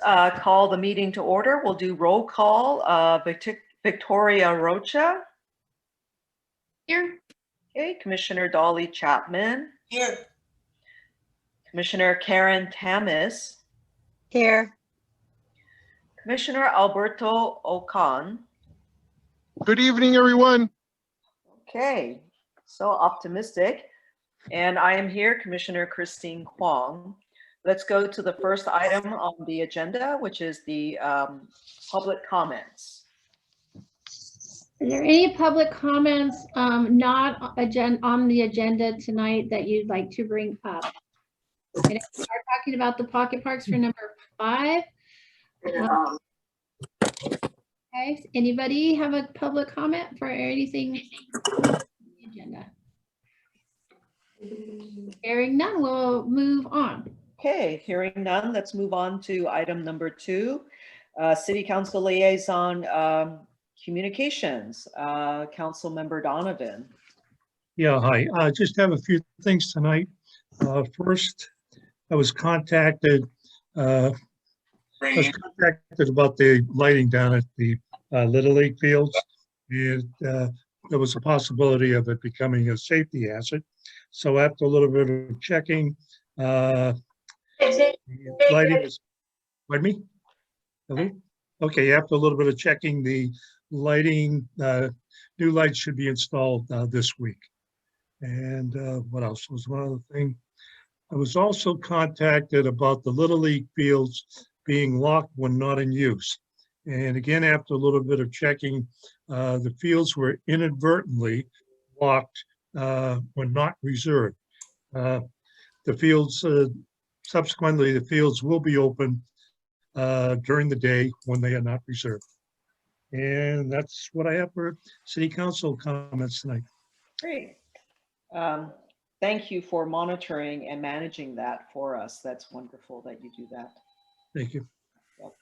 call the meeting to order. We'll do roll call. Victoria Rocha. Here. Okay, Commissioner Dolly Chapman. Here. Commissioner Karen Tamis. Here. Commissioner Alberto Okan. Good evening, everyone. Okay, so optimistic. And I am here, Commissioner Christine Kwong. Let's go to the first item on the agenda, which is the public comments. Are there any public comments not on the agenda tonight that you'd like to bring up? And if we are talking about the pocket parks for number 5. Okay, anybody have a public comment for anything on the agenda? Hearing none, we'll move on. Okay, hearing none, let's move on to item number 2, City Council Liaison Communications. Council Member Donovan. Yeah, hi. I just have a few things tonight. First, I was contacted about the lighting down at the Little League fields, and there was a possibility of it becoming a safety hazard. So after a little bit of checking, lighting is, pardon me? Hello? Okay, after a little bit of checking, the lighting, new lights should be installed this week. And what else was one other thing? I was also contacted about the Little League fields being locked when not in use. And again, after a little bit of checking, the fields were inadvertently locked when not reserved. The fields, subsequently, the fields will be open during the day when they are not reserved. And that's what I have for City Council comments tonight. Great. Thank you for monitoring and managing that for us. That's wonderful that you do that. Thank you. Yep.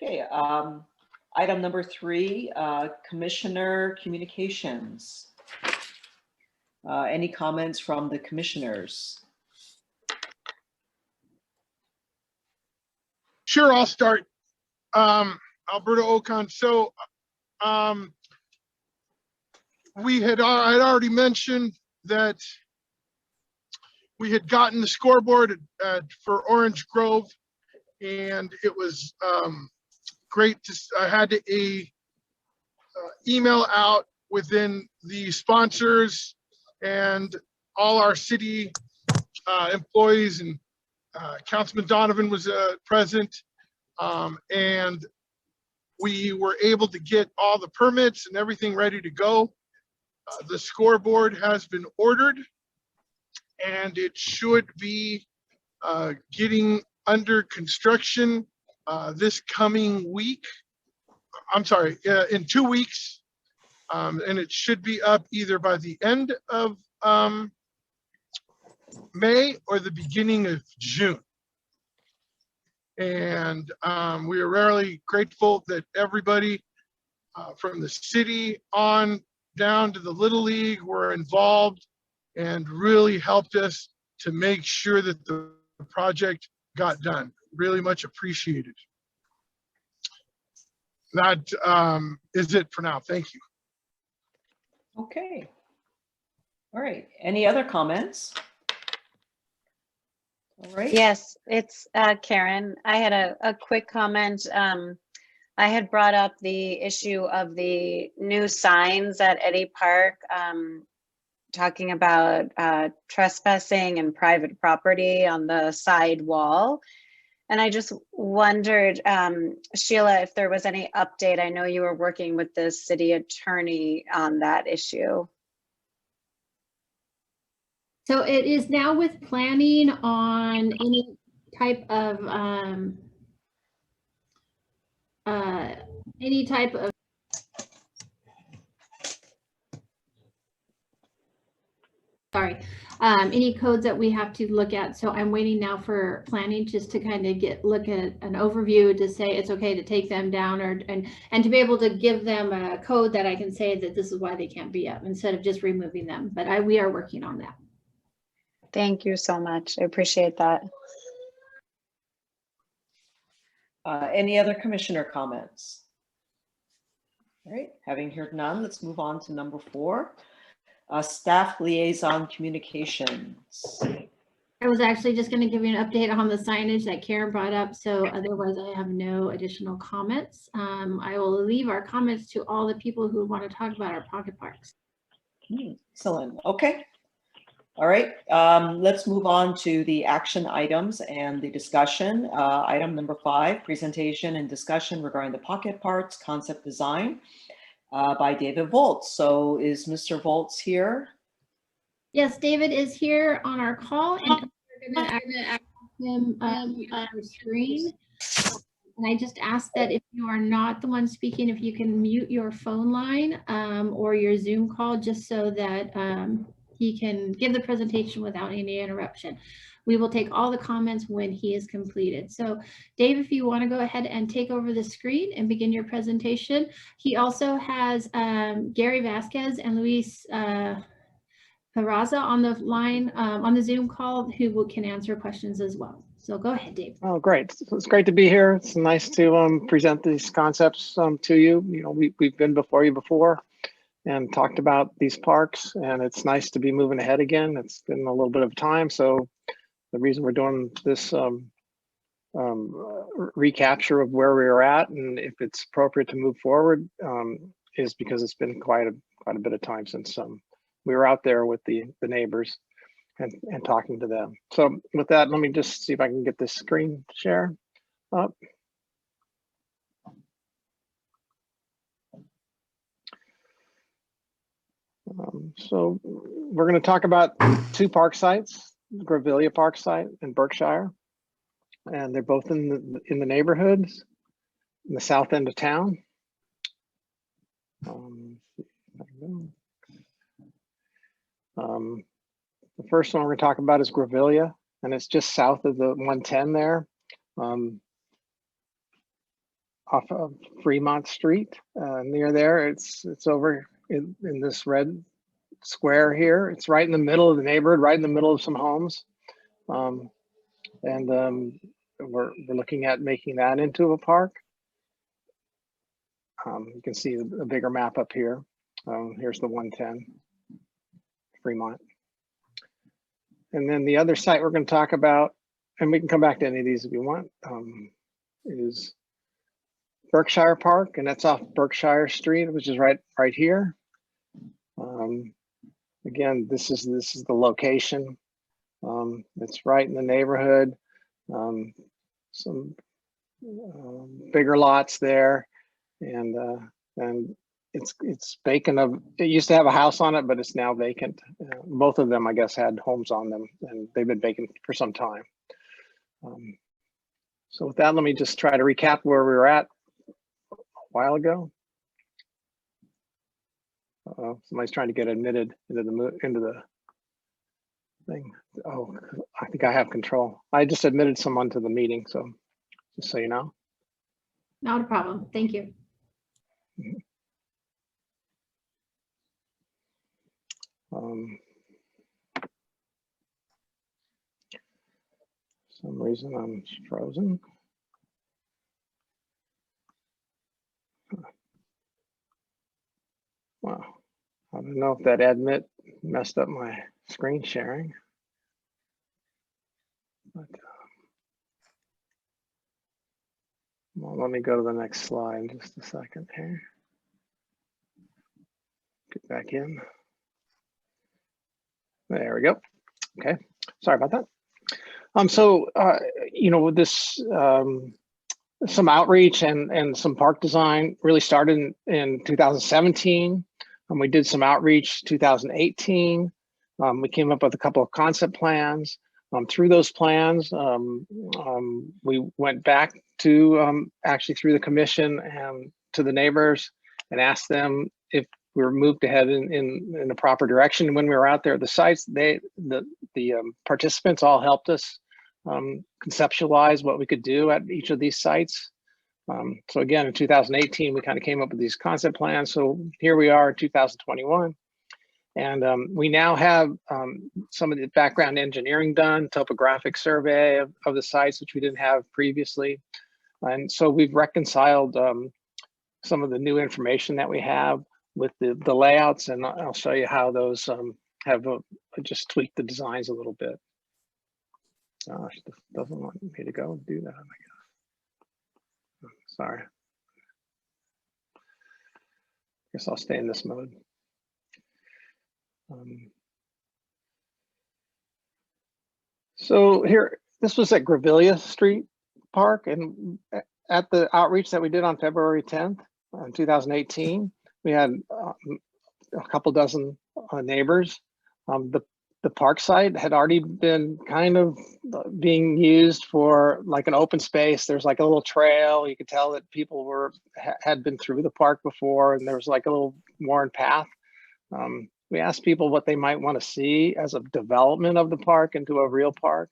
Okay, item number 3, Commissioner Communications. Any comments from the commissioners? Sure, I'll start. Alberto Okan. So I'd already mentioned that we had gotten the scoreboard for Orange Grove, and it was great. I had a email out within the sponsors and all our city employees, and Councilman Donovan was present, and we were able to get all the permits and everything ready to go. The scoreboard has been ordered, and it should be getting under construction this coming week. I'm sorry, in 2 weeks. And it should be up either by the end of May or the beginning of June. And we are really grateful that everybody from the city on down to the Little League were involved and really helped us to make sure that the project got done. Really much appreciated. That is it for now. Thank you. Okay. All right. Any other comments? All right. Yes, it's Karen. I had a quick comment. I had brought up the issue of the new signs at Eddy Park, talking about trespassing and private property on the side wall. And I just wondered, Sheila, if there was any update. I know you were working with the city attorney on that issue. So it is now with planning on any type of any codes that we have to look at. So I'm waiting now for planning just to kind of look at an overview to say it's okay to take them down, and to be able to give them a code that I can say that this is why they can't be up instead of just removing them. But we are working on that. Thank you so much. I appreciate that. Any other commissioner comments? All right, having heard none, let's move on to number 4, staff liaison communications. I was actually just going to give you an update on the signage that Karen brought up. So otherwise, I have no additional comments. I will leave our comments to all the people who want to talk about our pocket parks. Excellent. Okay. All right. Let's move on to the action items and the discussion. Item number 5, presentation and discussion regarding the pocket parks concept design by David Voltz. So is Mr. Voltz here? Yes, David is here on our call, and we're going to ask him on our screen. And I just ask that if you are not the one speaking, if you can mute your phone line or your Zoom call, just so that he can give the presentation without any interruption. We will take all the comments when he is completed. So Dave, if you want to go ahead and take over the screen and begin your presentation. He also has Gary Vasquez and Luis Peraza on the line, on the Zoom call, who can answer questions as well. So go ahead, Dave. Oh, great. It's great to be here. It's nice to present these concepts to you. You know, we've been before you before and talked about these parks, and it's nice to be moving ahead again. It's been a little bit of time. So the reason we're doing this recapture of where we were at and if it's appropriate to move forward is because it's been quite a bit of time since we were out there with the neighbors and talking to them. So with that, let me just see if I can get this screen share up. So we're going to talk about 2 park sites, GREVELIA Park site and Berkshire, and they're both in the neighborhoods in the south end of town. The first one we're going to talk about is GREVELIA, and it's just south of the 110 there, off of Fremont Street. Near there, it's over in this red square here. It's right in the middle of the neighborhood, right in the middle of some homes, and we're looking at making that into a park. You can see a bigger map up here. Here's the 110 Fremont. And then the other site we're going to talk about, and we can come back to any of these if you want, is Berkshire Park, and that's off Berkshire Street, which is right here. Again, this is the location. It's right in the neighborhood. Some bigger lots there, and it's vacant. It used to have a house on it, but it's now vacant. Both of them, I guess, had homes on them, and they've been vacant for some time. So with that, let me just try to recap where we were at a while ago. Somebody's trying to get admitted into the thing. Oh, I think I have control. I just admitted someone to the meeting, so just so you know. Not a problem. Thank you. Some reason I'm frozen. Wow, I don't know if that admit messed up my screen sharing. But, well, let me go to the next slide in just a second here. Get back in. There we go. Okay, sorry about that. So you know, with this some outreach and some park design really started in 2017. We did some outreach 2018. We came up with a couple of concept plans. Through those plans, we went back to actually through the commission and to the neighbors and asked them if we were moved ahead in the proper direction. When we were out there at the sites, the participants all helped us conceptualize what we could do at each of these sites. So again, in 2018, we kind of came up with these concept plans. So here we are in 2021. And we now have some of the background engineering done, topographic survey of the sites, which we didn't have previously. And so we've reconciled some of the new information that we have with the layouts, and I'll show you how those have just tweaked the designs a little bit. Gosh, this doesn't want me to go do that, I guess. Sorry. Guess I'll stay in this mode. So here, this was at GREVELIA Street Park, and at the outreach that we did on February 10th, 2018, we had a couple dozen neighbors. The park site had already been kind of being used for like an open space. There's like a little trail. You could tell that people had been through the park before, and there was like a little worn path. We asked people what they might want to see as a development of the park into a real park.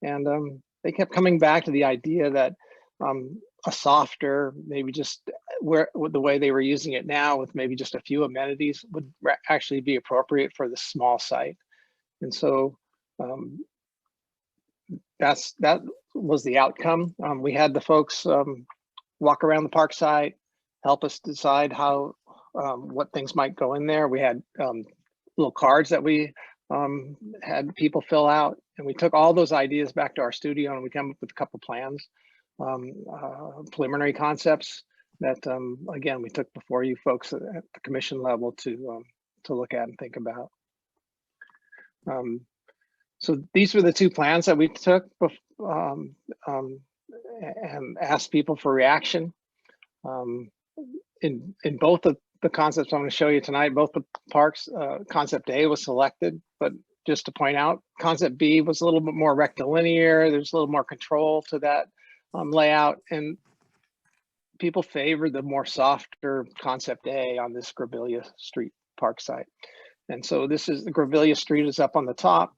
And they kept coming back to the idea that a softer, maybe just the way they were using it now with maybe just a few amenities would actually be appropriate for this small site. And so that was the outcome. We had the folks walk around the park site, help us decide how what things might go in there. We had little cards that we had people fill out, and we took all those ideas back to our studio and we came up with a couple plans, preliminary concepts that again we took before you folks at the commission level to look at and think about. So these were the two plans that we took and asked people for reaction. In both of the concepts I'm going to show you tonight, both the parks, concept A was selected, but just to point out, concept B was a little bit more rectilinear. There's a little more control to that layout, and people favored the more softer concept A on this GREVELIA Street Park site. And so this is the GREVELIA Street is up on the top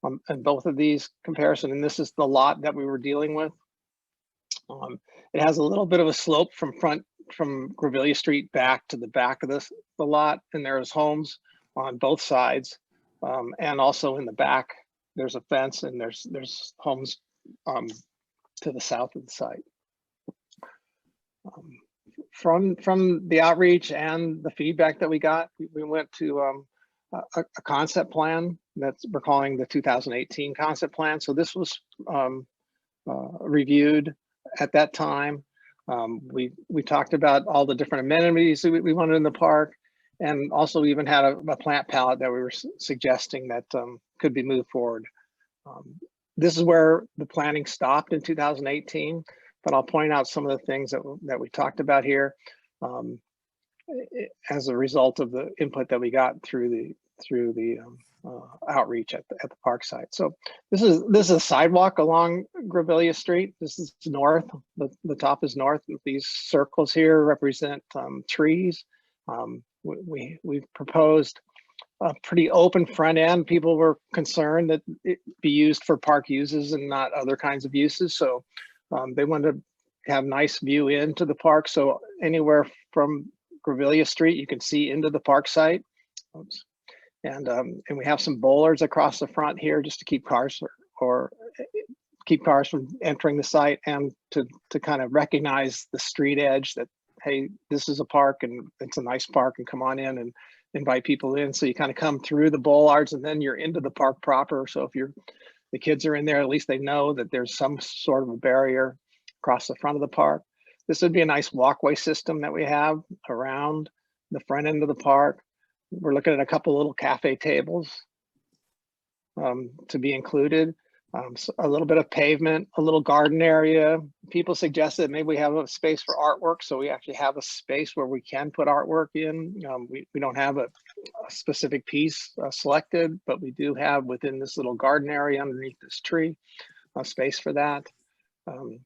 and both of these comparison, and this is the lot that we were dealing with. It has a little bit of a slope from GREVELIA Street back to the back of the lot, and there's homes on both sides, and also in the back there's a fence, and there's homes to the south of the site. From the outreach and the feedback that we got, we went to a concept plan that's we're calling the 2018 concept plan. So this was reviewed at that time. We talked about all the different amenities we wanted in the park, and also we even had a plant palette that we were suggesting that could be moved forward. This is where the planning stopped in 2018, but I'll point out some of the things that we talked about here as a result of the input that we got through the outreach at the park site. So this is a sidewalk along GREVELIA Street. This is north. The top is north. These circles here represent trees. We've proposed a pretty open front end. People were concerned that it be used for park uses and not other kinds of uses. So they wanted to have nice view into the park. So anywhere from GREVELIA Street, you can see into the park site. Oops. And we have some bollards across the front here just to keep cars or keep cars from entering the site, and to kind of recognize the street edge that, hey, this is a park and it's a nice park, and come on in and invite people in. So you kind of come through the bollards and then you're into the park proper. So if the kids are in there, at least they know that there's some sort of a barrier across the front of the park. This would be a nice walkway system that we have around the front end of the park. We're looking at a couple little cafe tables to be included, so a little bit of pavement, a little garden area. People suggested maybe we have a space for artwork, so we actually have a space where we can put artwork in. We don't have a specific piece selected, but we do have within this little garden area underneath this tree a space for that. And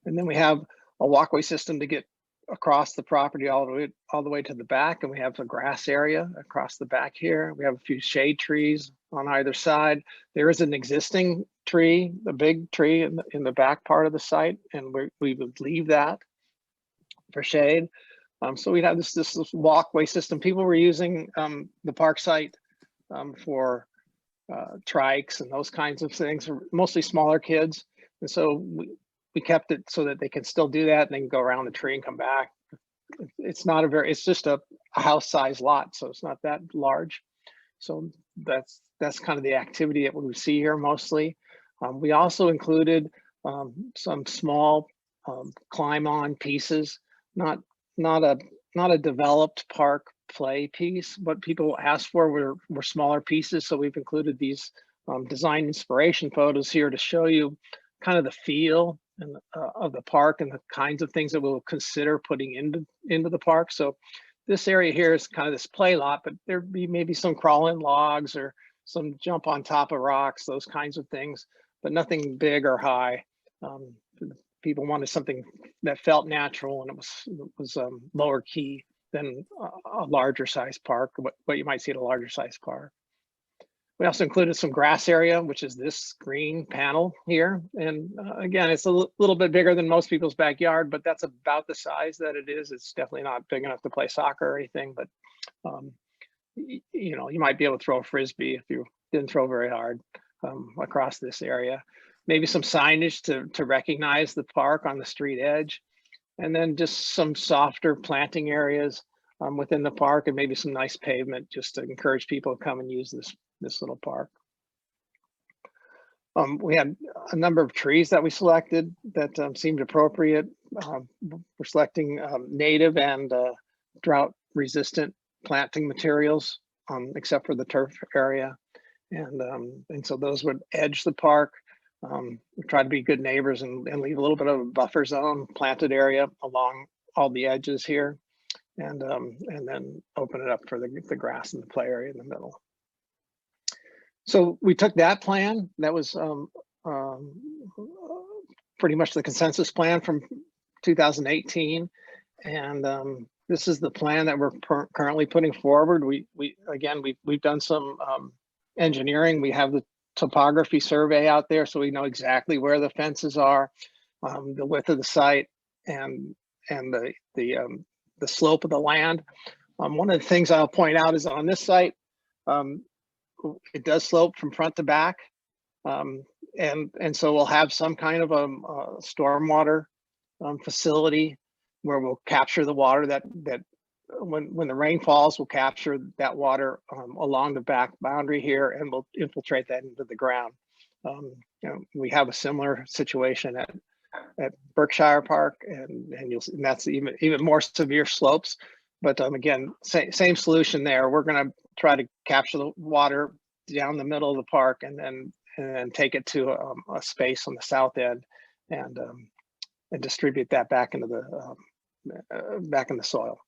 then we have a walkway system to get across the property all the way to the back, and we have a grass area across the back here. We have a few shade trees on either side. There is an existing tree, a big tree in the back part of the site, and we would leave that for shade. So we'd have this walkway system. People were using the park site for trikes and those kinds of things, mostly smaller kids. And so kept it so that they can still do that and then go around the tree and come back. It's not a very, it's just a house size lot, so it's not that large. So that's kind of the activity that we see here mostly. We also included some small climb on pieces, not a developed park play piece. What people asked for were smaller pieces, so we've included these design inspiration photos here to show you kind of the feel and of the park and the kinds of things that we'll consider putting into the park. So this area here is kind of this play lot, but there'd be maybe some crawl-in logs or some jump on top of rocks, those kinds of things, but nothing big or high. People wanted something that felt natural, and it was lower key than a larger size park, what you might see at a larger size park. We also included some grass area, which is this green panel here. And again, it's a little bit bigger than most people's backyard, but that's about the size that it is. It's definitely not big enough to play soccer or anything, but you know, you might be able to throw a Frisbee if you didn't throw very hard across this area. Maybe some signage to recognize the park on the street edge, and then just some softer planting areas within the park, and maybe some nice pavement just to encourage people to come and use this little park. We had a number of trees that we selected that seemed appropriate. We're selecting native and drought resistant planting materials, except for the turf area. And so those would edge the park. We try to be good neighbors and leave a little bit of a buffer zone planted area along all the edges here. And then open it up for the grass and the play area in the middle. So we took that plan that was pretty much the consensus plan from 2018, and this is the plan that we're currently putting forward. We've done some engineering. We have the topography survey out there, so we know exactly where the fences are, the width of the site, and the slope of the land. One of the things I'll point out is on this site, it does slope from front to back. And so we'll have some kind of a stormwater facility where we'll capture the water that when the rain falls, we'll capture that water along the back boundary here, and we'll infiltrate that into the ground. You know, we have a similar situation at Berkshire Park, and that's even more severe slopes. But again, same solution there. We're going to try to capture the water down the middle of the park, and then take it to a space on the south end, and distribute that back into the soil.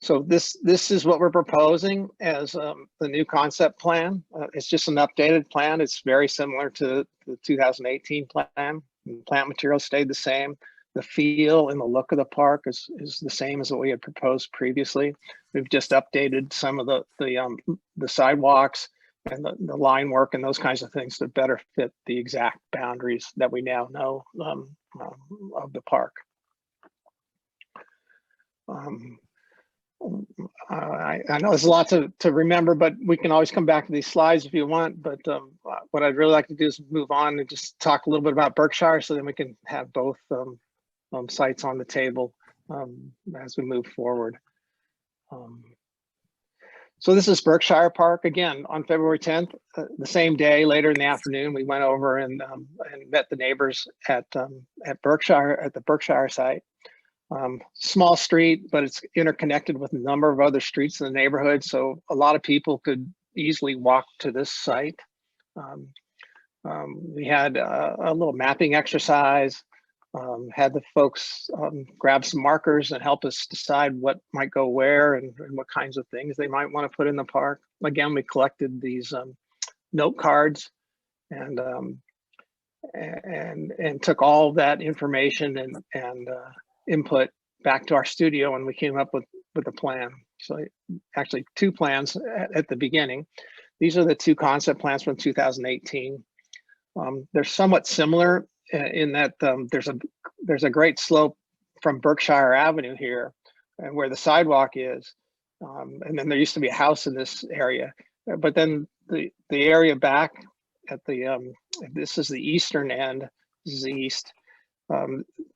So this is what we're proposing as the new concept plan. It's just an updated plan. It's very similar to the 2018 plan. The plant materials stayed the same. The feel and the look of the park is the same as what we had proposed previously. We've just updated some of the sidewalks and the line work and those kinds of things to better fit the exact boundaries that we now know of the park. I know there's a lot to remember, but we can always come back to these slides if you want. But what I'd really like to do is move on and just talk a little bit about Berkshire, so then we can have both sites on the table as we move forward. So this is Berkshire Park. Again, on February 10th, the same day, later in the afternoon, we went over and met the neighbors at Berkshire, at the Berkshire site. Small street, but it's interconnected with a number of other streets in the neighborhood, so a lot of people could easily walk to this site. We had a little mapping exercise, had the folks grab some markers and help us decide what might go where and what kinds of things they might want to put in the park. Again, we collected these note cards and took all of that information and input back to our studio, and we came up with a plan. So actually 2 plans at the beginning. These are the 2 concept plans from 2018. They're somewhat similar in that there's a great slope from Berkshire Avenue here, and where the sidewalk is, and then there used to be a house in this area, but then the area back this is the eastern end, this is the east.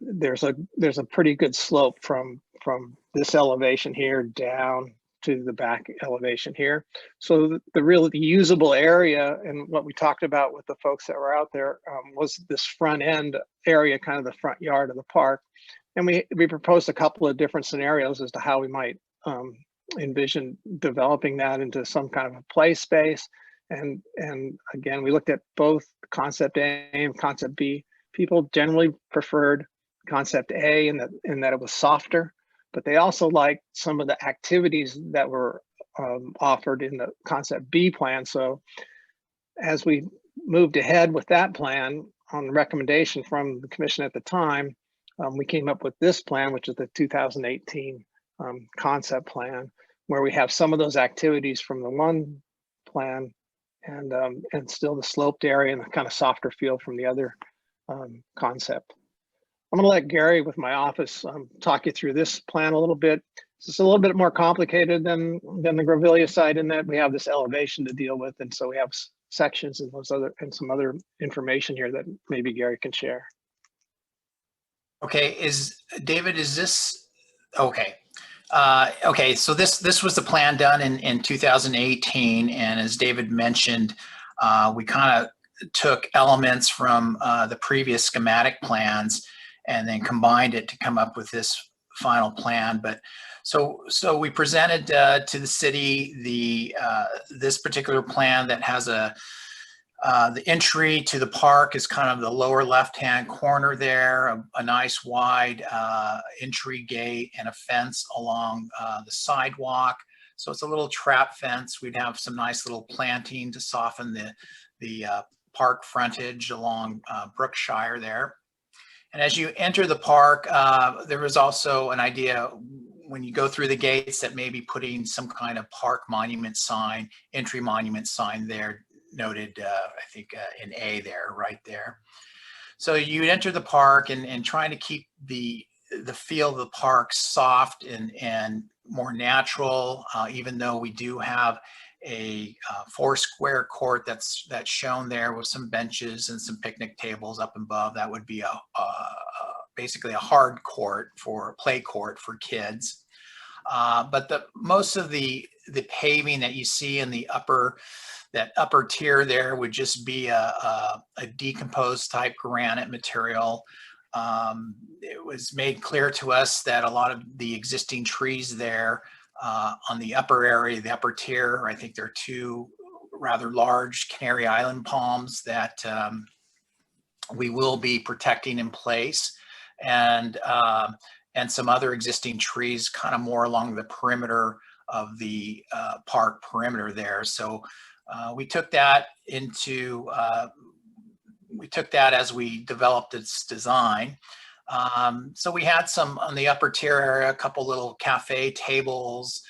There's a pretty good slope from this elevation here down to the back elevation here. So the really usable area, and what we talked about with the folks that were out there, was this front end area, kind of the front yard of the park. And we proposed a couple of different scenarios as to how we might envision developing that into some kind of a play space. And again, we looked at both concept A and concept B. People generally preferred concept A in that it was softer, but they also liked some of the activities that were offered in the concept B plan. So as we moved ahead with that plan, on recommendation from the commission at the time, we came up with this plan, which is the 2018 concept plan, where we have some of those activities from the one plan and still the sloped area and the kind of softer feel from the other concept. I'm going to let Gary with my office talk you through this plan a little bit. It's a little bit more complicated than the GREVELIA side, in that we have this elevation to deal with, and so we have sections and some other information here that maybe Gary can share. Okay, David, is this okay? Okay, so this was the plan done in 2018, and as David mentioned, we kind of took elements from the previous schematic plans and then combined it to come up with this final plan. But so we presented to the city this particular plan that has the entry to the park is kind of the lower left-hand corner there, a nice wide entry gate and a fence along the sidewalk. So it's a little trap fence. We'd have some nice little planting to soften the park frontage along BERKSHIRE there. And as you enter the park, there was also an idea when you go through the gates that maybe putting some kind of park monument sign, entry monument sign there, noted, I think in A there, right there. So you enter the park and trying to keep the feel of the park soft and more natural, even though we do have a 4-square court that's shown there with some benches and some picnic tables up above. That would be basically a hard court for play court for kids. But most of the paving that you see in the upper tier there would just be a decomposed type granite material. It was made clear to us that a lot of the existing trees there on the upper area, the upper tier, I think there are 2 rather large Canary Island palms that we will be protecting in place, and some other existing trees kind of more along the perimeter of the park perimeter there. So we took that as we developed its design. So we had some on the upper tier area, a couple little cafe tables,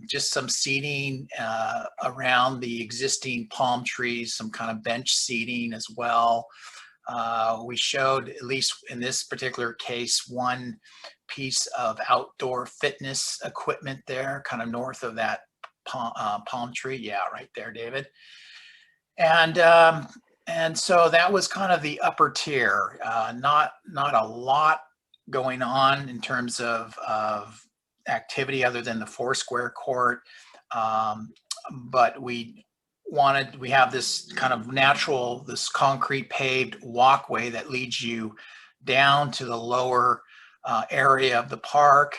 just some seating around the existing palm trees, some kind of bench seating as well. We showed, at least in this particular case, one piece of outdoor fitness equipment there, kind of north of that palm tree. Yeah, right there, David. And so that was kind of the upper tier. Not a lot going on in terms of activity other than the 4-square court. But we have this kind of natural, this concrete paved walkway that leads you down to the lower area of the park,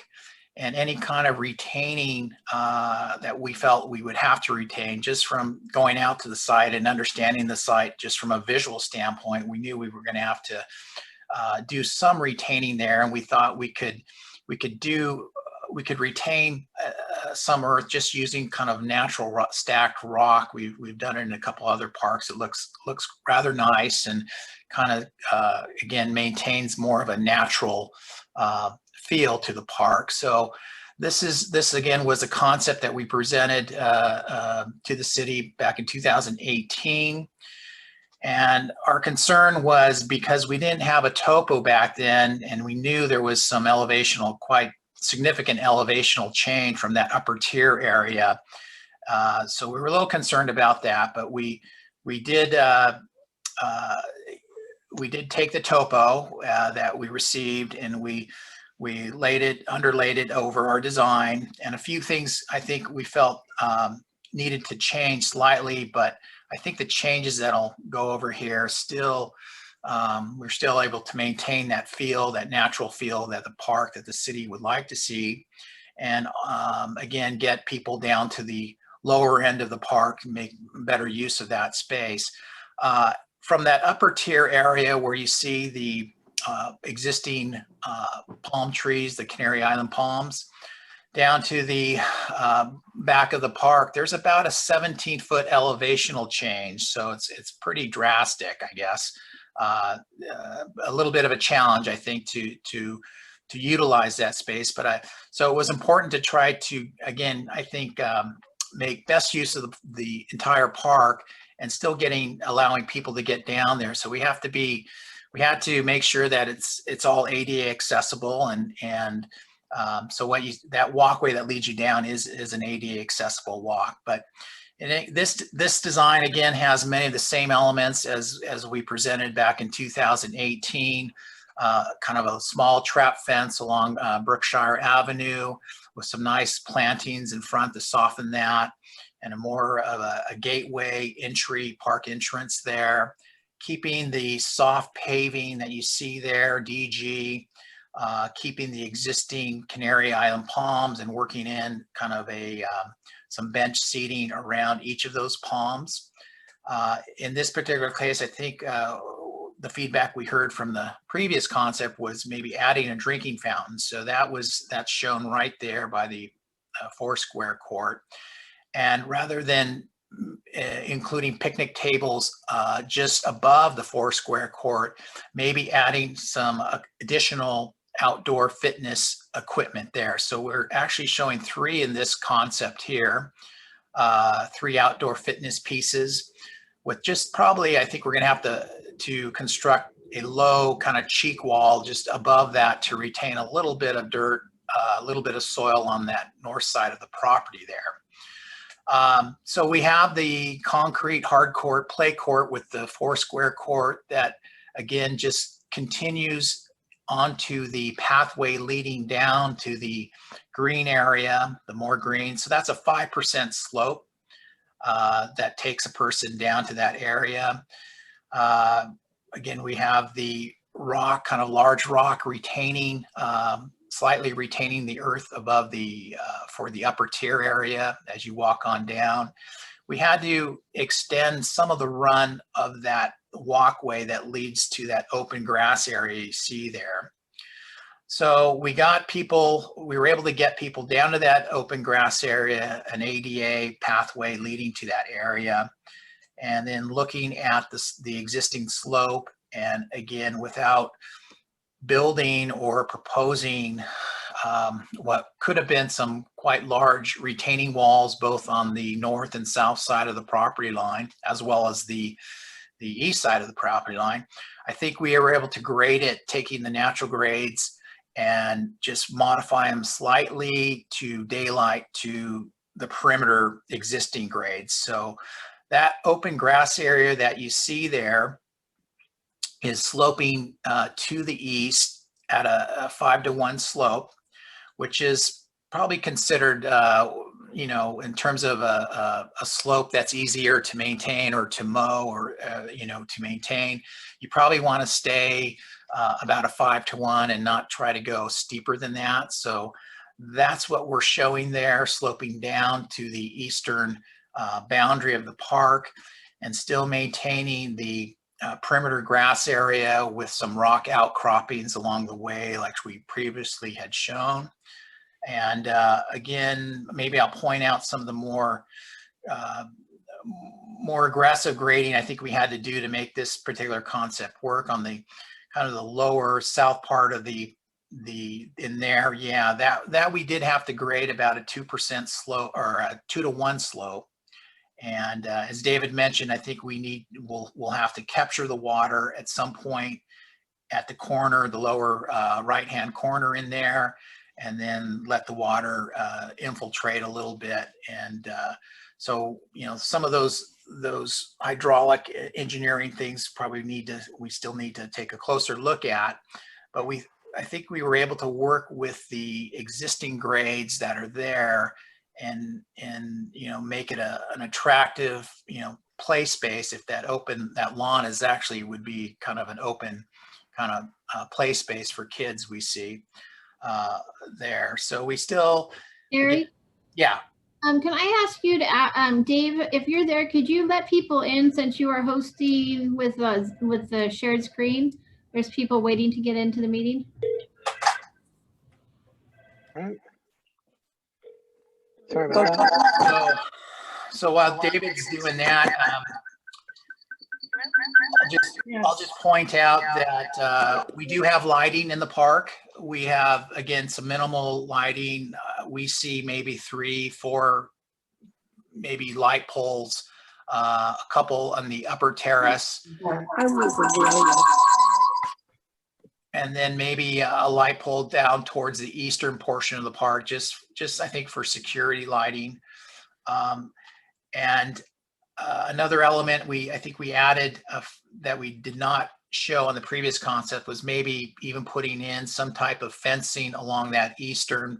and any kind of retaining that we felt we would have to retain just from going out to the site and understanding the site just from a visual standpoint. We knew we were going to have to do some retaining there, and we thought we could retain some earth just using kind of natural stacked rock. We've done it in a couple other parks. It looks rather nice and kind of again maintains more of a natural feel to the park. So this again was a concept that we presented to the city back in 2018. And our concern was, because we didn't have a topo back then, and we knew there was some quite significant elevational change from that upper tier area. So we were a little concerned about that, but we we did take the topo that we received, and we underlaid it over our design, and a few things I think we felt needed to change slightly, but I think the changes that I'll go over here still, we're still able to maintain that feel, that natural feel that the park, that the city would like to see, and again, get people down to the lower end of the park and make better use of that space. From that upper tier area where you see the existing palm trees, the Canary Island palms, down to the back of the park, there's about a 17-foot elevational change. So it's pretty drastic, I guess. A little bit of a challenge, I think, to utilize that space. But so it was important to try to, again, I think, make best use of the entire park and still allowing people to get down there. So we had to make sure that it's all ADA accessible, and so that walkway that leads you down is an ADA accessible walk. But this design again has many of the same elements as we presented back in 2018. Kind of a small trap fence along Berkshire Avenue with some nice plantings in front to soften that, and a more of a gateway entry, park entrance there, keeping the soft paving that you see there, DG, keeping the existing Canary Island palms and working in kind of some bench seating around each of those palms. In this particular case, I think the feedback we heard from the previous concept was maybe adding a drinking fountain. So that's shown right there by the Foursquare court. And rather than including picnic tables just above the Foursquare court, maybe adding some additional outdoor fitness equipment there. So we're actually showing 3 in this concept here, 3 outdoor fitness pieces with just probably, I think we're gonna have to construct a low kind of cheek wall just above that to retain a little bit of dirt, a little bit of soil on that north side of the property there. So we have the concrete hard court, play court with the Foursquare court that again just continues onto the pathway leading down to the green area, the more green. So that's a 5% slope that takes a person down to that area. Again, we have the rock, kind of large rock retaining, slightly retaining the earth above for the upper tier area as you walk on down. We had to extend some of the run of that walkway that leads to that open grass area you see there. So we were able to get people down to that open grass area, an ADA pathway leading to that area, and then looking at the existing slope, and again, without building or proposing what could have been some quite large retaining walls, both on the north and south side of the property line, as well as the east side of the property line. I think we were able to grade it, taking the natural grades and just modify them slightly to daylight to the perimeter existing grades. So that open grass area that you see there is sloping to the east at a 5-to-1 slope, which is probably considered, in terms of a slope that's easier to maintain or to mow or, to maintain. You probably want to stay about a 5-to-1 and not try to go steeper than that. So that's what we're showing there, sloping down to the eastern boundary of the park and still maintaining the perimeter grass area with some rock outcroppings along the way like we previously had shown. And again, maybe I'll point out some of the more aggressive grading I think we had to do to make this particular concept work on the kind of the lower south part of in there. Yeah, that we did have to grade about a 2% slope, or a 2-to-1 slope. And as David mentioned, I think we'll have to capture the water at some point at the corner, the lower right-hand corner in there, and then let the water infiltrate a little bit. And so, some of those those hydraulic engineering things probably we still need to take a closer look at. But I think we were able to work with the existing grades that are there and make it an attractive, play space. If that lawn is actually would be kind of an open kind of play space for kids we see there. So we still, Gary? yeah. Can I ask you to, Dave, if you're there, could you let people in since you are hosting with the shared screen? There's people waiting to get into the meeting. All right. Sorry about that. So while David's doing that, I'll just point out that we do have lighting in the park. We have, again, some minimal lighting. We see maybe 3, 4, maybe light poles, a couple on the upper terrace. And then maybe a light pole down towards the eastern portion of the park, just I think for security lighting. And another element I think we added that we did not show on the previous concept was maybe even putting in some type of fencing along that eastern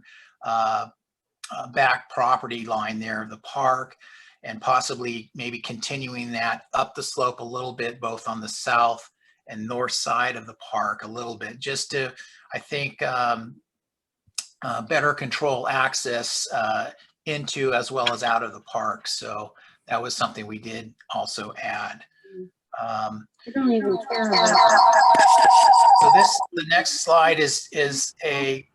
back property line there of the park, and possibly maybe continuing that up the slope a little bit, both on the south and north side of the park a little bit, just to, I think, better control access into as well as out of the park. So that was something we did also add. I don't even care about so the next slide is a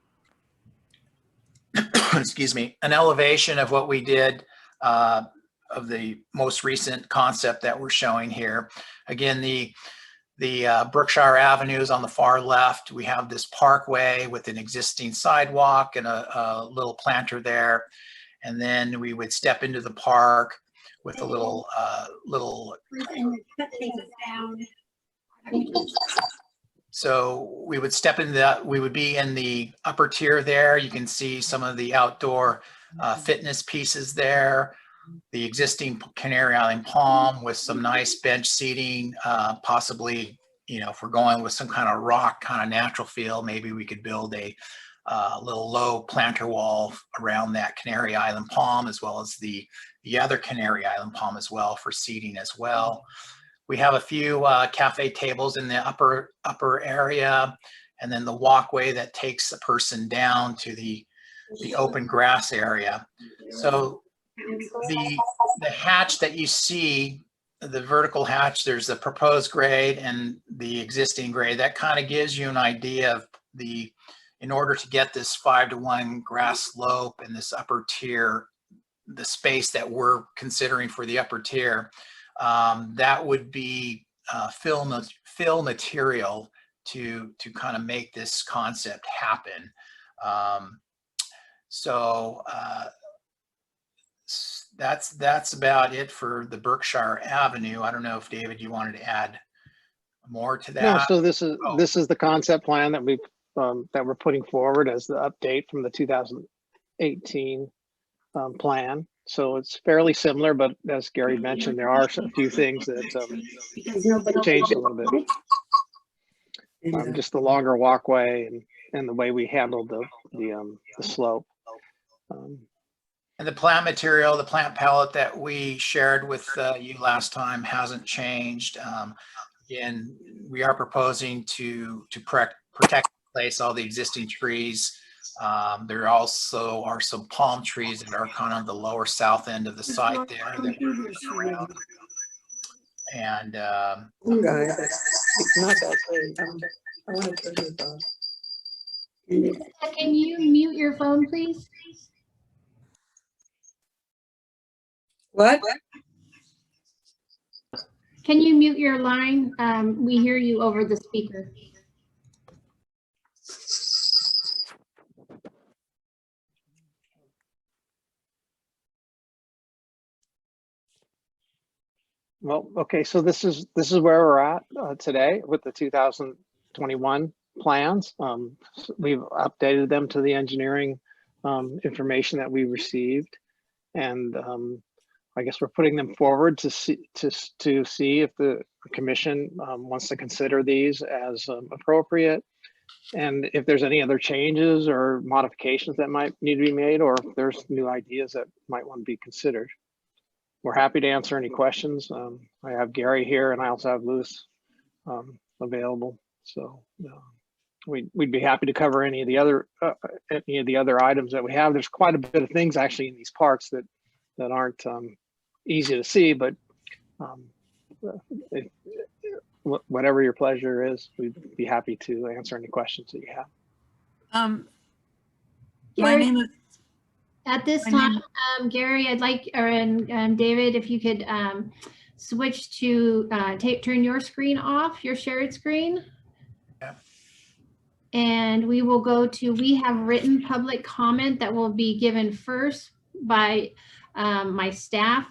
excuse me, an elevation of what we did of the most recent concept that we're showing here. Again, the Berkshire Avenue is on the far left. We have this parkway with an existing sidewalk and a little planter there. And then we would step into the park with a little so we would step into that. We would be in the upper tier there. You can see some of the outdoor fitness pieces there. The existing Canary Island palm with some nice bench seating, possibly, if we're going with some kind of rock kind of natural feel, maybe we could build a little low planter wall around that Canary Island palm, as well as the other Canary Island palm as well for seating as well. We have a few cafe tables in the upper area, and then the walkway that takes a person down to the open grass area. So the hatch that you see, the vertical hatch, there's the proposed grade and the existing grade. That kind of gives you an idea of in order to get this 5-to-1 grass slope in this upper tier, the space that we're considering for the upper tier, that would be fill material to kind of make this concept happen. That's about it for the Berkshire Avenue. I don't know if David, you wanted to add more to that. No, so this is the concept plan that we're putting forward as the update from the 2018 plan. So it's fairly similar, but as Gary mentioned, there are a few things that changed a little bit. Just the longer walkway and the way we handled the slope. And the plant material, the plant palette that we shared with you last time hasn't changed. Again, we are proposing to protect and place all the existing trees. There also are some palm trees that are kind of the lower south end of the site there. And it's not that great. I want to turn it off. Can you mute your phone, please? What? Can you mute your line? We hear you over the speaker. Well, okay, so this is where we're at today with the 2021 plans. We've updated them to the engineering information that we received, and I guess we're putting them forward to see if the commission wants to consider these as appropriate, and if there's any other changes or modifications that might need to be made, or if there's new ideas that might want to be considered. We're happy to answer any questions. I have Gary here, and I also have Louis available. So we'd be happy to cover any of the other items that we have. There's quite a bit of things actually in these parks that aren't easy to see, but whatever your pleasure is, we'd be happy to answer any questions that you have. My Gary, name is, at this my time, name- Gary, I'd like, and David, if you could switch to turn your screen off, your shared screen. Yeah. And we will go to, we have written public comment that will be given first by my staff.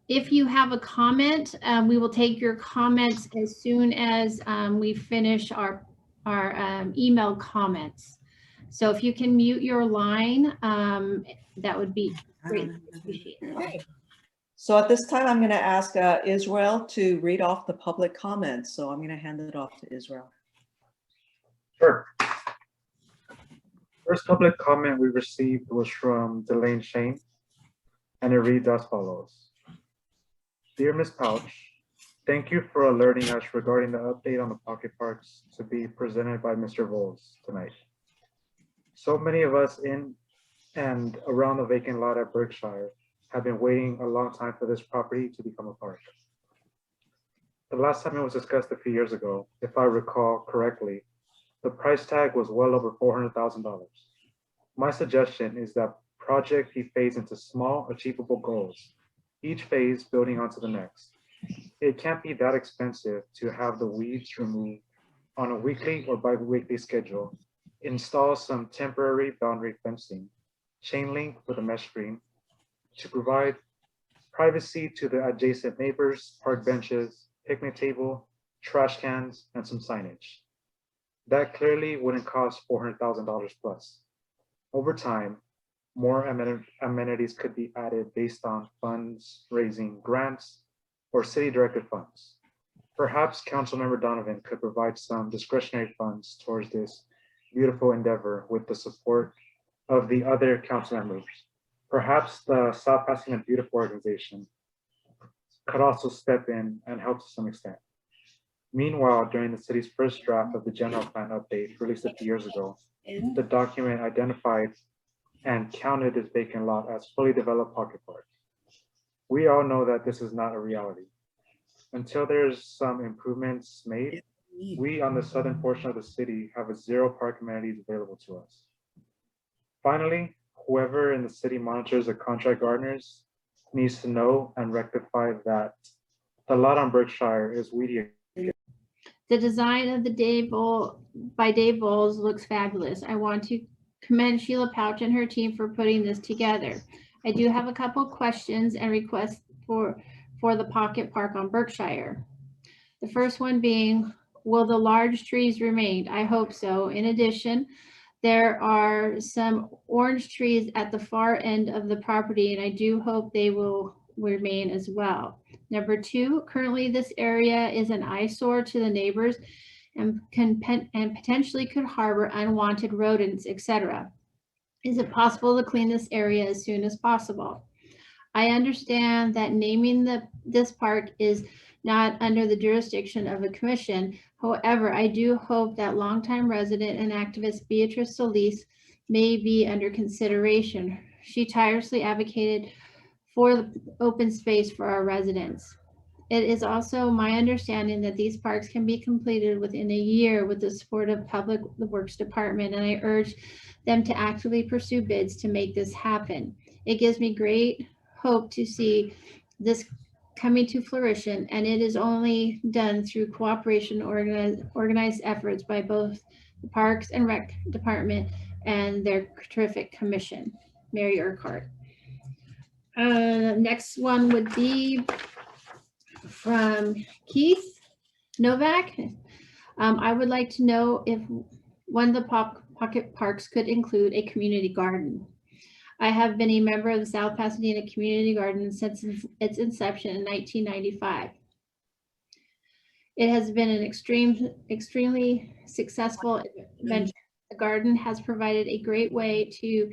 If you have a comment, we will take your comments as soon as we finish our email comments. So if you can mute your line, that would be great. Okay. So at this time, I'm going to ask Israel to read off the public comments. So I'm going to hand it off to Israel. Sure. First public comment we received was from Delane Shane, and it reads as follows. Dear Ms. Pouch, thank you for alerting us regarding the update on the pocket parks to be presented by Mr. Voles tonight. So many of us in and around the vacant lot at Berkshire have been waiting a long time for this property to become a park. The last time it was discussed a few years ago, if I recall correctly, the price tag was well over $400,000. My suggestion is that project be phased into small, achievable goals, each phase building onto the next. It can't be that expensive to have the weeds removed on a weekly or bi-weekly schedule, install some temporary boundary fencing, chain link with a mesh screen to provide privacy to the adjacent neighbors, park benches, picnic table, trash cans, and some signage. That clearly wouldn't cost $400,000 plus. Over time, more amenities could be added based on funds raising grants or city-directed funds. Perhaps Councilmember Donovan could provide some discretionary funds towards this beautiful endeavor with the support of the other council members. Perhaps the South Pasadena Beautiful organization could also step in and help to some extent. Meanwhile, during the city's first draft of the general plan update released a few years ago, the document identified and counted this vacant lot as fully developed pocket park. We all know that this is not a reality. Until there's some improvements made, we on the southern portion of the city have 0 park amenities available to us. Finally, whoever in the city monitors the contract gardeners needs to know and rectify that the lot on Berkshire is weedy. The design of the Dave Voles looks fabulous. I want to commend Sheila Pouch and her team for putting this together. I do have a couple questions and requests for the pocket park on Berkshire. The first one being, will the large trees remain? I hope so. In addition, there are some orange trees at the far end of the property, and I do hope they will remain as well. Number 2, currently this area is an eyesore to the neighbors and potentially could harbor unwanted rodents, etc. Is it possible to clean this area as soon as possible? I understand that naming this park is not under the jurisdiction of a commission. However, I do hope that longtime resident and activist Beatrice Solis may be under consideration. She tirelessly advocated for the open space for our residents. It is also my understanding that these parks can be completed within a year with the support of Public Works Department, and I urge them to actively pursue bids to make this happen. It gives me great hope to see this coming to fruition, and it is only done through cooperation, organized efforts by both the Parks and Rec Department and their terrific commission. Mary Urquhart. Next one would be from Keith Novak. I would like to know if one of the pocket parks could include a community garden. I have been a member of the South Pasadena Community Garden since its inception in 1995. It has been an extremely successful venture. The garden has provided a great way to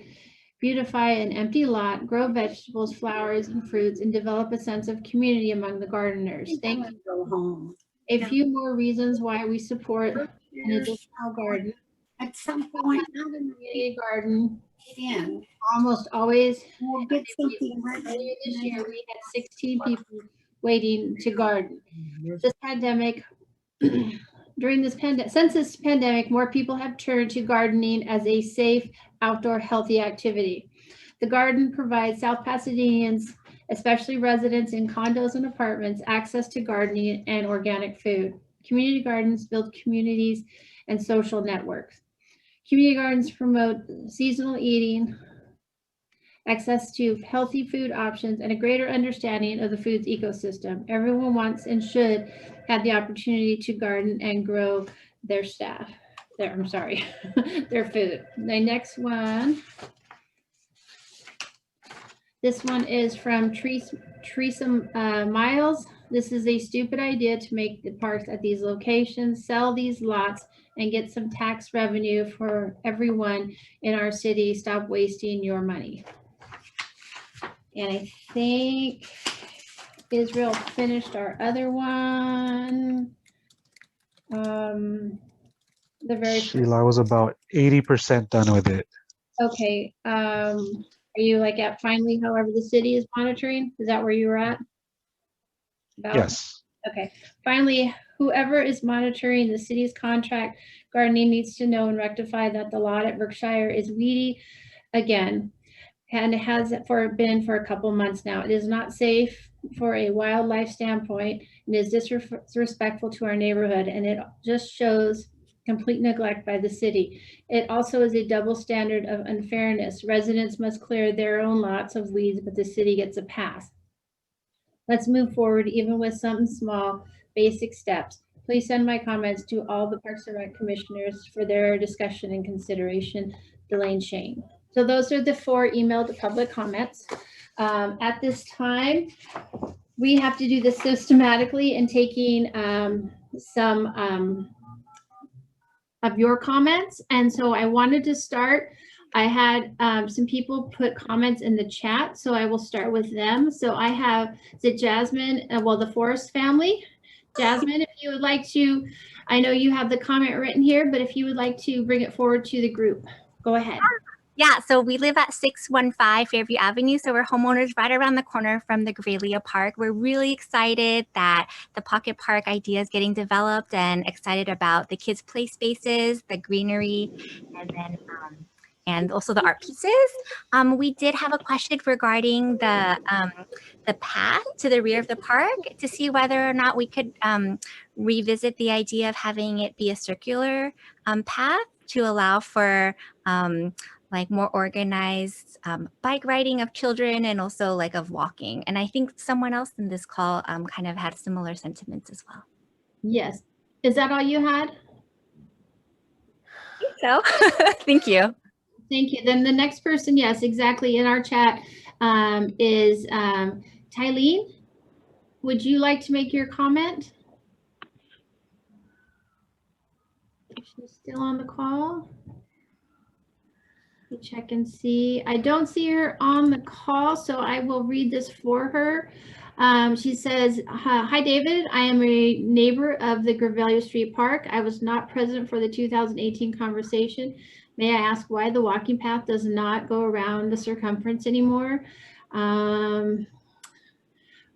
beautify an empty lot, grow vegetables, flowers, and fruits, and develop a sense of community among the gardeners. Thank you. Go home. A few more reasons why we support an additional garden. At some point, Community garden again, almost always. we'll get something Earlier right. this year, we had 16 people waiting to garden. This pandemic, since this pandemic, more people have turned to gardening as a safe, outdoor, healthy activity. The garden provides South Pasadenans, especially residents in condos and apartments, access to gardening and organic food. Community gardens build communities and social networks. Community gardens promote seasonal eating, access to healthy food options, and a greater understanding of the food's ecosystem. Everyone wants and should have the opportunity to garden and grow their their food. The next one. This one is from Teresa Miles. This is a stupid idea to make the parks at these locations, sell these lots, and get some tax revenue for everyone in our city. Stop wasting your money. And I think Israel finished our other one. Sheila, I was about 80% done with it. Okay. Are you like at finally, however, the city is monitoring? Is that where you were at? Yes. Okay. Finally, whoever is monitoring the city's contract gardening needs to know and rectify that the lot at Berkshire is weedy again, and it has been for a couple months now. It is not safe for a wildlife standpoint and is disrespectful to our neighborhood, and it just shows complete neglect by the city. It also is a double standard of unfairness. Residents must clear their own lots of weeds, but the city gets a pass. Let's move forward, even with some small, basic steps. Please send my comments to all the Parks and Rec commissioners for their discussion and consideration. Delane Shane. So those are the 4 emailed public comments. At this time, we have to do this systematically and taking some of your comments. And so I wanted to start. I had some people put comments in the chat, so I will start with them. So I have, is it Jasmine? The Forrest family. Jasmine, if you would like to, I know you have the comment written here, but if you would like to bring it forward to the group, go ahead. Yeah, so we live at 615 Fairview Avenue, so we're homeowners right around the corner from the GREVELIA Park. We're really excited that the pocket park idea is getting developed and excited about the kids' play spaces, the greenery, and also the art pieces. We did have a question regarding the path to the rear of the park to see whether or not we could revisit the idea of having it be a circular path to allow for like more organized bike riding of children and also like of walking. And I think someone else in this call kind of had similar sentiments as well. Yes. Is that all you had? I think so. Thank you. Thank you. Then the next person, yes, exactly, in our chat is Tylene. Would you like to make your comment? She's still on the call. Let me check and see. I don't see her on the call, so I will read this for her. She says, hi, David. I am a neighbor of the GREVELIA Street Park. I was not present for the 2018 conversation. May I ask why the walking path does not go around the circumference anymore?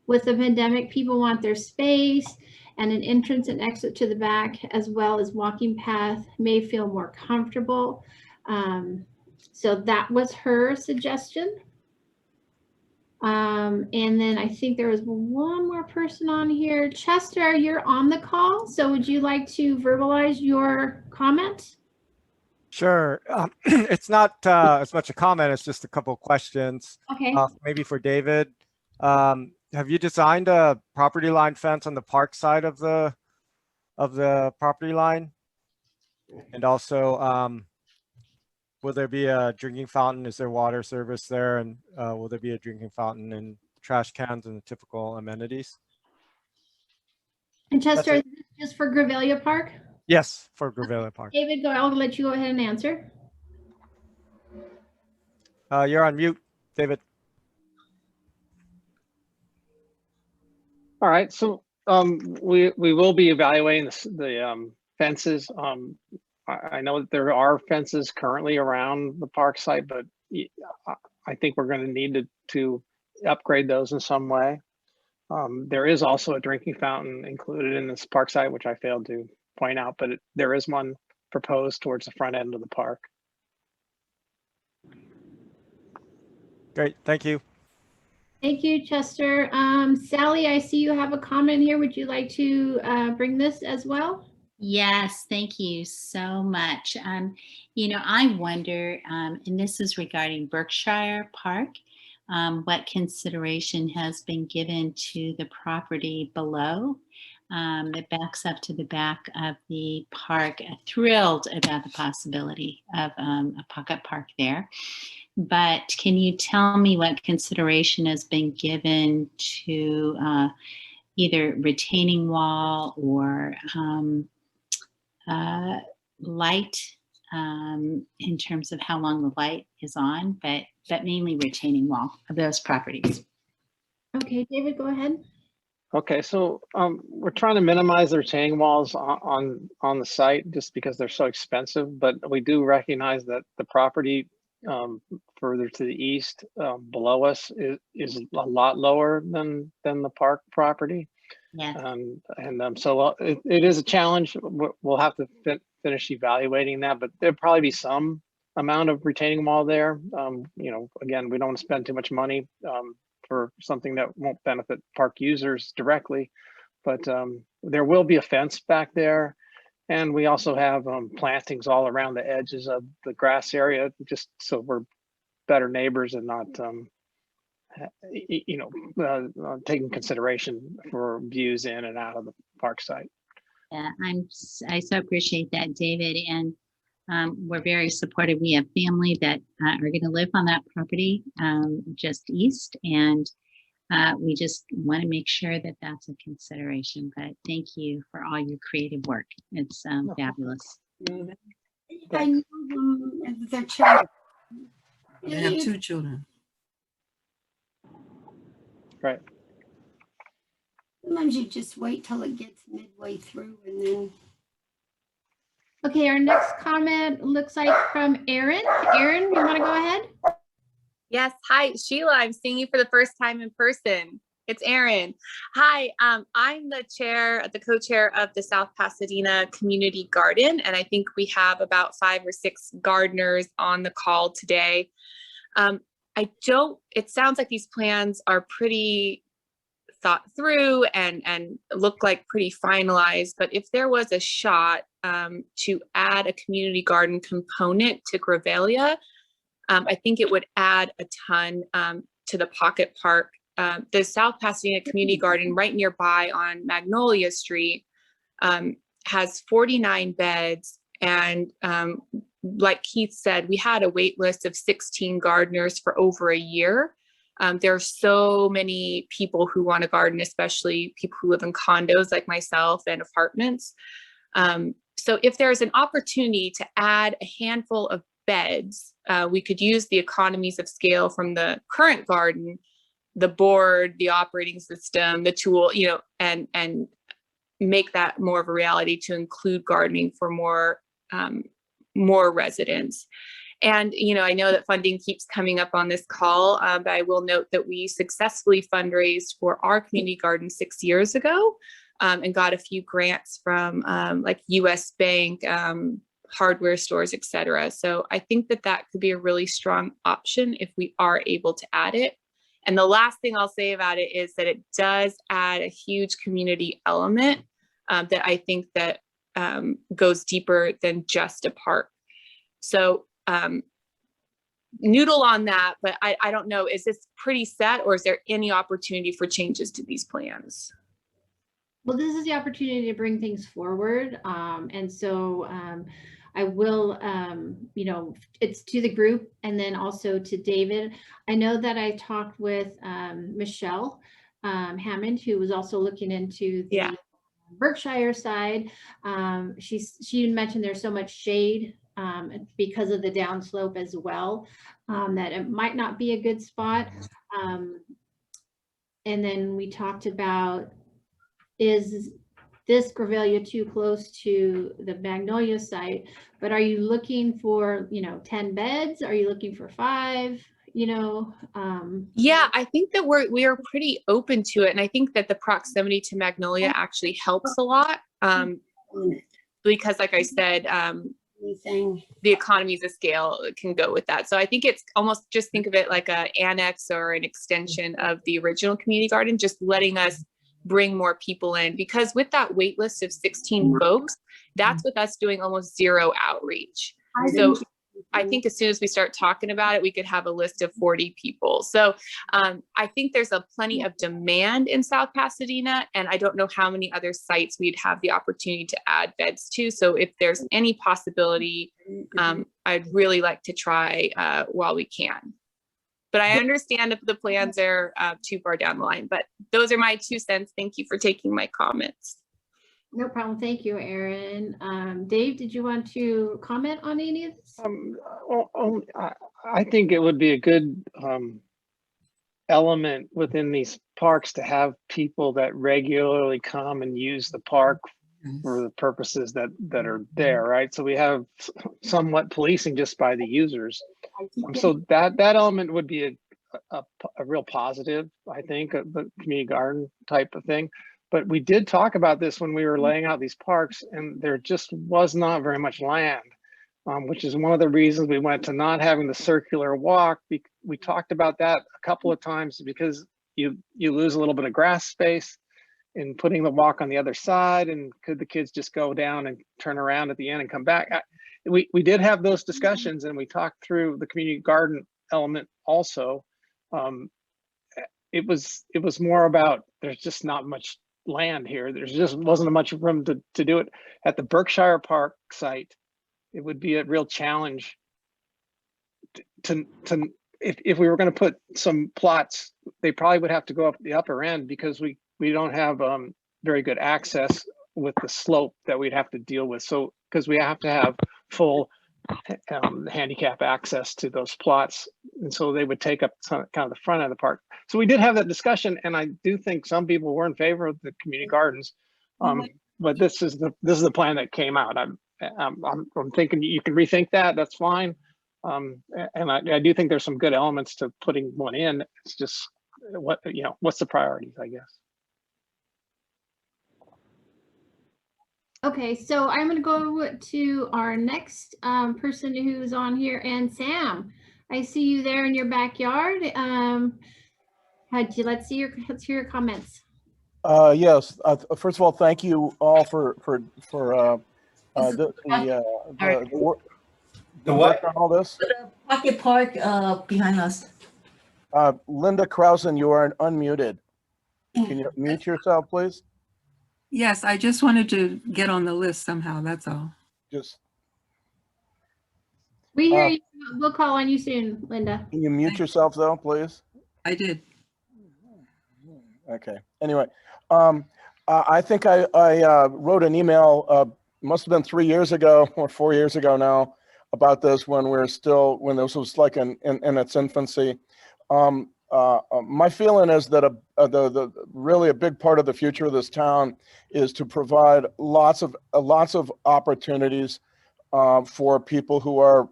With the pandemic, people want their space and an entrance and exit to the back, as well as walking path may feel more comfortable. So that was her suggestion. And then I think there was one more person on here. Chester, you're on the call. So would you like to verbalize your comment? Sure. It's not as much a comment, it's just a couple of questions. Okay. Maybe for David. Have you designed a property line fence on the park side of the property line? And also, will there be a drinking fountain? Is there water service there? And will there be a drinking fountain and trash cans and the typical amenities? And Chester, That's is this just for GREVELIA Park? Yes, for GREVELIA Park. David, I'll let you go ahead and answer. You're on mute, David. All right, so we will be evaluating the fences. I know that there are fences currently around the park site, but I think we're going to need to upgrade those in some way. There is also a drinking fountain included in this park site, which I failed to point out, but there is one proposed towards the front end of the park. Great, thank you. Thank you, Chester. Sally, I see you have a comment here. Would you like to bring this as well? Yes, thank you so much. I wonder, and this is regarding Berkshire Park, what consideration has been given to the property below that backs up to the back of the park. Thrilled about the possibility of a pocket park there. But can you tell me what consideration has been given to either retaining wall or light in terms of how long the light is on, but mainly retaining wall of those properties? Okay, David, go ahead. Okay, so we're trying to minimize the retaining walls on the site just because they're so expensive, but we do recognize that the property further to the east below us is a lot lower than the park property. Yeah. So it is a challenge. We'll have to finish evaluating that, but there'll probably be some amount of retaining wall there. Again, we don't want to spend too much money for something that won't benefit park users directly, but there will be a fence back there. And we also have plantings all around the edges of the grass area, just so we're better neighbors and not, taking consideration for views in and out of the park site. Yeah, I so appreciate that, David. And we're very supportive. We have family that are going to live on that property just east, and we just want to make sure that that's a consideration. But thank you for all your creative work. It's fabulous. I know their children. I have 2 children. Right. Sometimes you just wait till it gets midway through and then. Okay, our next comment looks like from Erin. Erin, you want to go ahead? Yes. Hi, Sheila. I'm seeing you for the first time in person. It's Erin. Hi, I'm the co-chair of the South Pasadena Community Garden, and I think we have about 5 or 6 gardeners on the call today. It sounds like these plans are pretty thought through and look like pretty finalized, but if there was a shot to add a community garden component to GREVELIA, I think it would add a ton to the pocket park. The South Pasadena Community Garden right nearby on Magnolia Street has 49 beds. And like Keith said, we had a wait list of 16 gardeners for over a year. There are so many people who want to garden, especially people who live in condos like myself and apartments. So if there's an opportunity to add a handful of beds, we could use the economies of scale from the current garden, the board, the operating system, the tool, and make that more of a reality to include gardening for more residents. And, I know that funding keeps coming up on this call, but I will note that we successfully fundraised for our community garden 6 years ago and got a few grants from like US Bank, hardware stores, etc. So I think that could be a really strong option if we are able to add it. And the last thing I'll say about it is that it does add a huge community element that I think that goes deeper than just a park. So noodle on that, but I don't know, is this pretty set or is there any opportunity for changes to these plans? Well, this is the opportunity to bring things forward. And so I will, you know, it's to the group and then also to David. I know that I talked with Michelle Hammond, who was also looking into the Berkshire side. She mentioned there's so much shade because of the downslope as well, that it might not be a good spot. And then we talked about, is this Greveliya too close to the Magnolia site? But are you looking for, you know, 10 beds? Are you looking for 5? You know, yeah, I think that we are pretty open to it, and I think that the proximity to Magnolia actually helps a lot, because, like I said, the economies of scale can go with that. So I think it's almost, just think of it like an annex or an extension of the original community garden, just letting us bring more people in, because with that wait list of 16 folks, that's with us doing almost zero outreach. So I think as soon as we start talking about it, we could have a list of 40 people. So I think there's a plenty of demand in South Pasadena, and I don't know how many other sites we'd have the opportunity to add beds to. So if there's any possibility, I'd really like to try while we can. But I understand if the plans are too far down the line, but those are my 2 cents. Thank you for taking my comments. no problem. Thank you, Erin. Dave, did you want to comment on any of this? I think it would be a good element within these parks to have people that regularly come and use the park for the purposes that are there, right? So we have somewhat policing just by the users. So that element would be a real positive, I think, the community garden type of thing. But we did talk about this when we were laying out these parks, and there just was not very much land, which is one of the reasons we went to not having the circular walk. We talked about that a couple of times because you lose a little bit of grass space in putting the walk on the other side, and could the kids just go down and turn around at the end and come back? We did have those discussions, and we talked through the community garden element also. It was more about, there's just not much land here. There's just wasn't much room to do it. At the Berkshire Park site, it would be a real challenge to if we were going to put some plots, they probably would have to go up the upper end, because we don't have very good access with the slope that we'd have to deal with. So because we have to have full handicap access to those plots, and so they would take up kind of the front of the park. So we did have that discussion, and I do think some people were in favor of the community gardens, but this is the plan that came out. I'm thinking you can rethink that. That's fine, and I do think there's some good elements to putting one in. It's just what's the priorities, I guess. Okay, so I'm going to go to our next person who's on here, and Sam, I see you there in your backyard. Let's hear your comments. Yes. First of all, thank you all for the work on all this. Pocket Park behind us. Linda Krausen, you are unmuted. Can you mute yourself, please? Yes, I just wanted to get on the list somehow, that's all. We hear you. We'll call on you soon, Linda. Can you mute yourself though, please? I did. Okay. Anyway, I think I wrote an email, must have been 3 years ago or 4 years ago now, about this when this was like in its infancy. My feeling is that really a big part of the future of this town is to provide lots of opportunities for people who are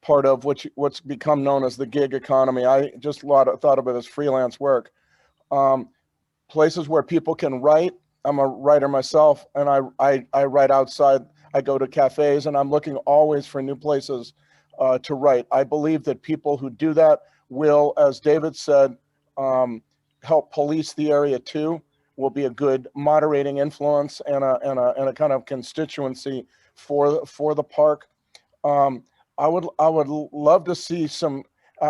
part of what's become known as the gig economy. I just thought of it as freelance work. Places where people can write. I'm a writer myself, and I write outside. I go to cafes, and I'm looking always for new places to write. I believe that people who do that will, as David said, help police the area too, will be a good moderating influence and a kind of constituency for the park. I would love to see some,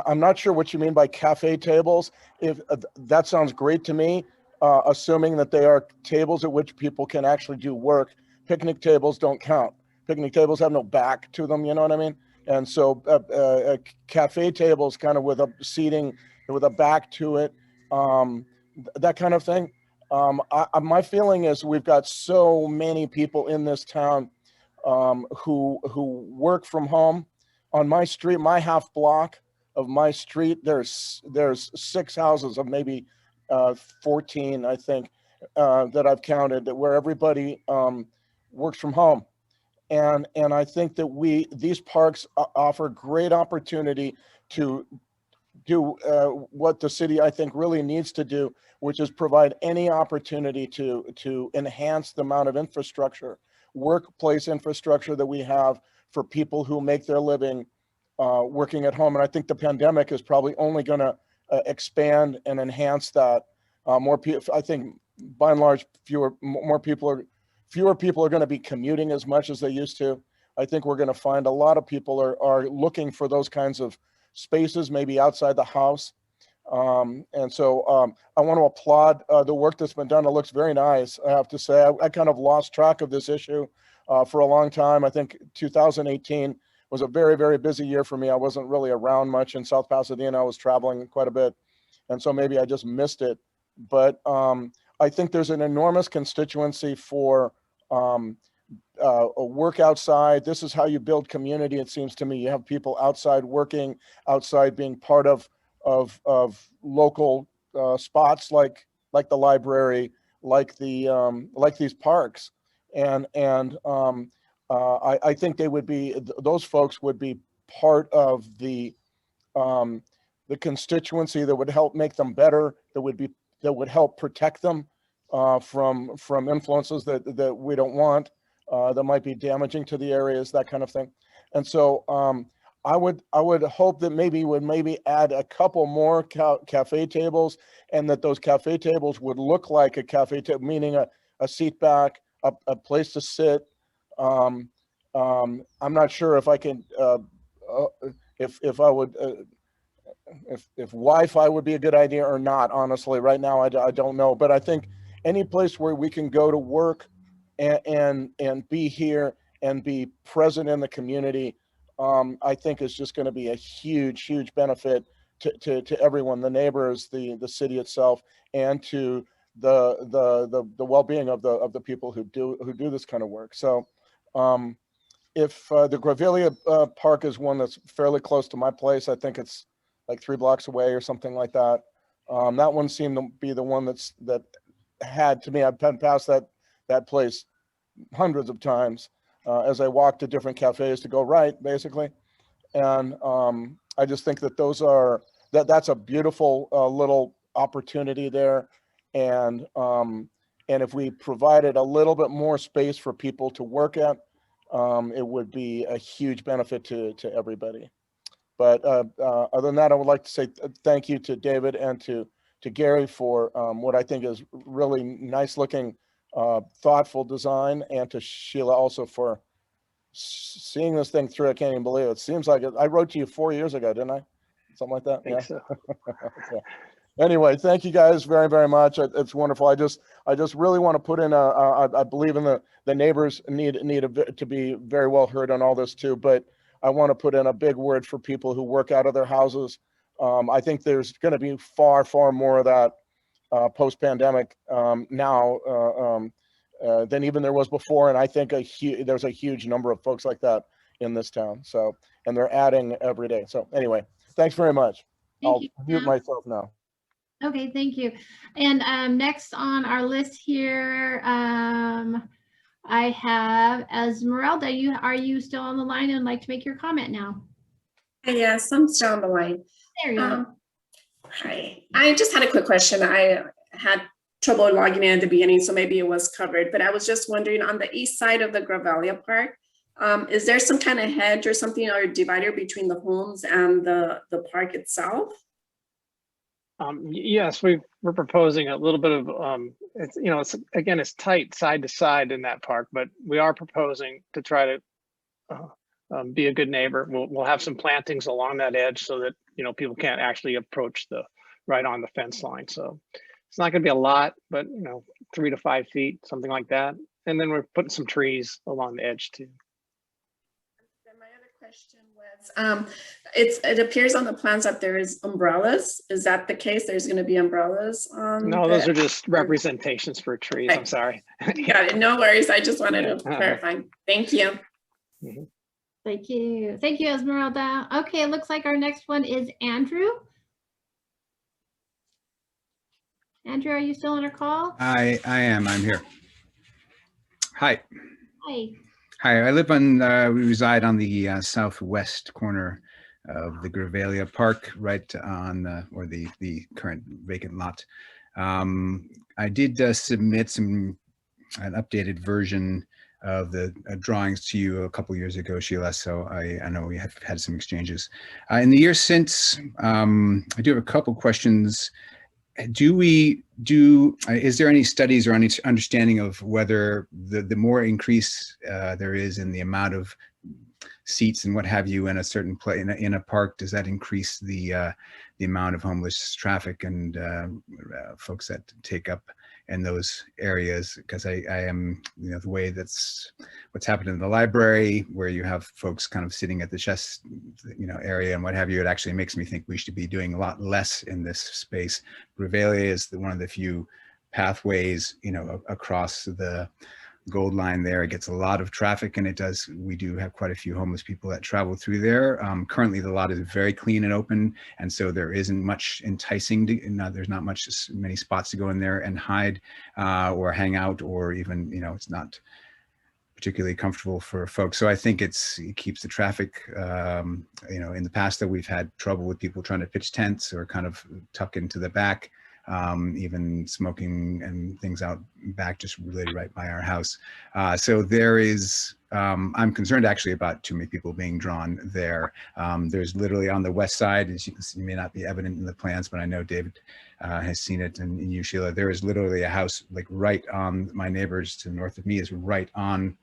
I'm not sure what you mean by cafe tables. If that sounds great to me, assuming that they are tables at which people can actually do work. Picnic tables don't count. picnic tables have no back to them, you know what I mean? And so cafe tables kind of with a seating with a back to it, that kind of thing. My feeling is we've got so many people in this town who work from home. On my street, my half block of my street, there's 6 houses of maybe 14, I think, that I've counted, that where everybody works from home. And I think that these parks offer great opportunity to do what the city, I think, really needs to do, which is provide any opportunity to enhance the amount of infrastructure, workplace infrastructure that we have for people who make their living working at home. And I think the pandemic is probably only going to expand and enhance that. More people, I think, by and large, fewer people are going to be commuting as much as they used to. I think we're going to find a lot of people are looking for those kinds of spaces, maybe outside the house. And so I want to applaud the work that's been done. It looks very nice, I have to say. I kind of lost track of this issue for a long time. I think 2018 was a very, very busy year for me. I wasn't really around much in South Pasadena. I was traveling quite a bit. And so maybe I just missed it. But I think there's an enormous constituency for a work outside. This is how you build community, it seems to me. You have people outside working, outside being part of local spots like the library, like these parks. And I think those folks would be part of the constituency that would help make them better, that would help protect them from influences that we don't want, that might be damaging to the areas, that kind of thing. And so I would hope that maybe add a couple more cafe tables, and that those cafe tables would look like a cafe table, meaning a seat back, a place to sit. I'm not sure if I can, if I would, if Wi-Fi would be a good idea or not, honestly. Right now, I don't know. But I think any place where we can go to work and be here and be present in the community, I think is just going to be a huge, huge benefit to everyone, the neighbors, the city itself, and to the well-being of the people who do this kind of work. So if the GREVELIA Park is one that's fairly close to my place, I think it's like 3 blocks away or something like that. That one seemed to be the one that had, to me, I've been past that place hundreds of times as I walked to different cafes to go right, basically. And I just think that that's a beautiful little opportunity there. And if we provided a little bit more space for people to work at, it would be a huge benefit to everybody. But other than that, I would like to say thank you to David and to Gary for what I think is really nice looking, thoughtful design, and to Sheila also for seeing this thing through. I can't even believe it. It seems like I wrote to you 4 years ago, didn't I? Something like that. I think so. Okay. Anyway, thank you guys very, very much. It's wonderful. I just really want to put in I believe in the neighbors need to be very well heard on all this too, but I want to put in a big word for people who work out of their houses. I think there's going to be far, far more of that post-pandemic now than even there was before. And I think there's a huge number of folks like that in this town. So, and they're adding every day. So anyway, thanks very much. I'll mute myself now. Okay, thank you. And next on our list here, I have Esmeralda. Are you still on the line and like to make your comment now? Yes, I'm still on the line. There you go. Hi, I just had a quick question. I had trouble logging in at the beginning, so maybe it was covered, but I was just wondering, on the east side of the GREVELIA Park, is there some kind of hedge or something, or divider between the homes and the park itself? Yes, we're proposing a little bit of, it's tight side to side in that park, but we are proposing to try to be a good neighbor. We'll have some plantings along that edge so that, people can't actually approach right on the fence line. So it's not going to be a lot, but 3 to 5 feet, something like that. And then we're putting some trees along the edge too. question was, it appears on the plans that there is umbrellas. Is that the case? There's going to be umbrellas on No, those are just representations for trees. I'm sorry. Got it. No worries. I just wanted to clarify. Thank you. Thank you. Thank you, Esmeralda. Okay, it looks like our next one is Andrew. Andrew, are you still on our call? I am. I'm here. Hi. Hi. Hi. I live on, we reside on the southwest corner of the GREVELIA Park, right on, or the current vacant lot. I did submit an updated version of the drawings to you a couple years ago, Sheila, so I know we have had some exchanges. In the years since, I do have a couple questions. Is there any studies or any understanding of whether the more increase there is in the amount of seats and what have you in a certain place in a park, does that increase the amount of homeless traffic and folks that take up in those areas? Because I am, you know, the way that's what's happened in the library, where you have folks kind of sitting at the chest, you know, area and what have you, it actually makes me think we should be doing a lot less in this space. GREVELIA is one of the few pathways, you know, across the Gold Line there. It gets a lot of traffic, and we do have quite a few homeless people that travel through there. Currently the lot is very clean and open, and so there isn't much enticing there's not many spots to go in there and hide or hang out, or even, you know, it's not particularly comfortable for folks. So I think it keeps the traffic, you know, in the past that we've had trouble with people trying to pitch tents or kind of tuck into the back, even smoking and things out back, just really right by our house. So there is, I'm concerned actually about too many people being drawn there. There's literally on the west side, as you can see, may not be evident in the plans, but I know David has seen it, and you, Sheila, there is literally a house like right on, my neighbors to the north of me is right on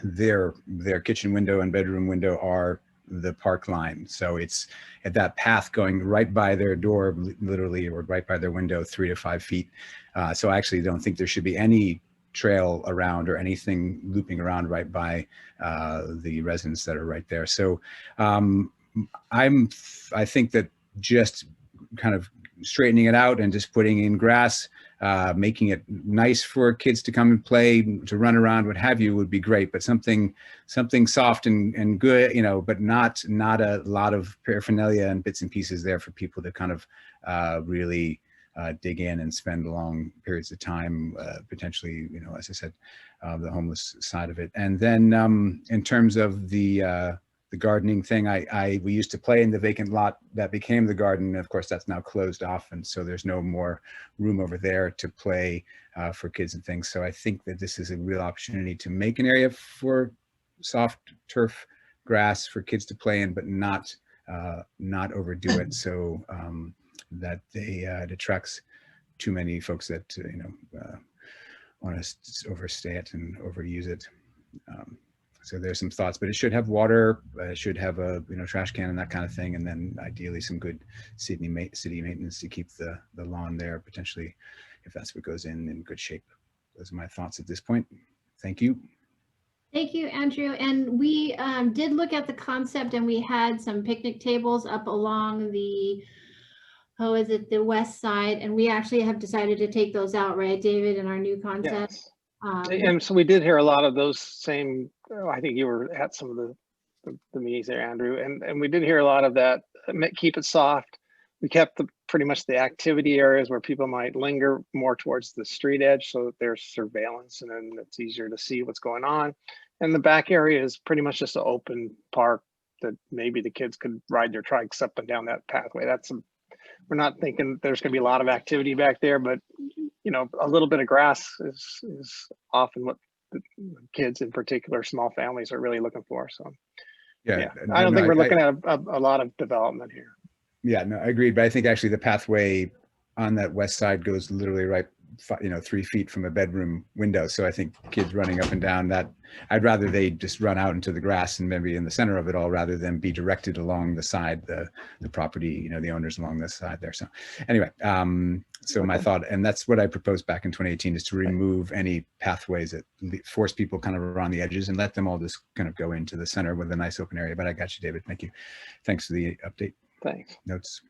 their kitchen window and bedroom window are the park line. So it's at that path going right by their door, literally, or right by their window, 3 to 5 feet. So I actually don't think there should be any trail around or anything looping around right by the residents that are right there. So I think that just kind of straightening it out and just putting in grass, making it nice for kids to come and play, to run around, what have you, would be great. But something soft and good, you know, but not a lot of paraphernalia and bits and pieces there for people to kind of really dig in and spend long periods of time, potentially, you know, as I said, the homeless side of it. And then in terms of the gardening thing, we used to play in the vacant lot that became the garden. Of course, that's now closed off, and so there's no more room over there to play for kids and things. So I think that this is a real opportunity to make an area for soft turf grass for kids to play in, but not overdo it, so that it attracts too many folks that you know want to overstay it and overuse it. So there's some thoughts, but it should have water, it should have a, you know, trash can and that kind of thing, and then ideally some good city maintenance to keep the lawn there, potentially, if that's what goes in good shape. Those are my thoughts at this point. Thank you. Thank you, Andrew. And we did look at the concept, and we had some picnic tables up along the, the west side, and we actually have decided to take those out, right, David, in our new concept? Yes. And so we did hear a lot of those same, I think you were at some of the meetings there, Andrew, and we did hear a lot of that, keep it soft. We kept pretty much the activity areas where people might linger more towards the street edge, so that there's surveillance and then it's easier to see what's going on. And the back area is pretty much just an open park that maybe the kids could ride their trikes up and down that pathway. We're not thinking there's going to be a lot of activity back there, but you know, a little bit of grass is often what the kids, in particular small families, are really looking for. So yeah, I don't think we're looking at a lot of development here. Yeah, no, I agreed. But I think actually the pathway on that west side goes literally right 3 feet from a bedroom window. So I think kids running up and down that, I'd rather they just run out into the grass and maybe in the center of it all, rather than be directed along the side, the property, the owners along this side there. So anyway, so my thought, and that's what I proposed back in 2018, is to remove any pathways that force people kind of around the edges and let them all just kind of go into the center with a nice open area. But I got you, David. Thank you. Thanks for the update. Thanks. Notes.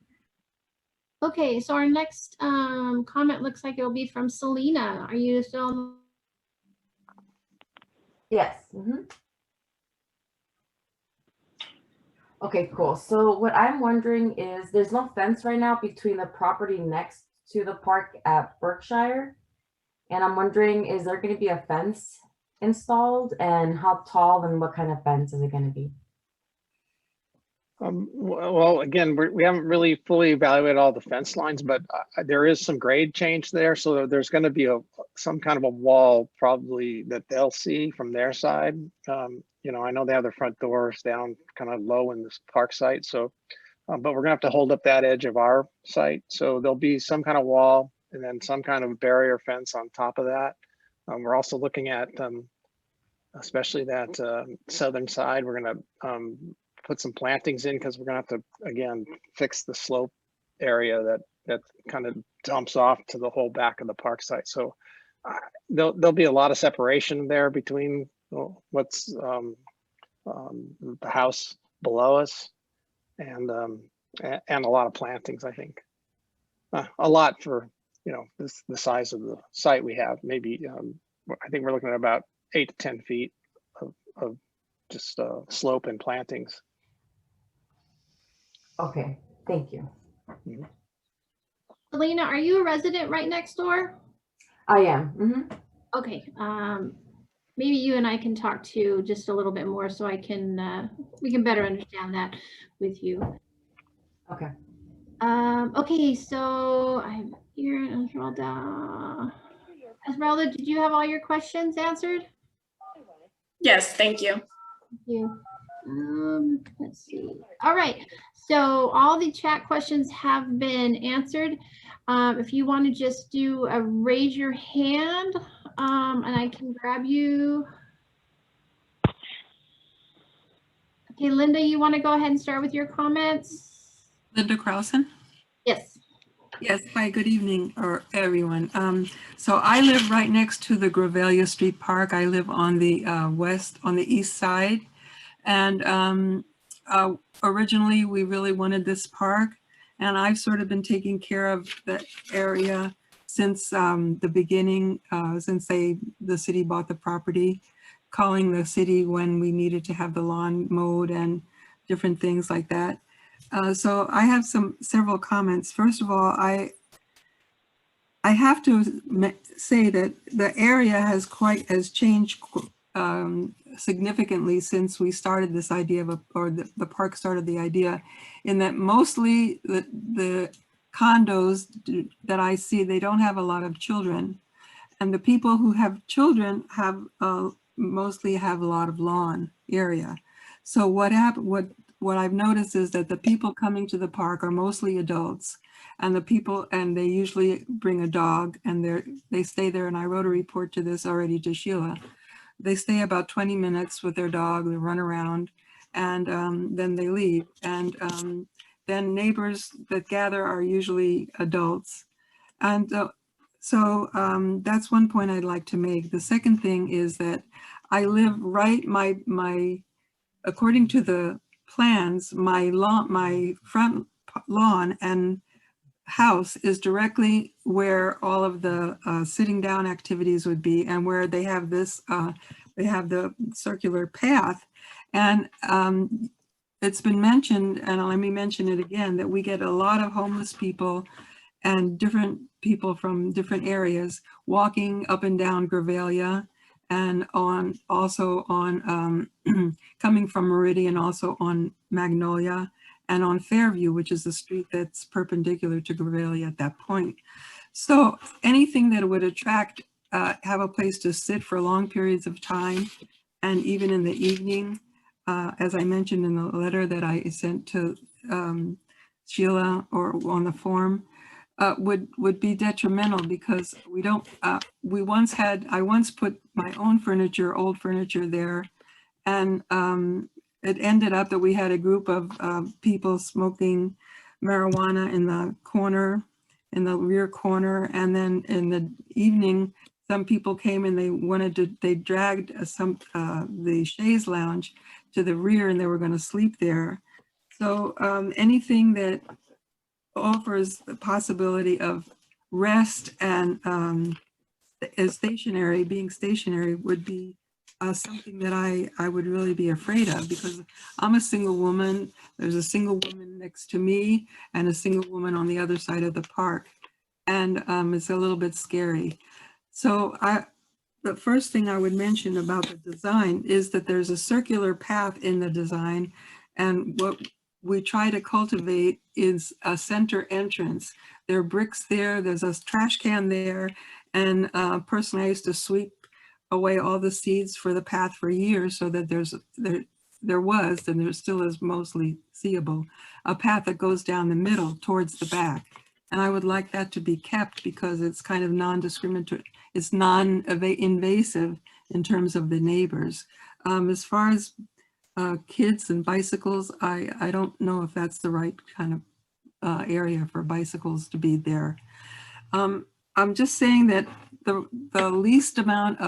Okay, so our next comment looks like it will be from Selena. Are you still? Yes. Okay, cool. So what I'm wondering is, there's no fence right now between the property next to the park at Berkshire. And I'm wondering, is there going to be a fence installed, and how tall and what kind of fence is it going to be? Well, again, we haven't really fully evaluated all the fence lines, but there is some grade change there. So there's going to be some kind of a wall probably that they'll see from their side. I know they have their front doors down kind of low in this park site. So, but we're gonna have to hold up that edge of our site. So there'll be some kind of wall and then some kind of barrier fence on top of that. We're also looking at, especially that southern side, we're gonna put some plantings in, because we're gonna have to, again, fix the slope area that kind of dumps off to the whole back of the park site. So there'll be a lot of separation there between what's the house below us and a lot of plantings, I think. A lot for, the size of the site we have. Maybe, I think we're looking at about 8 to 10 feet of just slope and plantings. Okay, thank you. Selena, are you a resident right next door? I am. Okay. Maybe you and I can talk to just a little bit more, so I can we can better understand that with you. Okay. Okay, so I'm here, Esmeralda. Esmeralda, did you have all your questions answered? Yes, thank you. Thank you. Let's see. All right. So all the chat questions have been answered. If you want to just do a raise your hand, and I can grab you. Okay, Linda, you want to go ahead and start with your comments? Linda Krausen? Yes. Yes, hi, good evening, or everyone. So I live right next to the GREVELIA Street Park. I live on the east side. And originally we really wanted this park, and I've sort of been taking care of the area since the beginning, since the city bought the property, calling the city when we needed to have the lawn mowed and different things like that. So I have several comments. First of all, I have to say that the area has changed significantly since we started this idea or the park started the idea, in that mostly the condos that I see, they don't have a lot of children, and the people who have children have mostly have a lot of lawn area. So what I've noticed is that the people coming to the park are mostly adults, and they usually bring a dog, and they stay there, and I wrote a report to this already to Sheila. They stay about 20 minutes with their dog, they run around, and then they leave. And then neighbors that gather are usually adults. And so that's one point I'd like to make. The second thing is that I live according to the plans, my front lawn and house is directly where all of the sitting down activities would be, and where they have this, they have the circular path. And it's been mentioned, and let me mention it again, that we get a lot of homeless people and different people from different areas walking up and down GREVELIA, and also on coming from Meridian, also on Magnolia, and on Fairview, which is the street that's perpendicular to GREVELIA at that point. So anything that would attract, have a place to sit for long periods of time, and even in the evening, as I mentioned in the letter that I sent to Sheila or on the form, would be detrimental, because we don't, I once put my own furniture, old furniture there, and it ended up that we had a group of people smoking marijuana in the corner, in the rear corner, and then in the evening, some people came and they dragged the chaise lounge to the rear, and they were going to sleep there. So anything that offers the possibility of rest and being stationary would be something that I would really be afraid of, because I'm a single woman. There's a single woman next to me and a single woman on the other side of the park. And it's a little bit scary. So the first thing I would mention about the design is that there's a circular path in the design, and what we try to cultivate is a center entrance. There are bricks there, there's a trash can there, and personally I used to sweep away all the seeds for the path for years, so that there was, and there still is mostly seeable, a path that goes down the middle towards the back. And I would like that to be kept, because it's kind of non-discriminatory, it's non-invasive in terms of the neighbors. As far as kids and bicycles, I don't know if that's the right kind of area for bicycles to be there. I'm just saying that the least amount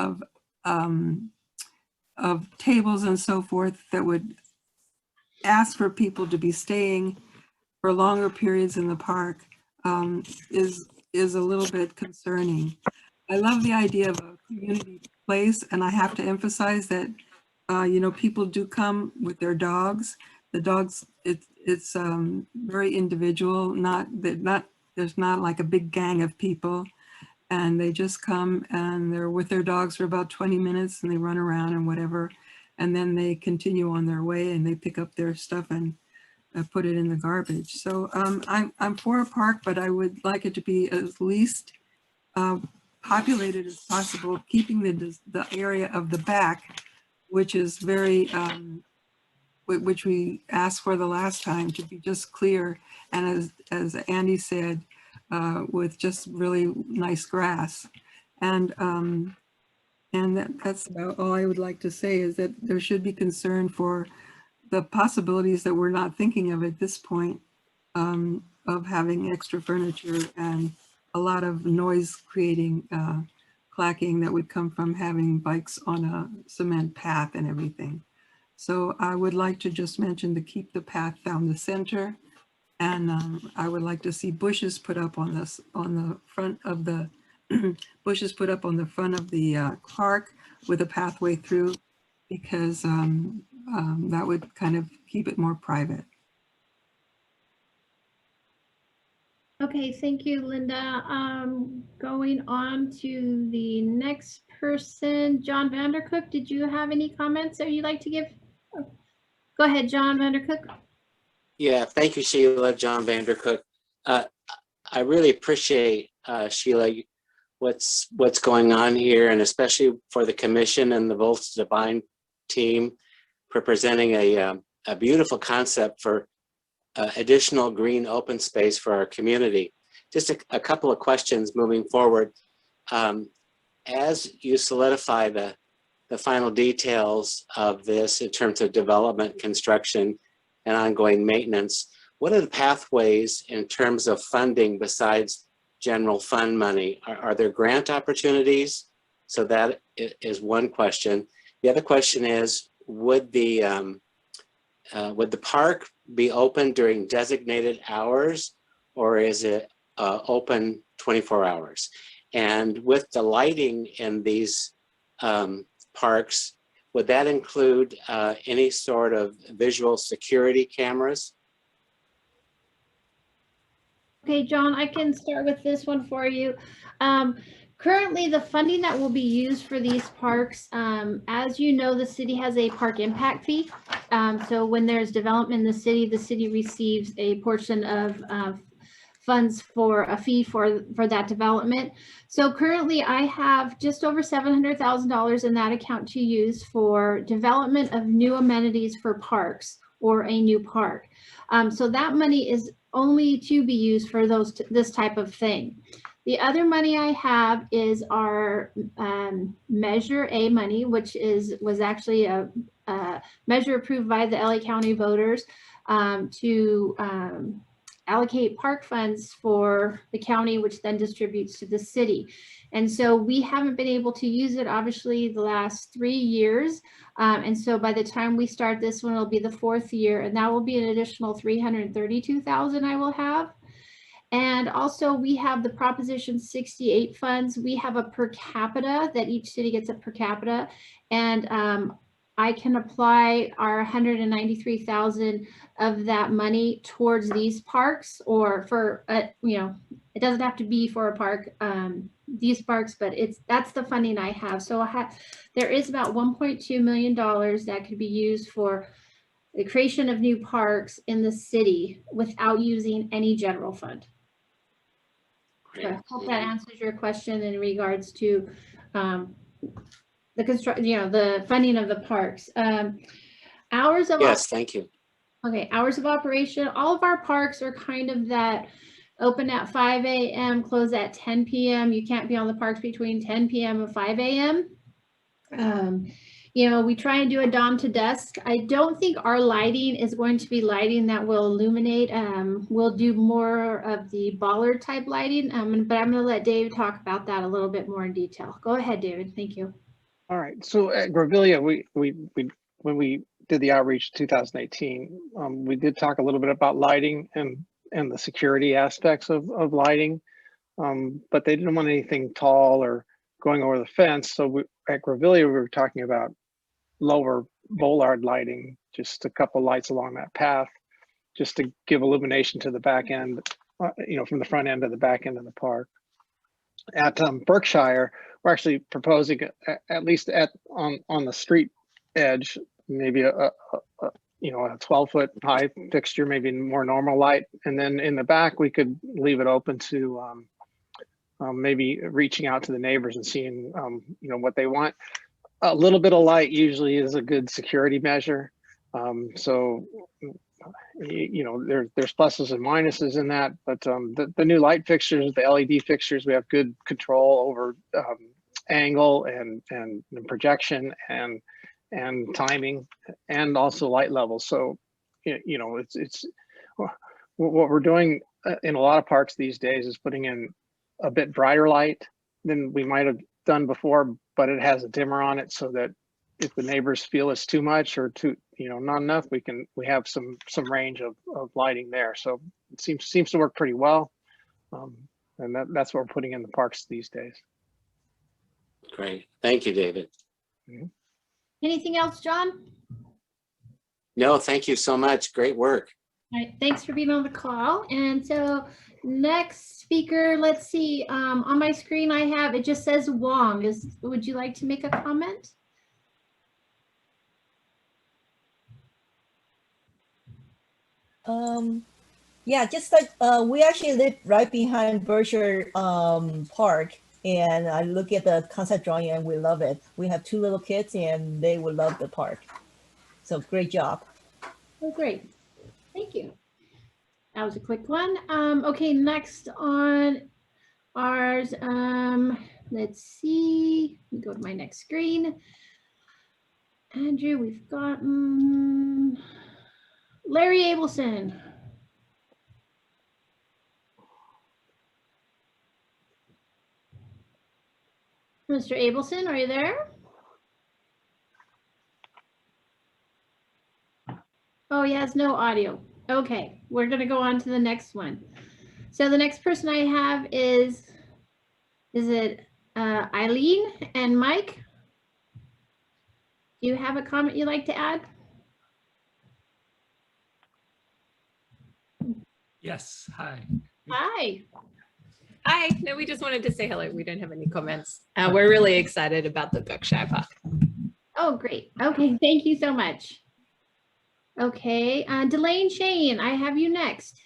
of tables and so forth that would ask for people to be staying for longer periods in the park is a little bit concerning. I love the idea of a community place, and I have to emphasize that you know, people do come with their dogs. The dogs, it's very individual. There's not like a big gang of people, and they just come and they're with their dogs for about 20 minutes, and they run around and whatever, and then they continue on their way and they pick up their stuff and put it in the garbage. So I'm for a park, but I would like it to be as least populated as possible, keeping the area of the back, which is very, which we asked for the last time, to be just clear. And as Andy said, with just really nice grass. And that's about all I would like to say, is that there should be concern for the possibilities that we're not thinking of at this point, of having extra furniture and a lot of noise creating clacking that would come from having bikes on a cement path and everything. So I would like to just mention to keep the path down the center, and I would like to see bushes put up on this, on the front of the bushes put up on the front of the park with a pathway through, because that would kind of keep it more private. Okay, thank you, Linda. Going on to the next person, John Vandercook. Did you have any comments that you'd like to give? Go ahead, John Vandercook. Yeah, thank you, Sheila. John Vandercook. I really appreciate, Sheila, what's going on here, and especially for the commission and the Volts Divine team for presenting a beautiful concept for additional green open space for our community. Just a couple of questions moving forward. As you solidify the final details of this in terms of development, construction, and ongoing maintenance, what are the pathways in terms of funding besides general fund money? Are there grant opportunities? So that is one question. The other question is, would the park be open during designated hours, or is it open 24 hours? And with the lighting in these parks, would that include any sort of visual security cameras? Okay, John, I can start with this one for you. Currently, the funding that will be used for these parks, as you know, the city has a park impact fee. So when there's development in the city receives a portion of funds for a fee for that development. So currently I have just over $700,000 in that account to use for development of new amenities for parks, or a new park. So that money is only to be used for this type of thing. The other money I have is our Measure A money, which was actually a measure approved by the LA County voters to allocate park funds for the county, which then distributes to the city. And so we haven't been able to use it, obviously, the last 3 years. And so by the time we start this one, it'll be the 4th year, and that will be an additional $332,000 I will have. And also we have the Proposition 68 funds. We have a per capita that each city gets a per capita. And I can apply our 193,000 of that money towards these parks, or for, you know, it doesn't have to be for a park, these parks, but that's the funding I have. So there is about $1.2 million that could be used for the creation of new parks in the city without using any general fund. So I hope that answers your question in regards to the funding of the parks. Hours of Yes, thank you. Okay, hours of operation. All of our parks are kind of that open at 5 a.m., close at 10 p.m. You can't be on the parks between 10 p.m. and 5 a.m. You know, we try and do a dawn to dusk. I don't think our lighting is going to be lighting that will illuminate. We'll do more of the bollard type lighting, but I'm going to let Dave talk about that a little bit more in detail. Go ahead, David. Thank you. All right. So at GREVELIA, when we did the outreach in 2018, we did talk a little bit about lighting and the security aspects of lighting, but they didn't want anything tall or going over the fence. So at GREVELIA, we were talking about lower bollard lighting, just a couple lights along that path, just to give illumination to the back end, you know, from the front end to the back end of the park. At Berkshire, we're actually proposing at least on the street edge, maybe a 12-foot high fixture, maybe more normal light, and then in the back we could leave it open to maybe reaching out to the neighbors and seeing you know, what they want. A little bit of light usually is a good security measure. So you know, there's pluses and minuses in that, but the new light fixtures, the LED fixtures, we have good control over angle and projection and timing, and also light levels. So you know, it's what we're doing in a lot of parks these days is putting in a bit brighter light than we might have done before, but it has a dimmer on it, so that if the neighbors feel it's too much or too, you know, not enough, we have some range of lighting there. So it seems to work pretty well, and that's what we're putting in the parks these days. Great, thank you, David. Mm-hmm. Anything else, John? No, thank you so much. Great work. All right, thanks for being on the call. And so next speaker, let's see, on my screen I have, it just says Wong. Would you like to make a comment? Yeah, just like we actually live right behind Berkshire Park, and I look at the concept drawing and we love it. We have 2 little kids and they would love the park. So great job. Oh, great. Thank you. That was a quick one. Okay, next on ours, let's see. Let me go to my next screen. Andrew, we've got Larry Abelson. Mr. Abelson, are you there? Oh, he has no audio. Okay, we're gonna go on to the next one. So the next person I have is it Eileen and Mike? Do you have a comment you'd like to add? Yes, hi. Hi. Hi, no, we just wanted to say hello. We don't have any comments. We're really excited about the Berkshire Park. Oh, great. Okay, thank you so much. Okay, Delane Shane, I have you next.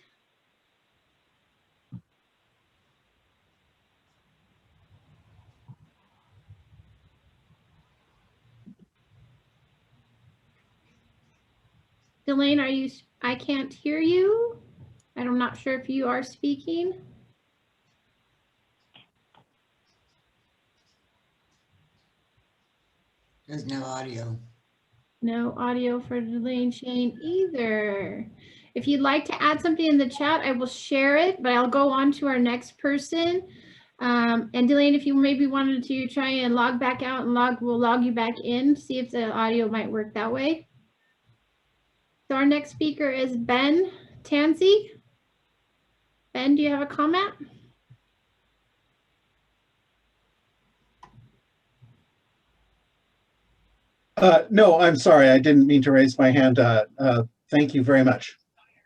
Delane, I can't hear you. I'm not sure if you are speaking. There's no audio. No audio for Delane Shane either. If you'd like to add something in the chat, I will share it, but I'll go on to our next person. And Delane, if you maybe wanted to try and log back out and we'll log you back in, see if the audio might work that way. So our next speaker is Ben Tansey. Ben, do you have a comment? No, I'm sorry. I didn't mean to raise my hand. Thank you very much.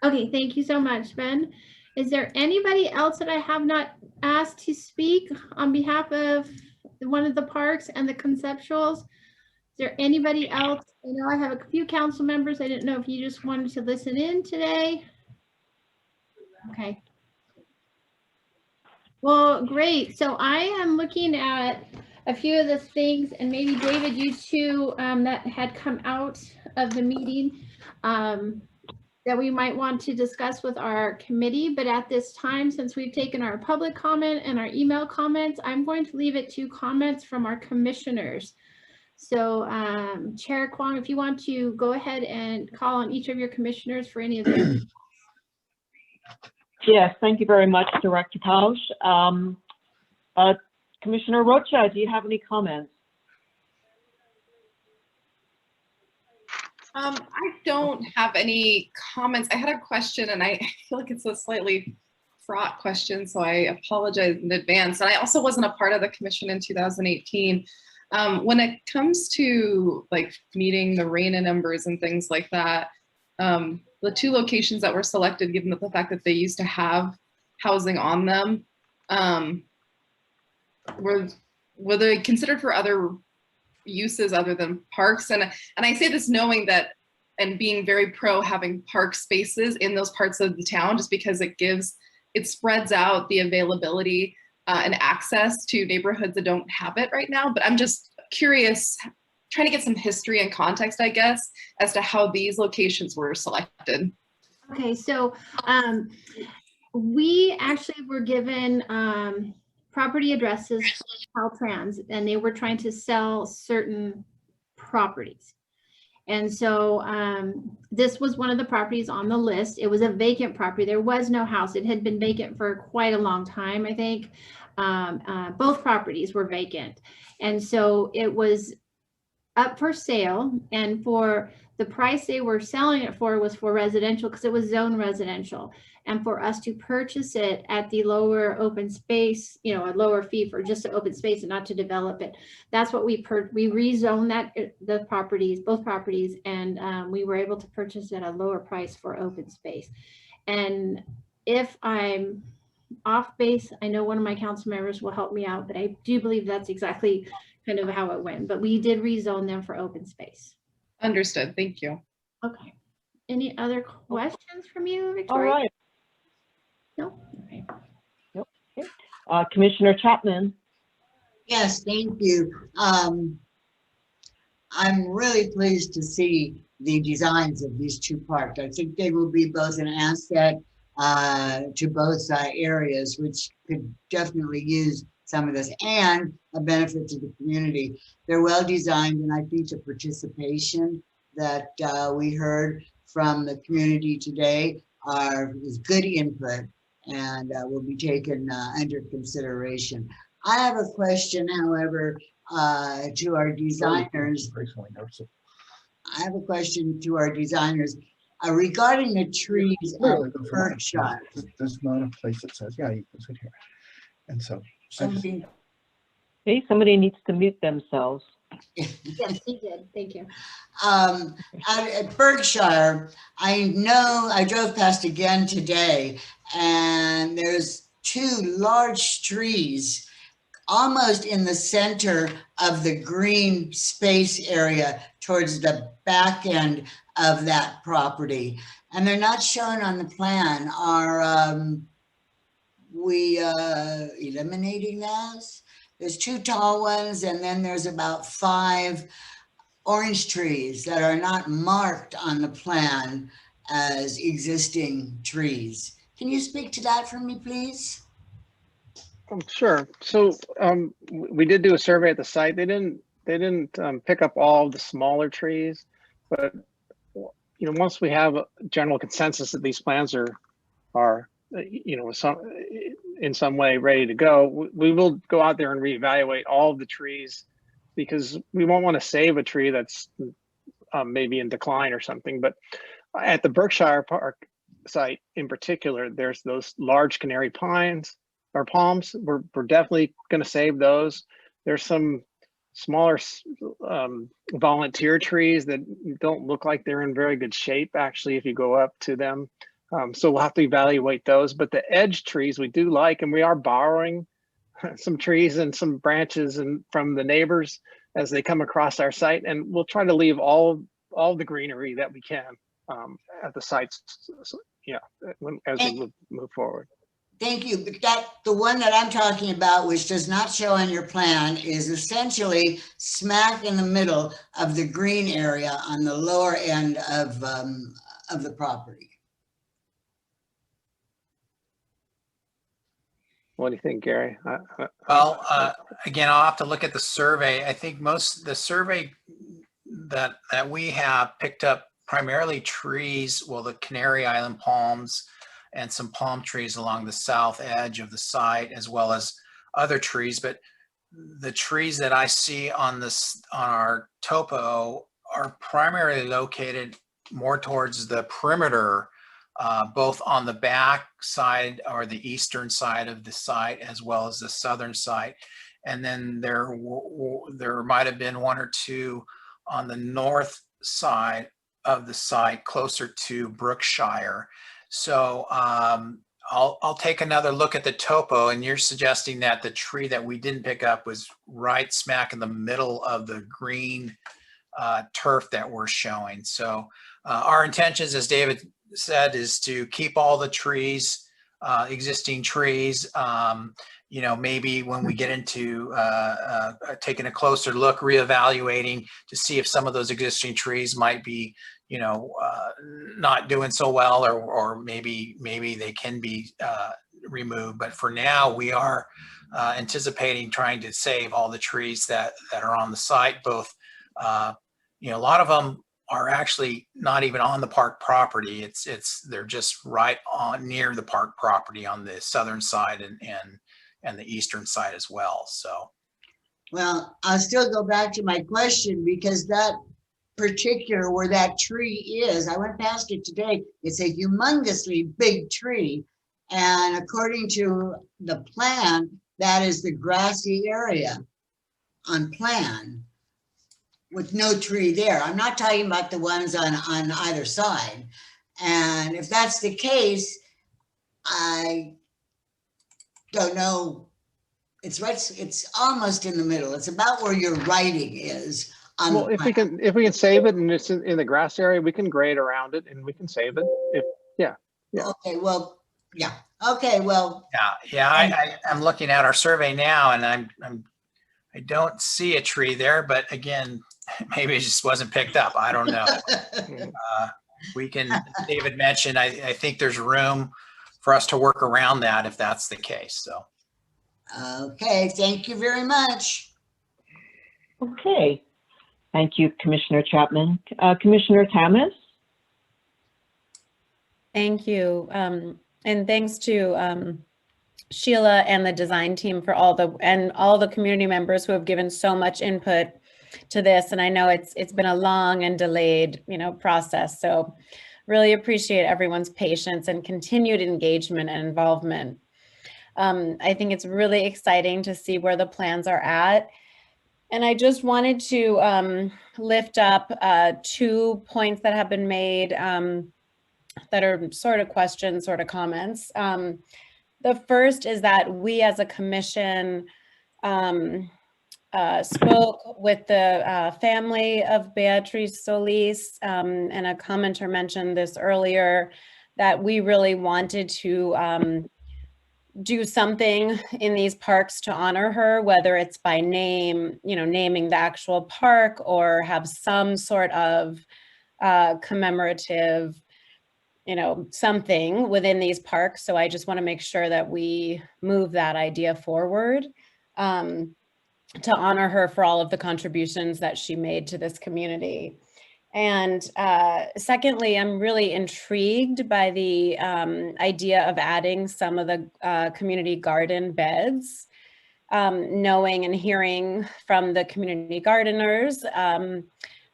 Okay, thank you so much, Ben. Is there anybody else that I have not asked to speak on behalf of one of the parks and the conceptuals? Is there anybody else? I know I have a few council members. I didn't know if you just wanted to listen in today. Okay. Well, great. So I am looking at a few of the things, and maybe David, you too, that had come out of the meeting that we might want to discuss with our committee. But at this time, since we've taken our public comment and our email comments, I'm going to leave it to comments from our commissioners. So Chair Kwong, if you want to go ahead and call on each of your commissioners for any of their Yes, thank you very much, Director Pausch. Commissioner Rocha, do you have any comments? I don't have any comments. I had a question, and I feel like it's a slightly fraught question, so I apologize in advance. And I also wasn't a part of the commission in 2018. When it comes to like meeting the RENA numbers and things like that, the two locations that were selected, given the fact that they used to have housing on them, were they considered for other uses other than parks? And I say this knowing that, and being very pro having park spaces in those parts of the town, just because it spreads out the availability and access to neighborhoods that don't have it right now. But I'm just curious, trying to get some history and context, I guess, as to how these locations were selected. Okay, so we actually were given property addresses from Caltrans, and they were trying to sell certain properties. And so this was one of the properties on the list. It was a vacant property. There was no house. It had been vacant for quite a long time, I think. Both properties were vacant. And so it was up for sale, and for the price they were selling it for was for residential, because it was zone residential. And for us to purchase it at the lower open space, a lower fee for just an open space and not to develop it. That's what we rezoned both properties, and we were able to purchase at a lower price for open space. And if I'm off base, I know one of my council members will help me out, but I do believe that's exactly kind of how it went. But we did rezone them for open space. Understood. Thank you. Okay. Any other questions from you, Victoria? All right. No? All right. Nope. Okay. Commissioner Chapman. Yes, thank you. I'm really pleased to see the designs of these two parks. I think they will be both an asset to both areas, which could definitely use some of this, and a benefit to the community. They're well designed, and I think the participation that we heard from the community today is good input and will be taken under consideration. I have a question, however, to our designers. I have a question to our designers regarding the trees at Berkshire. There's not a place that says, yeah, you can sit here. And so. Okay, somebody needs to mute themselves. Yes, he did. Thank you. At Berkshire, I drove past again today, and there's two large trees almost in the center of the green space area towards the back end of that property. And they're not shown on the plan. Are we eliminating those? There's two tall ones, and then there's about 5 orange trees that are not marked on the plan as existing trees. Can you speak to that for me, please? Sure. So we did do a survey at the site. They didn't pick up all the smaller trees, but once we have a general consensus that these plans are in some way ready to go, we will go out there and reevaluate all of the trees, because we won't want to save a tree that's maybe in decline or something. But at the Berkshire Park site in particular, there's those large canary pines or palms. We're definitely going to save those. There's some smaller volunteer trees that don't look like they're in very good shape, actually, if you go up to them. So we'll have to evaluate those. But the edge trees we do like, and we are borrowing some trees and some branches and from the neighbors as they come across our site, and we'll try to leave all the greenery that we can at the sites, as we move forward. Thank you. But the one that I'm talking about, which does not show on your plan, is essentially smack in the middle of the green area on the lower end of the property. What do you think, Gary? Well, again, I'll have to look at the survey. I think the survey that we have picked up primarily trees, well, the Canary Island palms and some palm trees along the south edge of the site, as well as other trees. But the trees that I see on our topo are primarily located more towards the perimeter, both on the back side or the eastern side of the site, as well as the southern side. And then there might have been one or two on the north side of the site, closer to Berkshire. So I'll take another look at the topo, and you're suggesting that the tree that we didn't pick up was right smack in the middle of the green turf that we're showing. So our intentions, as David said, is to keep all the trees, existing trees. Maybe when we get into taking a closer look, reevaluating to see if some of those existing trees might be, not doing so well, or maybe they can be removed. But for now, we are anticipating trying to save all the trees that are on the site. Both, a lot of them are actually not even on the park property. They're just right on near the park property on the southern side and the eastern side as well. So, well, I'll still go back to my question, because that particular where that tree is, I went past it today. It's a humongously big tree, and according to the plan, that is the grassy area on plan with no tree there. I'm not talking about the ones on either side. And if that's the case, I don't know. It's almost in the middle. It's about where your writing is. Well, if we can save it and it's in the grass area, we can grade around it and we can save it. Yeah. Okay. Well, yeah. Okay. Well. Yeah. I'm looking at our survey now, and I don't see a tree there, but again, maybe it just wasn't picked up. I don't know. We can, David mentioned, I think there's room for us to work around that if that's the case. So. Okay. Thank you very much. Okay. Thank you, Commissioner Chapman. Commissioner Tamas? Thank you. And thanks to Sheila and the design team for all the community members who have given so much input to this. And I know it's been a long and delayed, process. So really appreciate everyone's patience and continued engagement and involvement. I think it's really exciting to see where the plans are at. And I just wanted to lift up 2 points that have been made that are sort of questions, sort of comments. The first is that we as a commission spoke with the family of Beatriz Solis, and a commenter mentioned this earlier, that we really wanted to do something in these parks to honor her, whether it's by name, naming the actual park, or have some sort of commemorative, something within these parks. So I just want to make sure that we move that idea forward to honor her for all of the contributions that she made to this community. And secondly, I'm really intrigued by the idea of adding some of the community garden beds, knowing and hearing from the community gardeners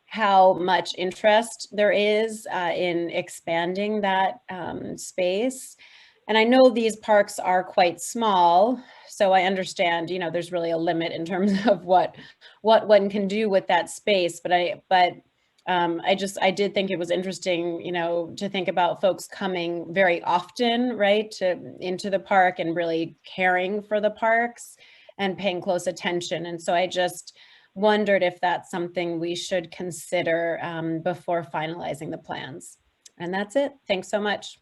how much interest there is in expanding that space. And I know these parks are quite small, so I understand, there's really a limit in terms of what one can do with that space. But I did think it was interesting, to think about folks coming very often, right, into the park and really caring for the parks and paying close attention. And so I just wondered if that's something we should consider before finalizing the plans. And that's it. Thanks so much.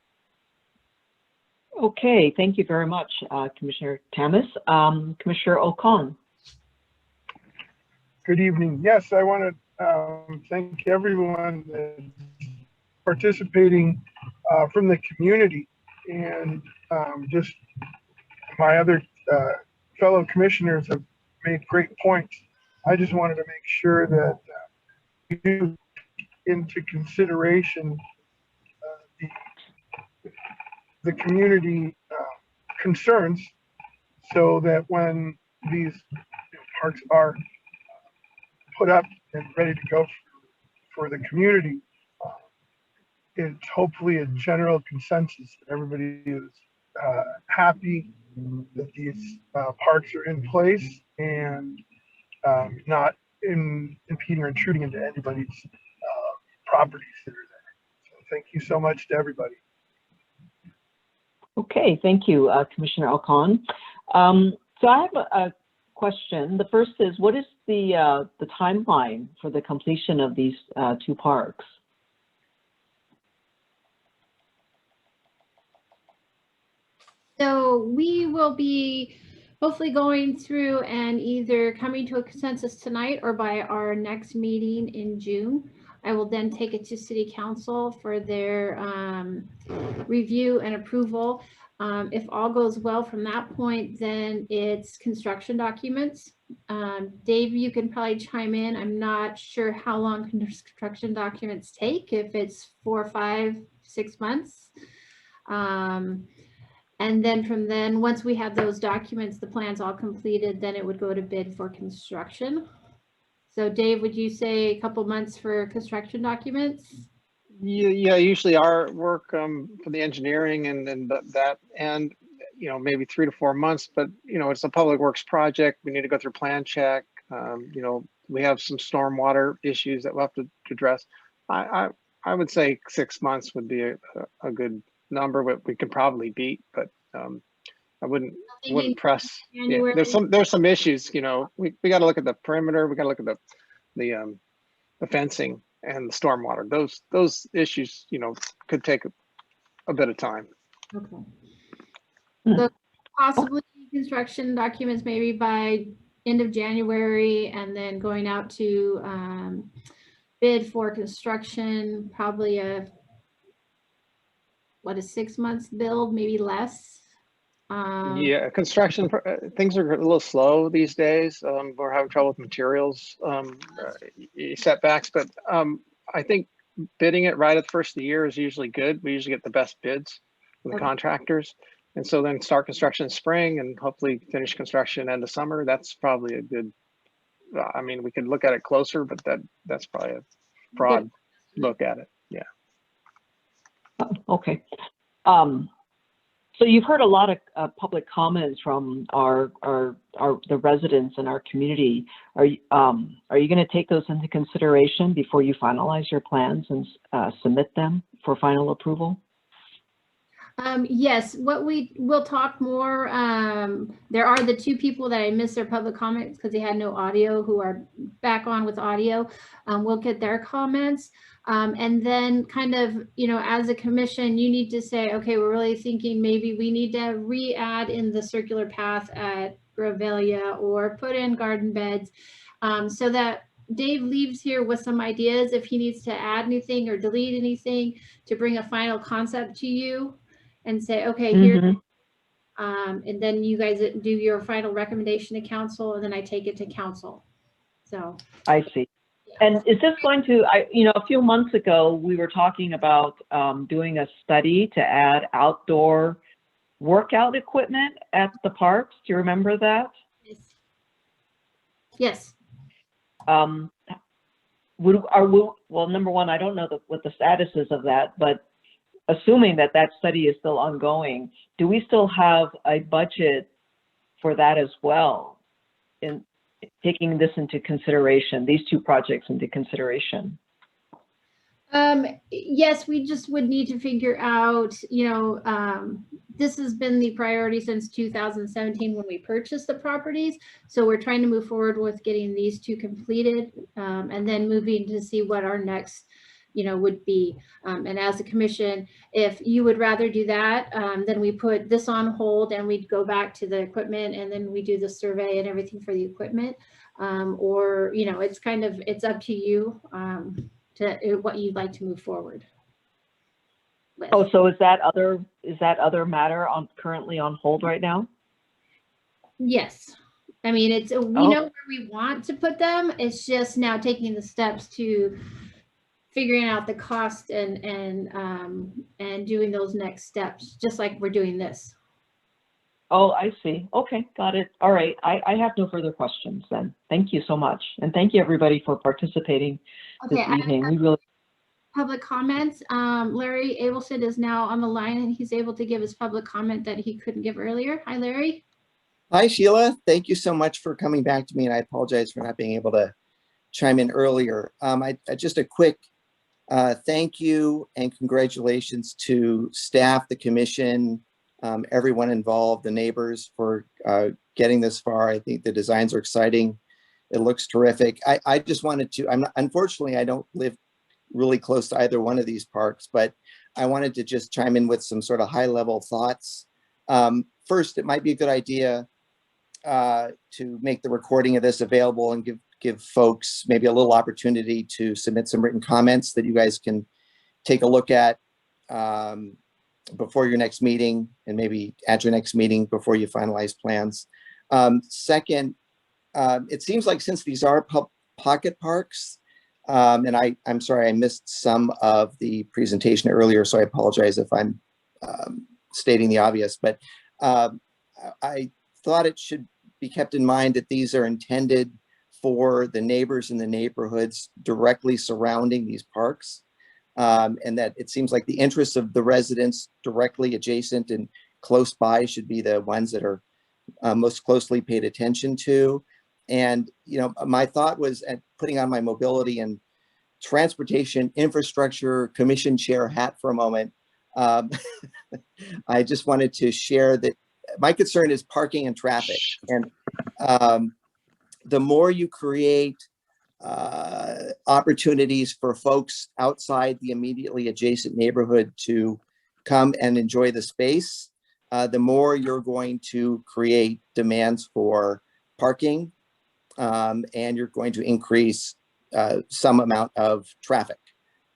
Okay, thank you very much, Commissioner Tamas. Commissioner Ocon. Good evening. Yes, I want to thank everyone that's participating from the community, and just my other fellow commissioners have made great points. I just wanted to make sure that we do into consideration the community concerns, so that when these parks are put up and ready to go for the community, it's hopefully a general consensus that everybody is happy that these parks are in place and not impeding or intruding into anybody's properties that are there. So thank you so much to everybody. Okay, thank you, Commissioner Ocon. So I have a question. The first is, what is the timeline for the completion of these two parks? So we will be hopefully going through and either coming to a consensus tonight or by our next meeting in June. I will then take it to City Council for their review and approval. If all goes well from that point, then it's construction documents. Dave, you can probably chime in. I'm not sure how long construction documents take, if it's 4, 5, 6 months. And then from then, once we have those documents, the plans all completed, then it would go to bid for construction. So Dave, would you say a couple months for construction documents? Yeah, usually our work for the engineering and that, and maybe 3 to 4 months, but it's a public works project. We need to go through plan check. We have some stormwater issues that we'll have to address. I would say 6 months would be a good number, but we could probably beat, but I wouldn't press. Yeah, there's some issues. We got to look at the perimeter. We got to look at the fencing and the stormwater. Those issues could take a bit of time. Okay. So possibly construction documents maybe by end of January, and then going out to bid for construction, probably a 6 months build, maybe less. Yeah, construction things are a little slow these days. We're having trouble with materials setbacks, but I think bidding it right at the first of the year is usually good. We usually get the best bids from the contractors, and so then start construction in spring and hopefully finish construction end of summer. That's probably a good. I mean, we could look at it closer, but that's probably a broad look at it. Yeah. Okay. So you've heard a lot of public comments from the residents in our community. Are you going to take those into consideration before you finalize your plans and submit them for final approval? Yes, we'll talk more. There are the two people that I missed their public comments because they had no audio who are back on with audio. We'll get their comments. And then kind of, as a commission, you need to say, okay, we're really thinking maybe we need to re-add in the circular path at GREVELIA or put in garden beds, so that Dave leaves here with some ideas if he needs to add anything or delete anything, to bring a final concept to you and say, okay, here, and then you guys do your final recommendation to council, and then I take it to council. So I see. And is this going to, a few months ago, we were talking about doing a study to add outdoor workout equipment at the parks. Do you remember that? Yes. Well, number one, I don't know what the status is of that, but assuming that study is still ongoing, do we still have a budget for that as well, in taking this into consideration, these two projects into consideration? Yes, we just would need to figure out, this has been the priority since 2017 when we purchased the properties. So we're trying to move forward with getting these two completed, and then moving to see what our next, would be. And as a commission, if you would rather do that, then we put this on hold and we'd go back to the equipment, and then we do the survey and everything for the equipment. Or, it's up to you, to what you'd like to move forward with. Oh, so is that other matter currently on hold right now? Yes. I mean, we know where we want to put them. It's just now taking the steps to figuring out the cost and doing those next steps, just like we're doing this. Oh, I see. Okay, got it. All right. I have no further questions then. Thank you so much. And thank you everybody for participating this evening. We really public comments. Larry Abelson is now on the line, and he's able to give his public comment that he couldn't give earlier. Hi, Larry. Hi, Sheila. Thank you so much for coming back to me, and I apologize for not being able to chime in earlier. Just a quick thank you and congratulations to staff, the commission, everyone involved, the neighbors, for getting this far. I think the designs are exciting. It looks terrific. I just wanted to, unfortunately, I don't live really close to either one of these parks, but I wanted to just chime in with some sort of high level thoughts. First, it might be a good idea to make the recording of this available and give folks maybe a little opportunity to submit some written comments that you guys can take a look at before your next meeting, and maybe at your next meeting before you finalize plans. Second, it seems like since these are pocket parks, and I'm sorry, I missed some of the presentation earlier, so I apologize if I'm stating the obvious, but I thought it should be kept in mind that these are intended for the neighbors in the neighborhoods directly surrounding these parks, and that it seems like the interests of the residents directly adjacent and close by should be the ones that are most closely paid attention to. And, my thought was, at putting on my mobility and transportation infrastructure commission chair hat for a moment, I just wanted to share that my concern is parking and traffic. And the more you create opportunities for folks outside the immediately adjacent neighborhood to come and enjoy the space, the more you're going to create demands for parking, and you're going to increase some amount of traffic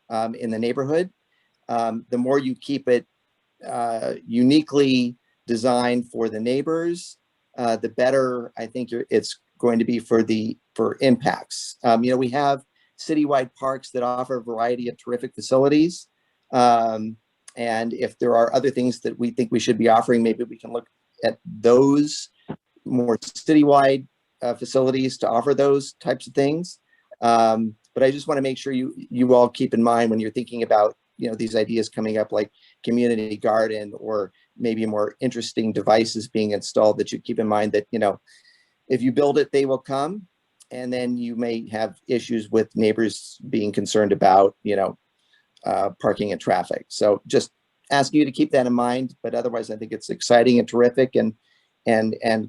in the neighborhood. The more you keep it uniquely designed for the neighbors, the better I think it's going to be for impacts. We have citywide parks that offer a variety of terrific facilities. And if there are other things that we think we should be offering, maybe we can look at those more citywide facilities to offer those types of things. But I just want to make sure you all keep in mind when you're thinking about these ideas coming up, like community garden or maybe more interesting devices being installed, that you keep in mind that if you build it, they will come, and then you may have issues with neighbors being concerned about parking and traffic. So just ask you to keep that in mind, but otherwise I think it's exciting and terrific, and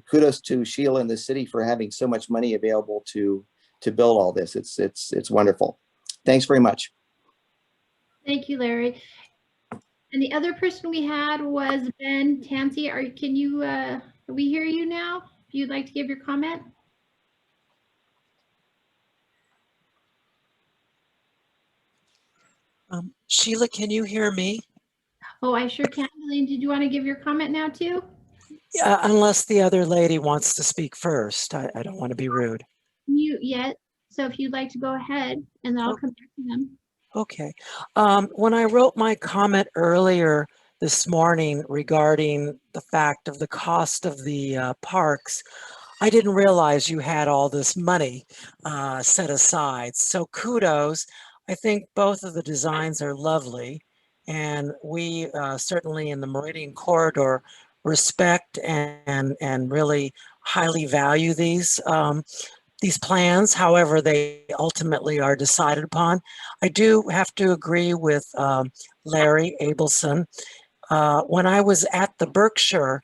kudos to Sheila and the city for having so much money available to build all this. It's wonderful. Thanks very much. Thank you, Larry. And the other person we had was Ben Tansey. Can we hear you now? If you'd like to give your comment. Sheila, can you hear me? Oh, I sure can. Elaine, did you want to give your comment now too? Unless the other lady wants to speak first. I don't want to be rude. Mute yet. So if you'd like to go ahead, and then I'll come back to them. Okay. When I wrote my comment earlier this morning regarding the fact of the cost of the parks, I didn't realize you had all this money set aside. So kudos. I think both of the designs are lovely, and we certainly in the Meridian Corridor respect and really highly value these plans, however they ultimately are decided upon. I do have to agree with Larry Abelson. When I was at the Berkshire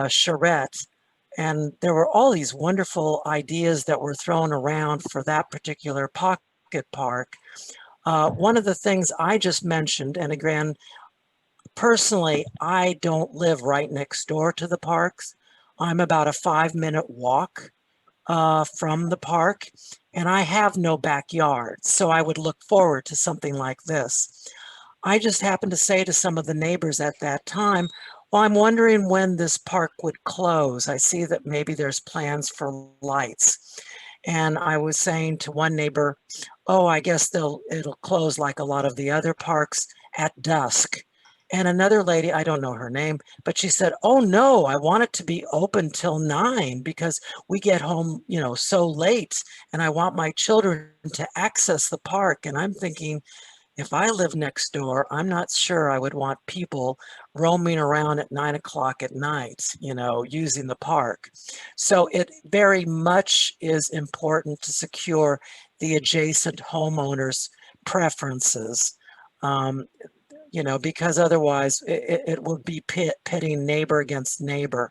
charrette, and there were all these wonderful ideas that were thrown around for that particular pocket park. One of the things I just mentioned, and again, personally, I don't live right next door to the parks. I'm about a 5-minute walk from the park, and I have no backyard, so I would look forward to something like this. I just happened to say to some of the neighbors at that time, well, I'm wondering when this park would close. I see that maybe there's plans for lights. And I was saying to one neighbor, oh, I guess it'll close like a lot of the other parks at dusk. And another lady, I don't know her name, but she said, oh no, I want it to be open till 9 because we get home, so late, and I want my children to access the park. And I'm thinking, if I live next door, I'm not sure I would want people roaming around at 9 o'clock at night, using the park. So it very much is important to secure the adjacent homeowners' preferences, because otherwise it would be pitting neighbor against neighbor.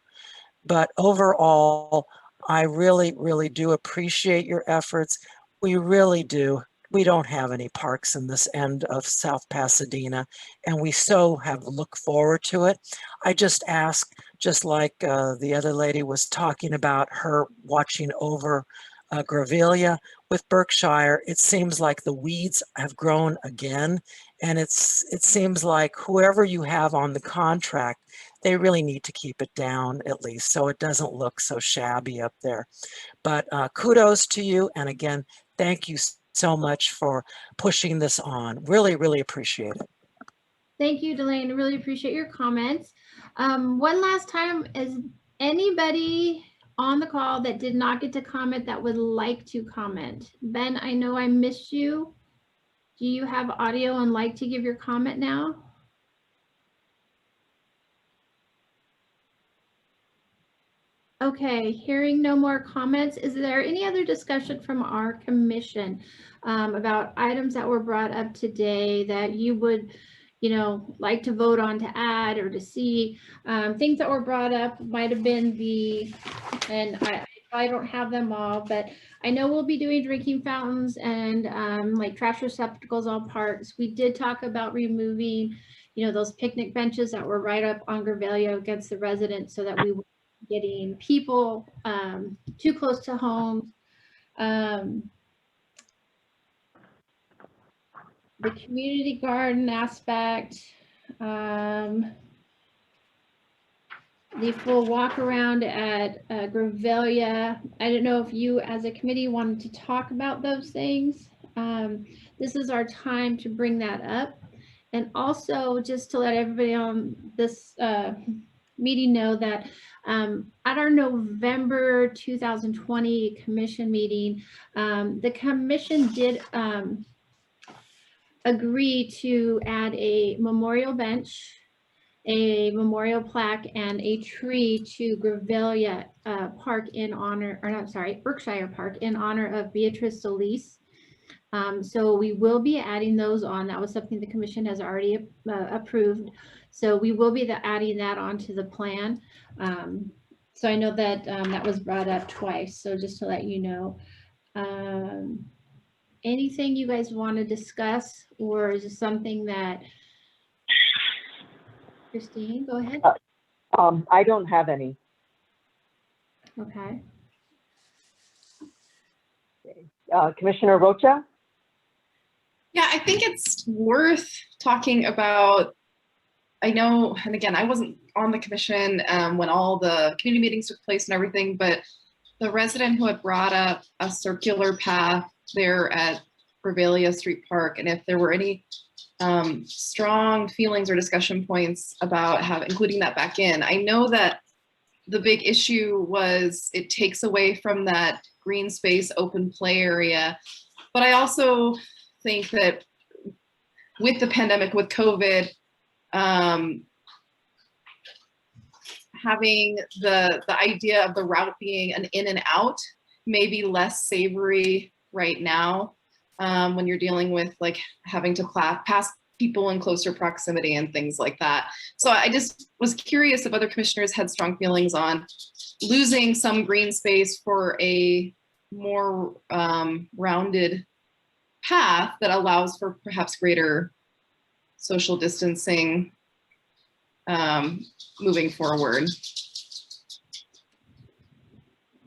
But overall, I really, really do appreciate your efforts. We really do. We don't have any parks in this end of South Pasadena, and we so have looked forward to it. I just ask, just like the other lady was talking about her watching over GREVELIA, with Berkshire, it seems like the weeds have grown again, and it seems like whoever you have on the contract, they really need to keep it down at least so it doesn't look so shabby up there. But kudos to you, and again, thank you so much for pushing this on. Really, really appreciate it. Thank you, Delane. I really appreciate your comments. One last time, is anybody on the call that did not get to comment that would like to comment? Ben, I know I missed you. Do you have audio and like to give your comment now? Okay, hearing no more comments, is there any other discussion from our commission about items that were brought up today that you would, like to vote on to add or to see? Things that were brought up might have been and I don't have them all, but I know we'll be doing drinking fountains and like trash receptacles on parks. We did talk about removing, those picnic benches that were right up on GREVELIA against the residents so that we weren't getting people too close to homes. The community garden aspect, the full walk around at GREVELIA. I don't know if you as a committee wanted to talk about those things. This is our time to bring that up. And also just to let everybody on this meeting know that at our November 2020 commission meeting, the commission did agree to add a memorial bench, a memorial plaque, and a tree to GREVELIA Park in honor, or not, sorry, Berkshire Park in honor of Beatrice Solis. So we will be adding those on. That was something the commission has already approved. So we will be adding that onto the plan. So I know that that was brought up twice. So just to let you know, anything you guys want to discuss, or is this something that Christine, go ahead. I don't have any. Okay. Commissioner Rocha? Yeah, I think it's worth talking about. I know, and again, I wasn't on the commission when all the community meetings took place and everything, but the resident who had brought up a circular path there at GREVELIA Street Park, and if there were any strong feelings or discussion points about including that back in. I know that the big issue was it takes away from that green space open play area, but I also think that with the pandemic, with COVID, having the idea of the route being an in and out may be less savory right now when you're dealing with like having to pass people in closer proximity and things like that. So I just was curious if other commissioners had strong feelings on losing some green space for a more rounded path that allows for perhaps greater social distancing moving forward.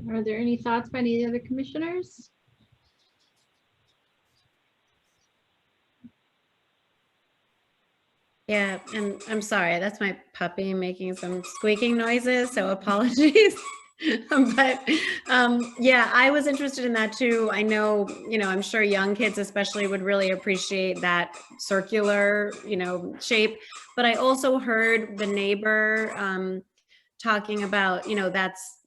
Are there any thoughts by any of the other commissioners? Yeah, and I'm sorry, that's my puppy making some squeaking noises, so apologies. But yeah, I was interested in that too. I know, I'm sure young kids especially would really appreciate that circular, shape. But I also heard the neighbor talking about,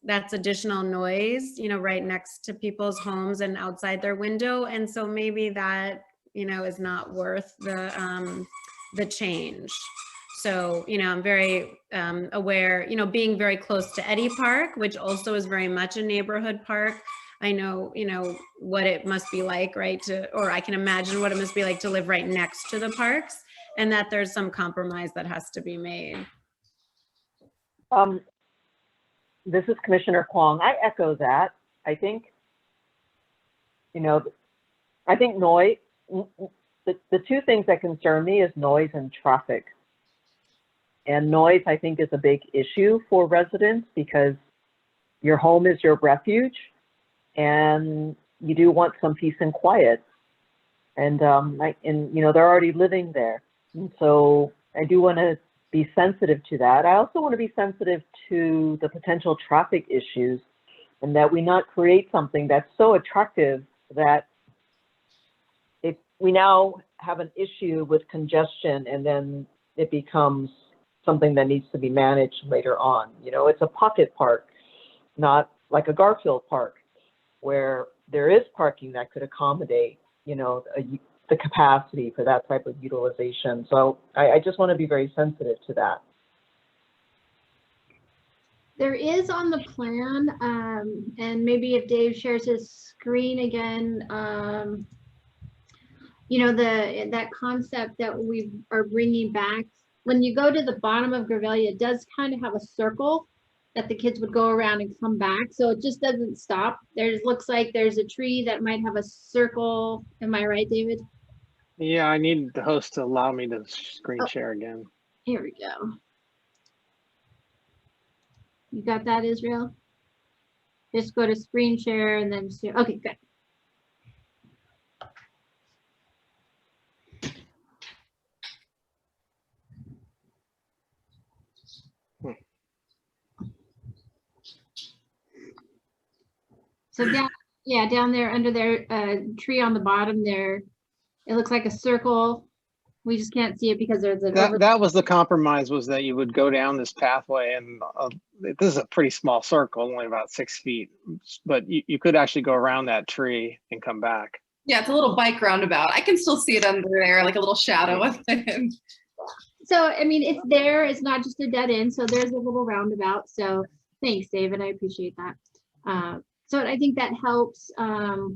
that's additional noise, right next to people's homes and outside their window. And so maybe that, is not worth the change. So, I'm very aware, being very close to Eddy Park, which also is very much a neighborhood park. I know, what it must be like, right? Or I can imagine what it must be like to live right next to the parks, and that there's some compromise that has to be made. This is Commissioner Kwong. I echo that. I think, I think noise, the two things that concern me is noise and traffic. And noise, I think, is a big issue for residents because your home is your refuge and you do want some peace and quiet. And, they're already living there. And so I do want to be sensitive to that. I also want to be sensitive to the potential traffic issues and that we not create something that's so attractive that if we now have an issue with congestion and then it becomes something that needs to be managed later on. It's a pocket park, not like a Garfield Park, where there is parking that could accommodate, the capacity for that type of utilization. So I just want to be very sensitive to that. There is on the plan, and maybe if Dave shares his screen again, that concept that we are bringing back. When you go to the bottom of GREVELIA, it does kind of have a circle that the kids would go around and come back. So it just doesn't stop. Looks like there's a tree that might have a circle. Am I right, David? Yeah, I need the host to allow me to screen share again. Here we go. You got that, Israel? Just go to screen share and then share. Okay, good. So down there under their tree on the bottom there, it looks like a circle. We just can't see it because there's that was the compromise, was that you would go down this pathway, and this is a pretty small circle, only about 6 feet, but you could actually go around that tree and come back. Yeah, it's a little bike roundabout. I can still see it under there, like a little shadow of it. So, I mean, it's there. It's not just a dead end. So there's a little roundabout. So thanks, David. I appreciate that. So I think that helps, to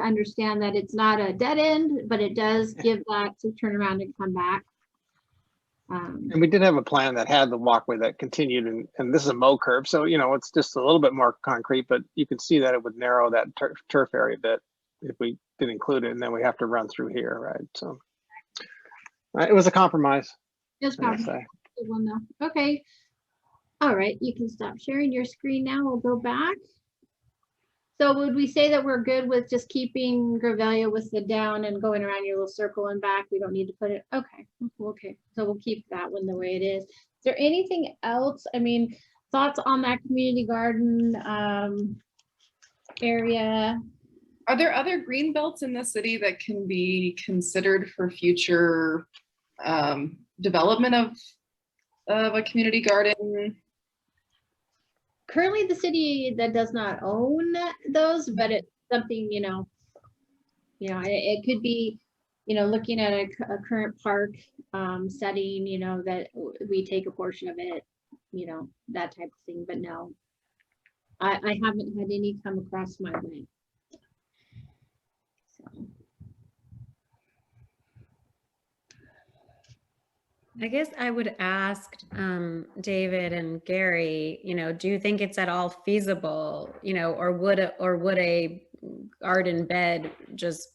understand that it's not a dead end, but it does give that to turn around and come back. And we did have a plan that had the walkway that continued, and this is a mow curb, so you know it's just a little bit more concrete, but you can see that it would narrow that turf area a bit if we didn't include it, and then we have to run through here, right? So it was a compromise. Just I must probably say. good one though. Okay. All right, you can stop sharing your screen now. We'll go back. So would we say that we're good with just keeping Greveliya with the down and going around your little circle and back? We don't need to put it. Okay. Okay. So we'll keep that one the way it is. Is there anything else? I mean, thoughts on that community garden area? Are there other green belts in the city that can be considered for future development of a community garden? Currently, the city that does not own those, but it's something, it could be, looking at a current park setting, that we take a portion of it, that type of thing. But no, I haven't had any come across my way. So. I guess I would ask David and Gary, do you think it's at all feasible, or would a garden bed just,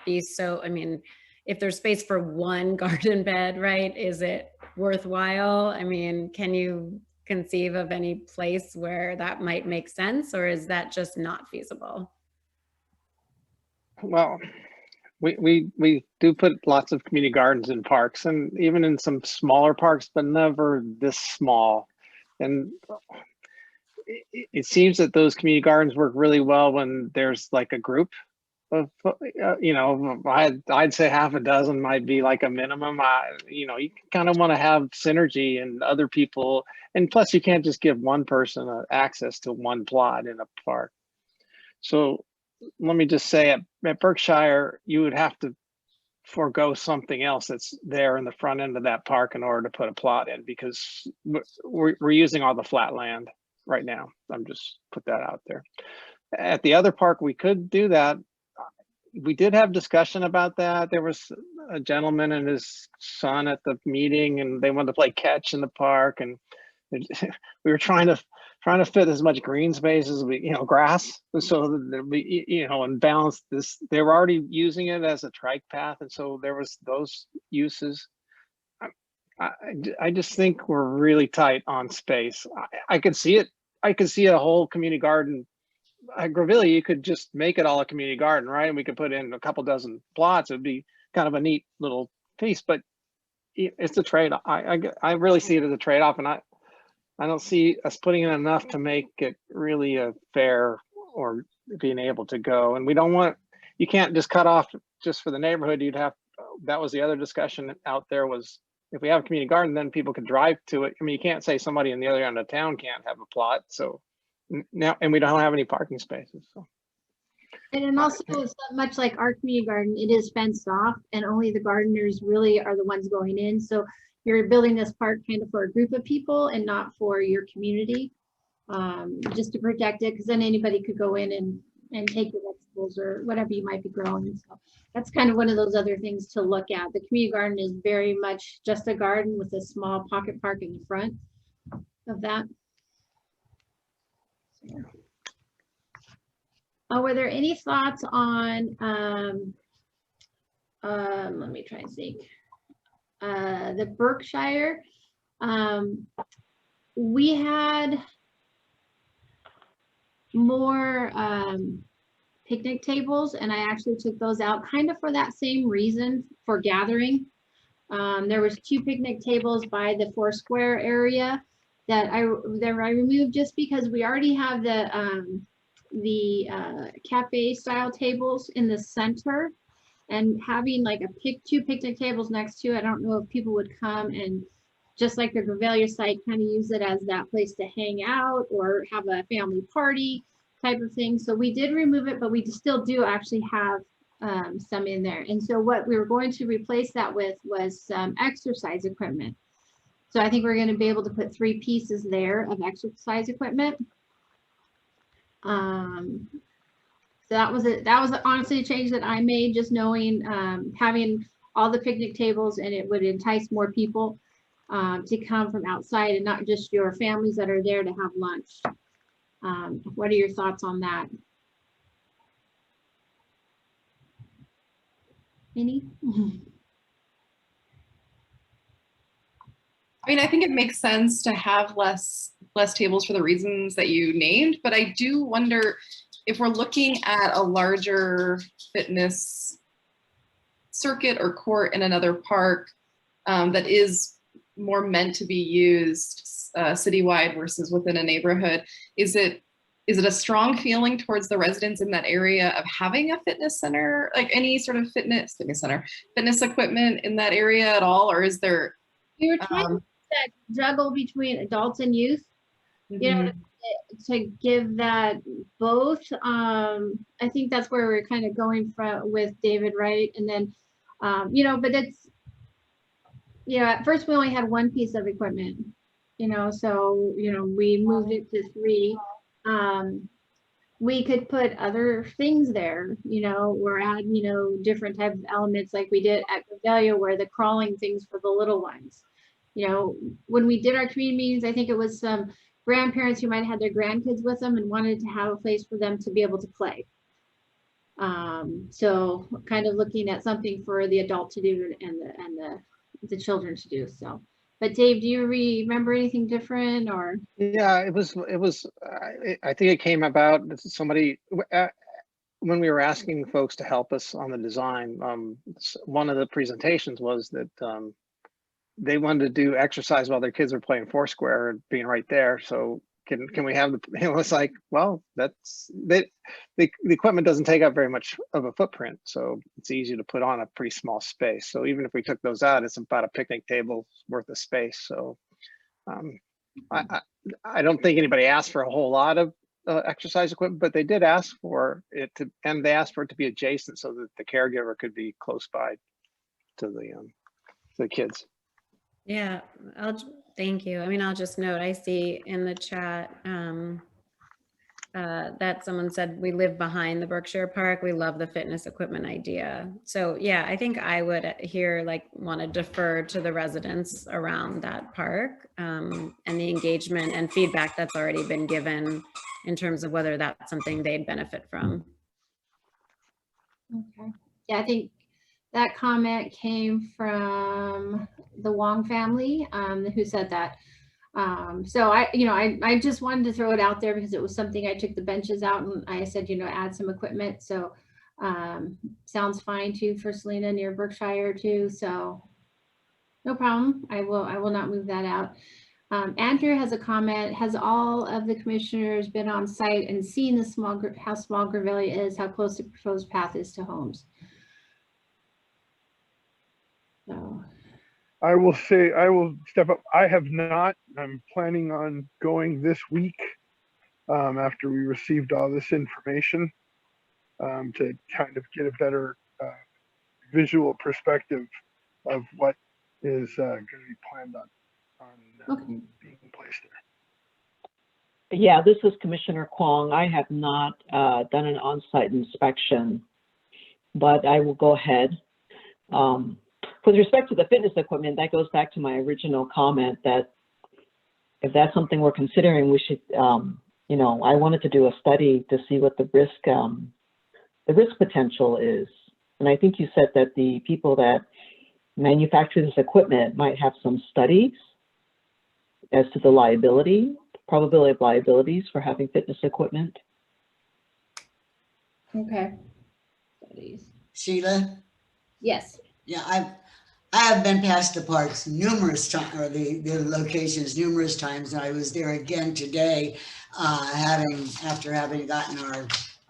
be so, I mean, if there's space for one garden bed, right, is it worthwhile? I mean, can you conceive of any place where that might make sense, or is that just not feasible? Well, we do put lots of community gardens in parks, and even in some smaller parks, but never this small. And it seems that those community gardens work really well when there's like a group of, I'd say half a dozen might be like a minimum. You kind of want to have synergy and other people, and plus you can't just give one person access to one plot in a park. So let me just say at Berkshire, you would have to forego something else that's there in the front end of that park in order to put a plot in, because we're using all the flat land right now. I'm just put that out there. At the other park, we could do that. We did have discussion about that. There was a gentleman and his son at the meeting, and they wanted to play catch in the park, and we were trying to fit as much green space as we, grass, so that we, and balance this. They were already using it as a trike path, and so there was those uses. I just think we're really tight on space. I could see it. I could see a whole community garden. At GREVELIA, you could just make it all a community garden, right? And we could put in a couple dozen plots. It'd be kind of a neat little piece, but it's a trade-off. I really see it as a trade-off, and I don't see us putting in enough to make it really a fair or being able to go. And we don't want, you can't just cut off just for the neighborhood. You'd have, that was the other discussion out there, was if we have a community garden, then people could drive to it. I mean, you can't say somebody in the other end of town can't have a plot. So now, and we don't have any parking spaces. So. And then also, it's not much like our community garden, it is fenced off, and only the gardeners really are the ones going in. So you're building this park kind of for a group of people and not for your community, just to protect it, because then anybody could go in and take your vegetables or whatever you might be growing. So that's kind of one of those other things to look at. The community garden is very much just a garden with a small pocket park in the front of that. So. Were there any thoughts on, let me try and think, the Berkshire? We had more picnic tables, and I actually took those out kind of for that same reason, for gathering. There was 2 picnic tables by the Foursquare area that I removed, just because we already have the cafe style tables in the center, and having like 2 picnic tables next to it, I don't know if people would come and, just like the GREVELIA site, kind of use it as that place to hang out or have a family party type of thing. So we did remove it, but we still do actually have some in there. And so what we were going to replace that with was some exercise equipment. So I think we're going to be able to put 3 pieces there of exercise equipment. So that was honestly a change that I made, just knowing, having all the picnic tables, and it would entice more people to come from outside and not just your families that are there to have lunch. What are your thoughts on that? Any? I mean, I think it makes sense to have less tables for the reasons that you named, but I do wonder if we're looking at a larger fitness circuit or court in another park that is more meant to be used citywide versus within a neighborhood. Is it a strong feeling towards the residents in that area of having a fitness center, like any sort of fitness equipment in that area at all, or is there? We were trying to juggle between adults and youth, you know, to give that both. I think that's where we're kind of going from with David, right? And then, you know, but it's, you know, at first we only had one piece of equipment, you know, so, you know, we moved it to 3. We could put other things there, you know, or add, you know, different types of elements like we did at GREVELIA, where the crawling things for the little ones. You know, when we did our community meetings, I think it was some grandparents who might have had their grandkids with them and wanted to have a place for them to be able to play. So kind of looking at something for the adult to do and the children to do. So, but Dave, do you remember anything different or? Yeah, it was. I think it came about somebody when we were asking folks to help us on the design. One of the presentations was that they wanted to do exercise while their kids were playing Foursquare and being right there. So can we have the? It was like, well, that's the equipment doesn't take up very much of a footprint, so it's easy to put on a pretty small space. So even if we took those out, it's about a picnic table worth of space. So I don't think anybody asked for a whole lot of exercise equipment, but they did ask for it to, and they asked for it to be adjacent so that the caregiver could be close by to the kids. Yeah, thank you. I mean, I'll just note, I see in the chat that someone said, we live behind the Berkshire Park. We love the fitness equipment idea. So yeah, I think I would here want to defer to the residents around that park and the engagement and feedback that's already been given in terms of whether that's something they'd benefit from. Okay. Yeah, I think that comment came from the Wong family, who said that. So I just wanted to throw it out there because it was something I took the benches out and I said, you know, add some equipment. So sounds fine too for Selena near Berkshire too. So no problem. I will not move that out. Andrew has a comment. Has all of the commissioners been on site and seen the how small GREVELIA is, how close the proposed path is to homes? So. I will say, I will step up. I have not. I'm planning on going this week after we received all this information to kind of get a better visual perspective of what is going to be planned on being placed there. Yeah, this is Commissioner Kwong. I have not done an on-site inspection, but I will go ahead. With respect to the fitness equipment, that goes back to my original comment that if that's something we're considering, we should, you know, I wanted to do a study to see what the risk potential is. And I think you said that the people that manufacture this equipment might have some studies as to the probability of liabilities for having fitness equipment. Okay. Studies. Sheila? Yes. Yeah, I have been past the parks numerous times, or the locations numerous times. And I was there again today, after having gotten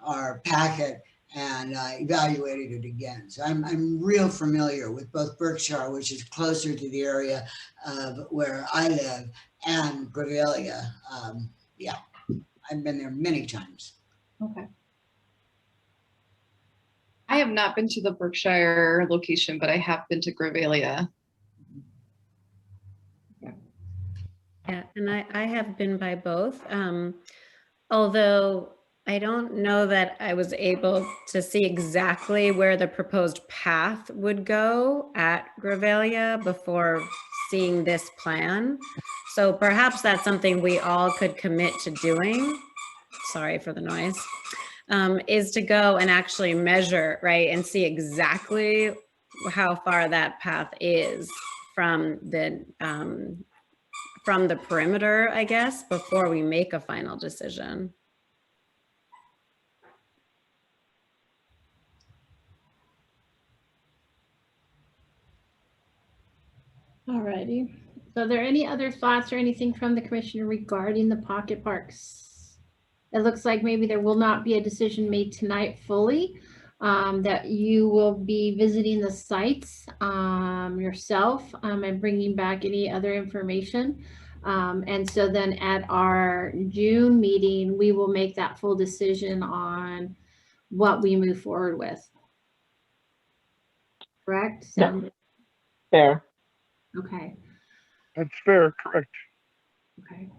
our packet and evaluated it again. So I'm real familiar with both Berkshire, which is closer to the area of where I live, and GREVELIA. Yeah, I've been there many times. Okay. I have not been to the Berkshire location, but I have been to GREVELIA. Yeah, and I have been by both. Although I don't know that I was able to see exactly where the proposed path would go at Grevelia before seeing this plan. So perhaps that's something we all could commit to doing. Sorry for the noise. Is to go and actually measure, right, and see exactly how far that path is from the perimeter, I guess, before we make a final decision. Alrighty. So are there any other thoughts or anything from the commissioner regarding the pocket parks? It looks like maybe there will not be a decision made tonight fully, that you will be visiting the sites yourself and bringing back any other information. And so then at our June meeting, we will make that full decision on what we move forward with. Correct? Sound Fair. okay. That's fair, correct. Okay.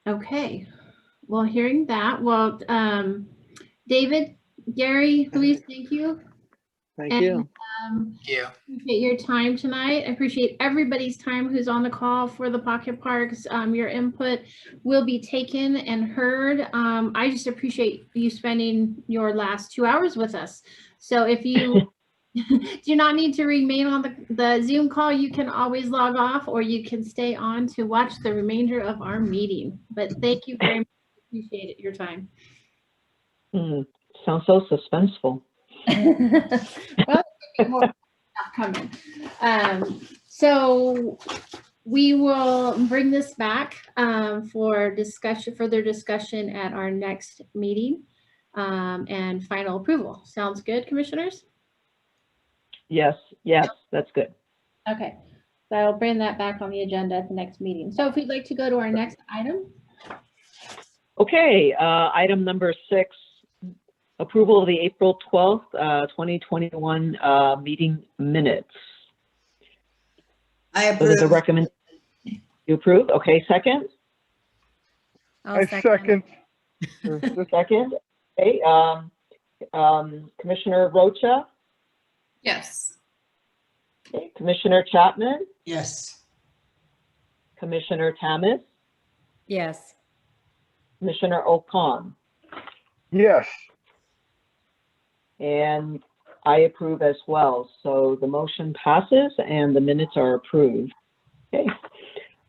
Okay. Well, hearing that, well, David, Gary, Luis, thank you. Thank you. Yeah. Appreciate your time tonight. I appreciate everybody's time who's on the call for the pocket parks. Your input will be taken and heard. I just appreciate you spending your last 2 hours with us. So if you do not need to remain on the Zoom call, you can always log off, or you can stay on to watch the remainder of our meeting. But thank you very much. Appreciate it, your time. Sounds so suspenseful. Well, more stuff coming. So we will bring this back for discussion, further discussion at our next meeting and final approval. Sounds good, commissioners? Yes, that's good. Okay, so I'll bring that back on the agenda at the next meeting. So if we'd like to go to our next item. Okay, item number 6, approval of the April 12th, 2021 meeting minutes. I approve. You approve? Okay, second? I second. Second. Okay, Commissioner Rocha? Yes. Okay, Commissioner Chapman? Yes. Commissioner Tamas? Yes. Commissioner Ocon? Yes. And I approve as well. So the motion passes and the minutes are approved. Okay.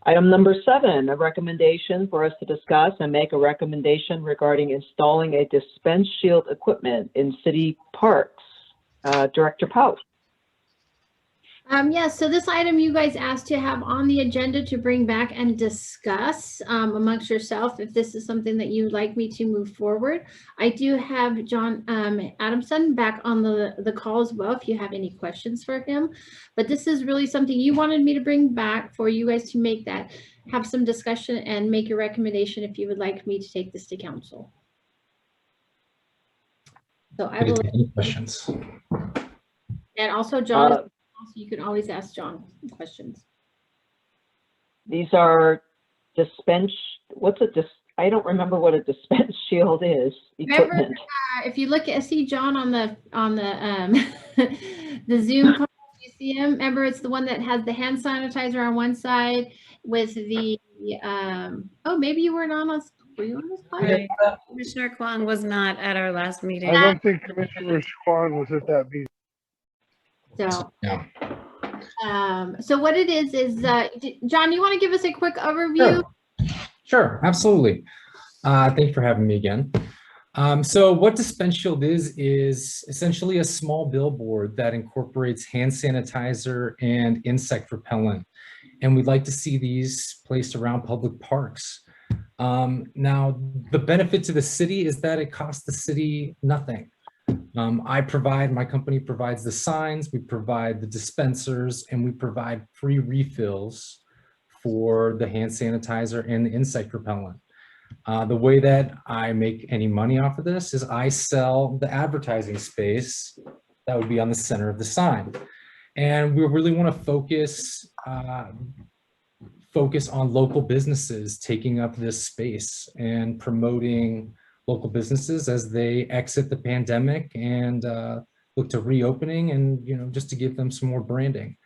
Item number 7, a recommendation for us to discuss and make a recommendation regarding installing a dispense shield equipment in city parks. Director Pout. Yes, so this item you guys asked to have on the agenda to bring back and discuss amongst yourself if this is something that you'd like me to move forward. I do have John Adamson back on the call as well if you have any questions for him. But this is really something you wanted me to bring back for you guys to make that, have some discussion and make your recommendation if you would like me to take this to council. So I will. Any questions? And also John, you can always ask John questions. These are dispense, I don't remember what a dispense shield is. Equipment. Remember, if you look at, see John on the the Zoom call, you see him? Remember, it's the one that has the hand sanitizer on one side with the, oh, maybe you weren't on us. Were you on this Right. Commissioner Kwan was not at our last meeting. I don't think Commissioner Kwan was at that meeting. So, yeah. So what it is John, you want to give us a quick overview? Sure, absolutely. Thank you for having me again. So what Dispense Shield is essentially a small billboard that incorporates hand sanitizer and insect repellent. And we'd like to see these placed around public parks. Now, the benefit to the city is that it costs the city nothing. My company provides the signs, we provide the dispensers, and we provide free refills for the hand sanitizer and the insect repellent. The way that I make any money off of this is I sell the advertising space that would be on the center of the sign. And we really want to focus on local businesses taking up this space and promoting local businesses as they exit the pandemic and look to reopening, and just to give them some more branding.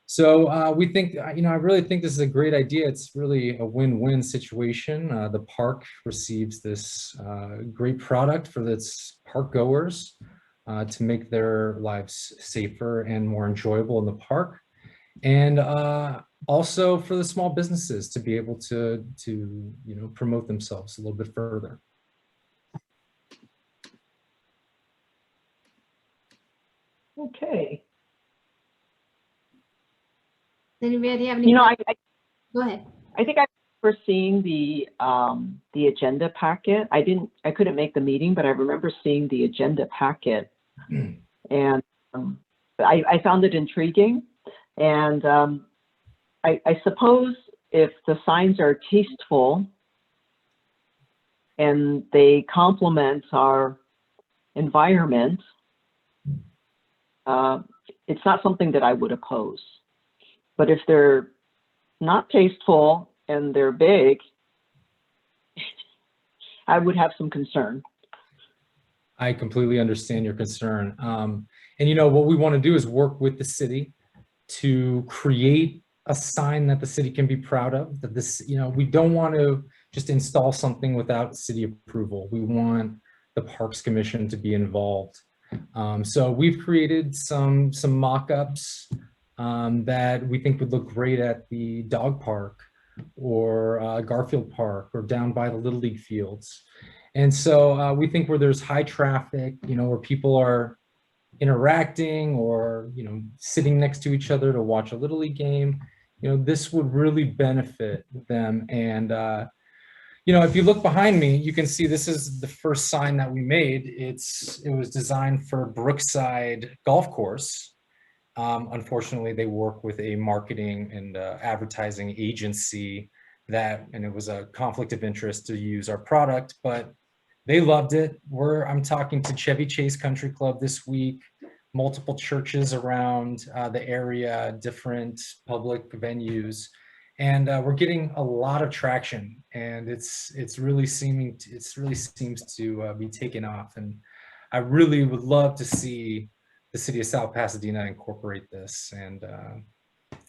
So we think, I really think this is a great idea. It's really a win-win situation. The park receives this great product for its park goers to make their lives safer and more enjoyable in the park. And also for the small businesses to be able to promote themselves a little bit further. Okay. Anybody have any? Go ahead. I think I remember seeing the agenda packet. I couldn't make the meeting, but I remember seeing the agenda packet, and I found it intriguing. And I suppose if the signs are tasteful and they complement our environment, it's not something that I would oppose. But if they're not tasteful and they're big, I would have some concern. I completely understand your concern. And what we want to do is work with the city to create a sign that the city can be proud of. That this, we don't want to just install something without city approval. We want the Parks Commission to be involved. So we've created some mock-ups that we think would look great at the dog park or Garfield Park or down by the Little League fields. And so we think where there's high traffic, where people are interacting or, sitting next to each other to watch a Little League game, this would really benefit them. And, if you look behind me, you can see this is the first sign that we made. It was designed for Brookside Golf Course. Unfortunately, they work with a marketing and advertising agency and it was a conflict of interest to use our product, but they loved it. I'm talking to Chevy Chase Country Club this week, multiple churches around the area, different public venues, and we're getting a lot of traction. And it really seems to be taken off. And I really would love to see the city of South Pasadena incorporate this, and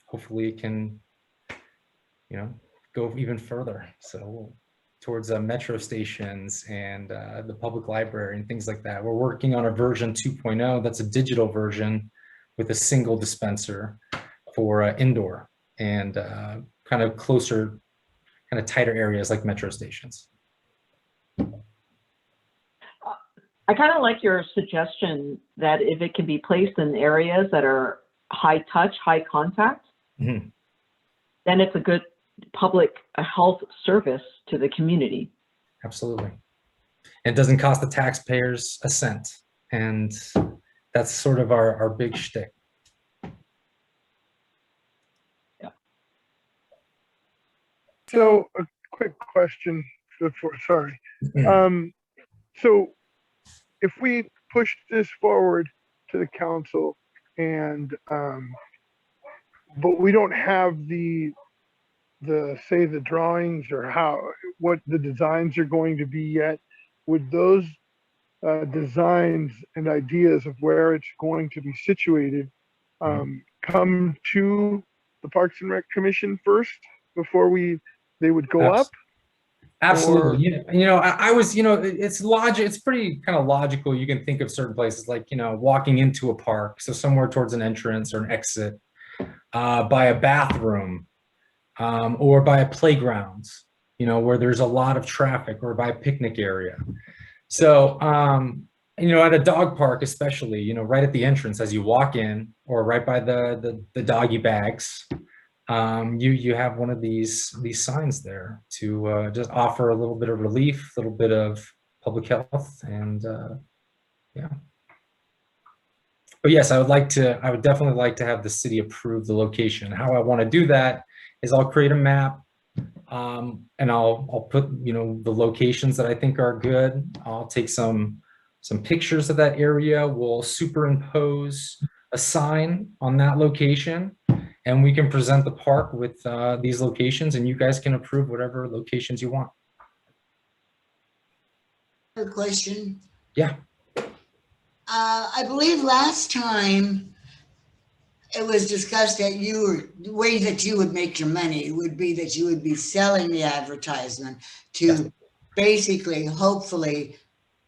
hopefully it can, go even further. So towards metro stations and the public library and things like that. We're working on a version 2.0 that's a digital version with a single dispenser for indoor and kind of closer, kind of tighter areas like metro stations. I kind of like your suggestion that if it can be placed in areas that are high touch, high contact, then it's a good public health service to the community. Absolutely. It doesn't cost the taxpayers a cent. And that's sort of our big shtick. Yeah. So a quick question sorry. So if we push this forward to the council and but we don't have the drawings or what the designs are going to be yet, would those designs and ideas of where it's going to be situated come to the Parks and Rec Commission first before they would go up? Absolutely. I was, it's logic. It's pretty kind of logical. You can think of certain places like, walking into a park. So somewhere towards an entrance or an exit, by a bathroom, or by a playground, where there's a lot of traffic, or by a picnic area. So, at a dog park, especially, right at the entrance as you walk in, or right by the doggy bags, you have one of these signs there to just offer a little bit of relief, a little bit of public health, and yeah. But yes, I would definitely like to have the city approve the location. How I want to do that is I'll create a map, and I'll put the locations that I think are good. I'll take some pictures of that area. We'll superimpose a sign on that location, and we can present the park with these locations, and you guys can approve whatever locations you want. A question. Yeah. I believe last time it was discussed that the way that you would make your money would be that you would be selling the advertisement to basically, hopefully,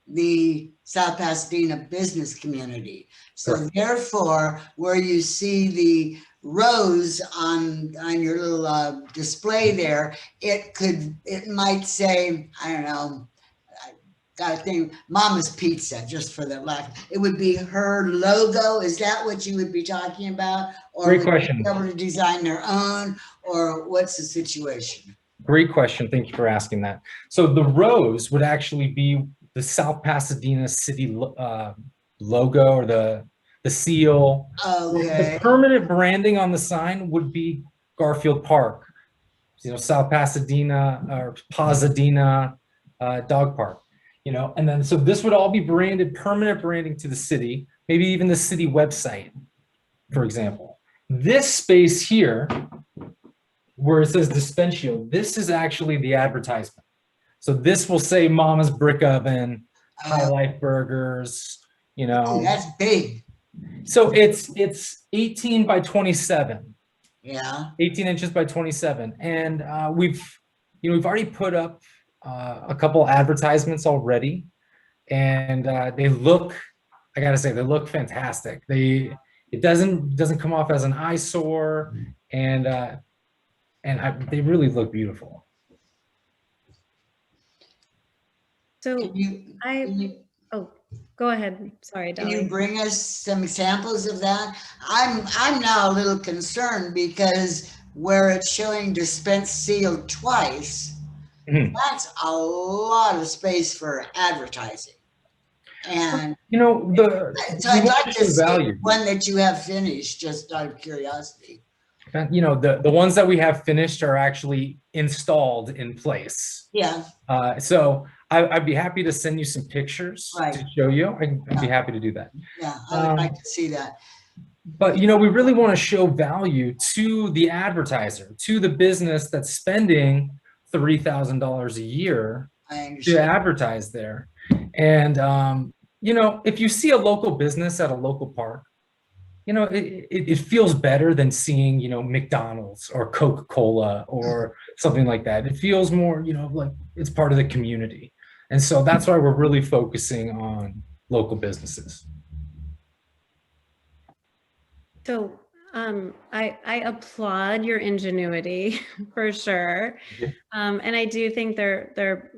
the South Pasadena business community. So Correct. therefore, where you see the rose on your little display there, it might say, I don't know, I got to think, Mama's Pizza, just for the lack. It would be her logo. Is that what you would be talking about? Or Great would question. you be able to design their own, or what's the situation? Great question. Thank you for asking that. So the rose would actually be the South Pasadena city logo, or the seal. Okay. The permanent branding on the sign would be Garfield Park, South Pasadena or Pasadena Dog Park, and then so this would all be branded, permanent branding to the city, maybe even the city website, for example. This space here, where it says Dispensio, this is actually the advertisement. So this will say Mama's Brick Oven, High Life Burgers, Oh, that's big. So it's 18 by 27. Yeah. 18 inches by 27. And we've already put up a couple advertisements already. And they look, I gotta say, they look fantastic. It doesn't come off as an eyesore, and they really look beautiful. So go ahead. Sorry, Can Dolly. you bring us some examples of that? I'm now a little concerned because where it's showing dispense sealed twice, that's a lot of space for advertising. And so I'd like to see one that you have finished, just out of curiosity. The ones that we have finished are actually installed in place. Yeah. So I'd be happy to send you some pictures to show you. I'd be happy to do that. Yeah, I would like to see that. But we really want to show value to the advertiser, to the business that's spending $3,000 a year to advertise there. And if you see a local business at a local park, it feels better than seeing, McDonald's or Coca-Cola or something like that. It feels more, like it's part of the community. And so that's why we're really focusing on local businesses. So I applaud your ingenuity for sure. And I do think they're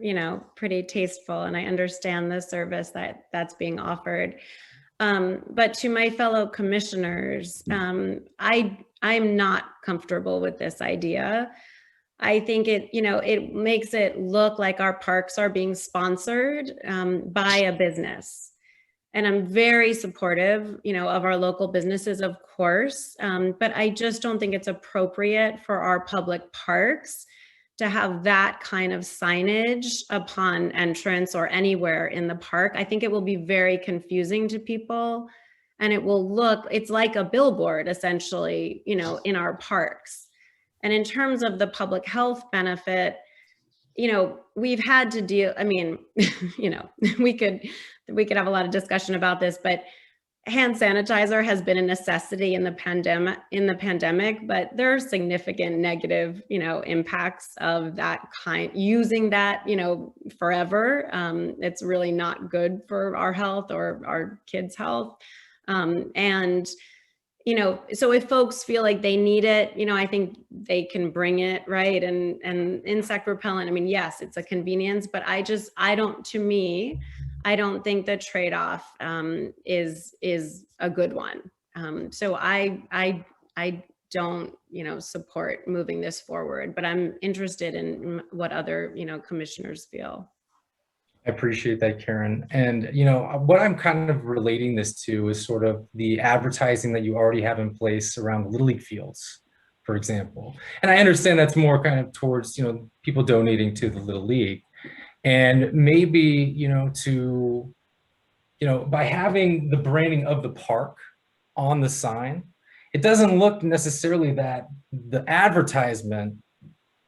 pretty tasteful, and I understand the service that's being offered. But to my fellow commissioners, I'm not comfortable with this idea. I think it makes it look like our parks are being sponsored by a business. And I'm very supportive, of our local businesses, of course, but I just don't think it's appropriate for our public parks to have that kind of signage upon entrance or anywhere in the park. I think it will be very confusing to people, and it's like a billboard essentially, in our parks. And in terms of the public health benefit, we've had to deal, we could have a lot of discussion about this, but hand sanitizer has been a necessity in the pandemic, but there are significant negative, impacts of that kind, using that, forever. It's really not good for our health or our kids' health. So if folks feel like they need it, I think they can bring it, right? And insect repellent, yes, it's a convenience, but I don't think the trade-off is a good one. So I don't, support moving this forward, but I'm interested in what other, commissioners feel. I appreciate that, Karen. And, what I'm kind of relating this to is sort of the advertising that you already have in place around Little League fields, for example. And I understand that's more kind of towards, people donating to the Little League. And maybe, by having the branding of the park on the sign, it doesn't look necessarily that the advertisement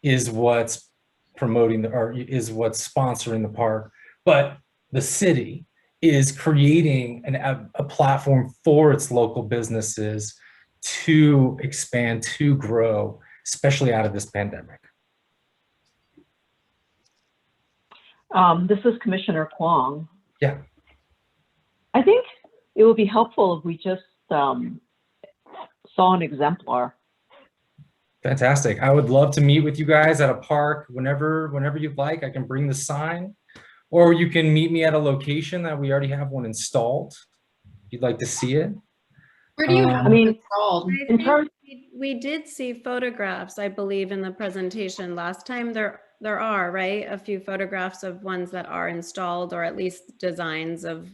is what's promoting or is what's sponsoring the park, but the city is creating a platform for its local businesses to expand, to grow, especially out of this pandemic. This is Commissioner Kwong. Yeah. I think it would be helpful if we just saw an exemplar. Fantastic. I would love to meet with you guys at a park whenever you'd like. I can bring the sign, or you can meet me at a location that we already have one installed. If you'd like to see it. Where do you have it installed? I think we did see photographs, I believe, in the presentation last time. There are, right, a few photographs of ones that are installed, or at least designs of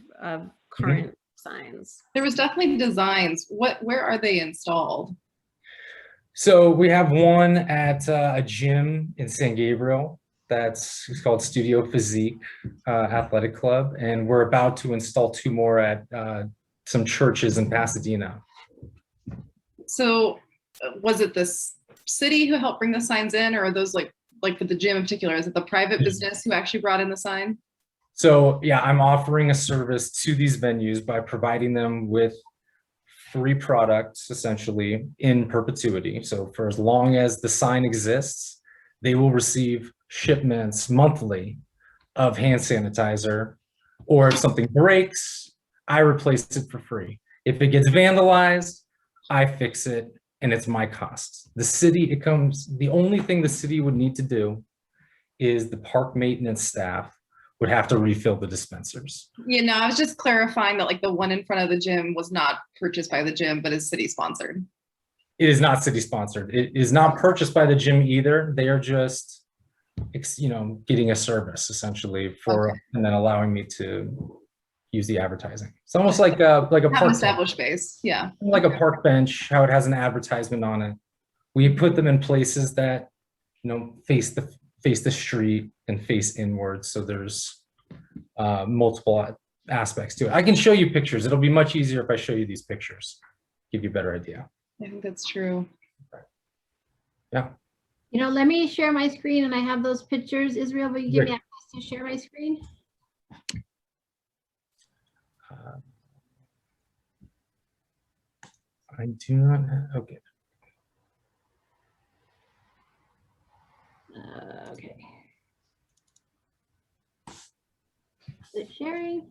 current signs. There was definitely designs. Where are they installed? So we have one at a gym in San Gabriel. It's called Studio Physique Athletic Club, and we're about to install 2 more at some churches in Pasadena. So was it this city who helped bring the signs in, or are those like for the gym in particular, is it the private business who actually brought in the sign? So yeah, I'm offering a service to these venues by providing them with free products, essentially, in perpetuity. So for as long as the sign exists, they will receive shipments monthly of hand sanitizer, or if something breaks, I replace it for free. If it gets vandalized, I fix it, and it's my cost. The only thing the city would need to do is the park maintenance staff would have to refill the dispensers. Yeah, no, I was just clarifying that like the one in front of the gym was not purchased by the gym, but is city sponsored. It is not city sponsored. It is not purchased by the gym either. They are just, getting a service essentially and then allowing me to use the advertising. It's almost like a park established space. Yeah. Like a park bench, how it has an advertisement on it. We put them in places that, face the street and face inwards. So there's multiple aspects to it. I can show you pictures. It'll be much easier if I show you these pictures, give you a better idea. I think that's true. Yeah. Let me share my screen, and I have those pictures. Israel, will you give me access to share my screen? I do not have, okay. Okay. Is it sharing?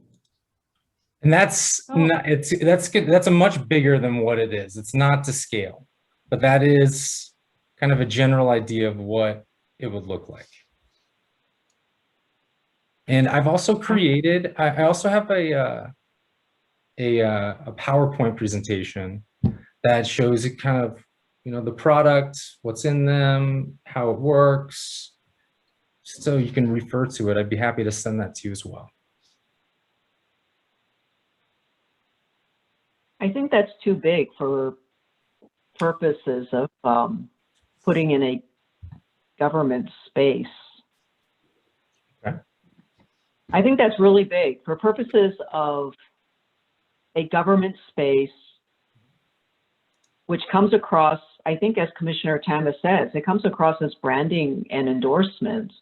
And that's that's a much bigger than what it is. It's not to scale, but that is kind of a general idea of what it would look like. And I've also created, I also have a PowerPoint presentation that shows it kind of, the product, what's in them, how it works. So you can refer to it. I'd be happy to send that to you as well. I think that's too big for purposes of putting in a government space. Okay. I think that's really big for purposes of a government space, which comes across, I think, as Commissioner Thomas says, it comes across as branding and endorsement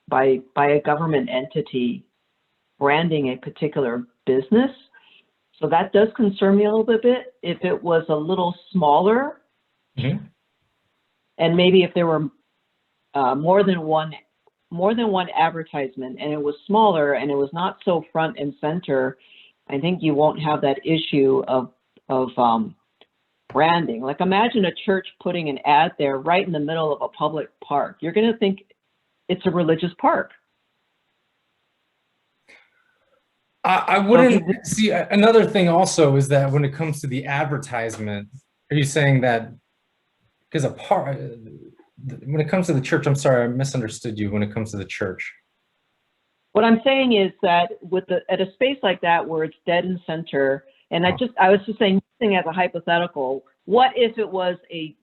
by a government entity branding a particular business. So that does concern me a little bit. If it was a little smaller, and maybe if there were more than one advertisement, and it was smaller and it was not so front and center, I think you won't have that issue of branding. Like, imagine a church putting an ad there right in the middle of a public park. You're going to think it's a religious park. I wouldn't see. Another thing also is that when it comes to the advertisement, are you saying that because when it comes to the church, I'm sorry, I misunderstood you when it comes to the church. What I'm saying is that at a space like that where it's dead in center, and I was just saying, using as a hypothetical, what if it was a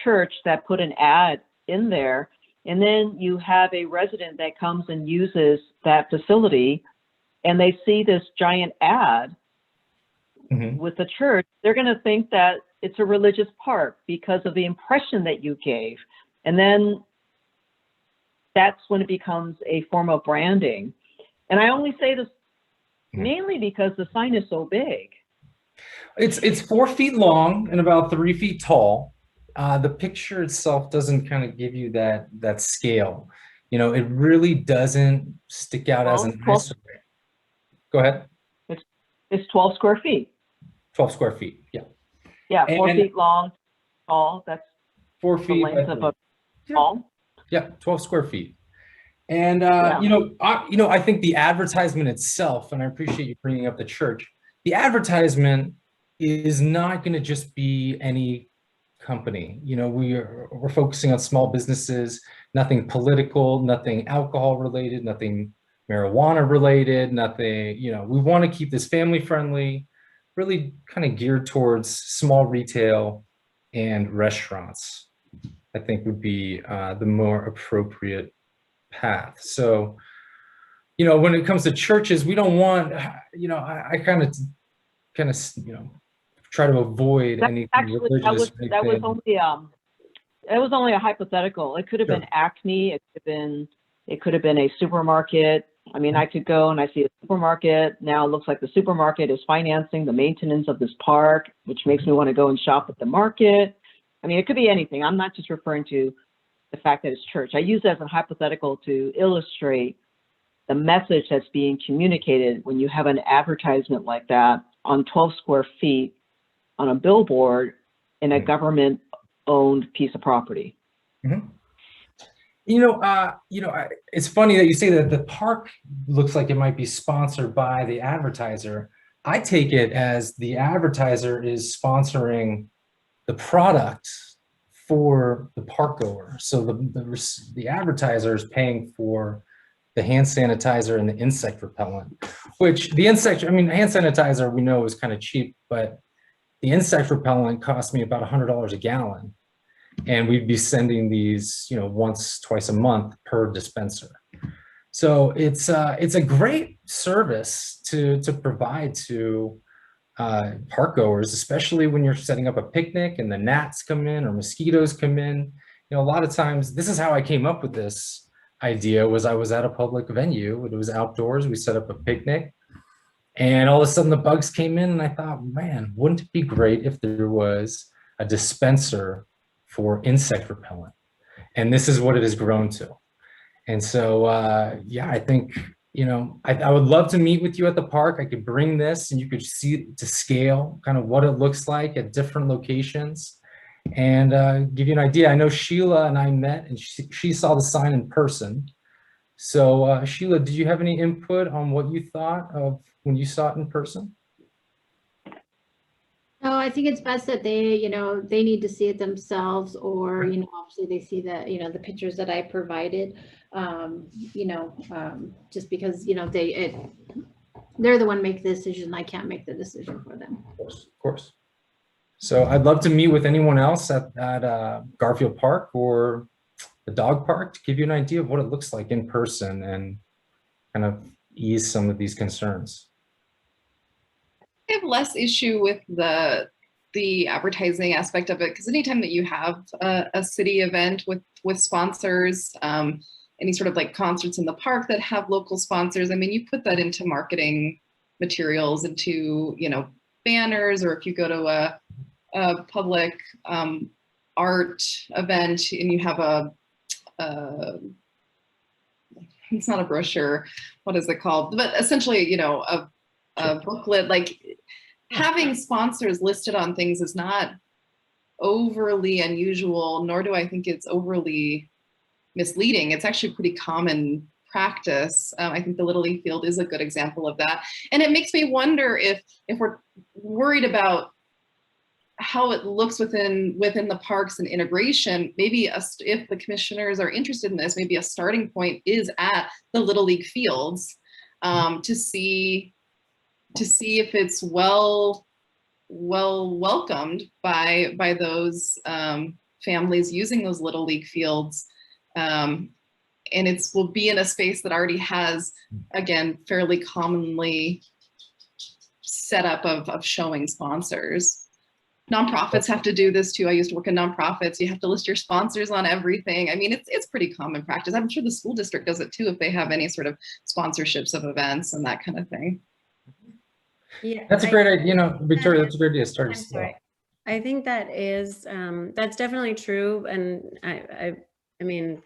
church that put an ad in there, and then you have a resident that comes and uses that facility, and they see this giant ad with the church, they're going to think that it's a religious park because of the impression that you gave. And then that's when it becomes a form of branding. And I only say this mainly because the sign is so big. It's 4 feet long and about 3 feet tall. The picture itself doesn't kind of give you that scale. You know, it really doesn't stick out as an eyesore. Go ahead. It's 12 square feet. 12 square feet, yeah. Yeah, 4 And feet long, tall. That's 4 the feet. length of a tall. Yeah, 12 square feet. And Yeah. you know, I think the advertisement itself, and I appreciate you bringing up the church. The advertisement is not going to just be any company. You know, we're focusing on small businesses, nothing political, nothing alcohol related, nothing marijuana related, nothing, you know, we want to keep this family friendly, really kind of geared towards small retail and restaurants, I think would be the more appropriate path. So, you know, when it comes to churches, we don't want, you know, I kind of, you know, try to avoid anything religious. That was only a hypothetical. It could have been Acme. It could have been a supermarket. I mean, I could go and I see a supermarket. Now it looks like the supermarket is financing the maintenance of this park, which makes me want to go and shop at the market. I mean, it could be anything. I'm not just referring to the fact that it's church. I use it as a hypothetical to illustrate the message that's being communicated when you have an advertisement like that on 12 square feet on a billboard in a government-owned piece of property. Mm-hmm. You know, it's funny that you say that the park looks like it might be sponsored by the advertiser. I take it as the advertiser is sponsoring the product for the park goer. So the advertiser is paying for the hand sanitizer and the insect repellent, which hand sanitizer we know is kind of cheap, but the insect repellent cost me about $100 a gallon. And we'd be sending these, you know, once, twice a month per dispenser. So it's a great service to provide to park goers, especially when you're setting up a picnic and the gnats come in or mosquitoes come in. You know, a lot of times, this is how I came up with this idea. Was I was at a public venue, it was outdoors, we set up a picnic, and all of a sudden the bugs came in, and I thought, man, wouldn't it be great if there was a dispenser for insect repellent? And this is what it has grown to. And so, yeah, I think, you know, I would love to meet with you at the park. I could bring this and you could see to scale kind of what it looks like at different locations and give you an idea. I know Sheila and I met and she saw the sign in person. So Sheila, did you have any input on what you thought of when you saw it in person? No, I think it's best that they, you know, they need to see it themselves, or, you know, obviously they see the, you know, the pictures that I provided, you know, just because, you know, they're the one make the decision. I can't make the decision for them. Of course. So I'd love to meet with anyone else at Garfield Park or the dog park to give you an idea of what it looks like in person and kind of ease some of these concerns. I have less issue with the advertising aspect of it, because anytime that you have a city event with sponsors, any sort of like concerts in the park that have local sponsors, I mean, you put that into marketing materials, into, you know, banners, or if you go to a public art event and you have it's not a brochure, what is it called? But essentially, you know, a booklet, like having sponsors listed on things is not overly unusual, nor do I think it's overly misleading. It's actually pretty common practice. I think the Little League field is a good example of that. And it makes me wonder if we're worried about how it looks within the parks and integration, maybe if the commissioners are interested in this, maybe a starting point is at the Little League fields to see if it's well welcomed by those families using those Little League fields. And will be in a space that already has, again, fairly commonly set up of showing sponsors. Nonprofits have to do this too. I used to work in nonprofits. You have to list your sponsors on everything. I mean, it's pretty common practice. I'm sure the school district does it too if they have any sort of sponsorships of events and that kind of thing. Yeah, That's a great idea. You know, Victoria, that's a great idea. Start I'm sorry. I think that is, that's definitely true. And I mean,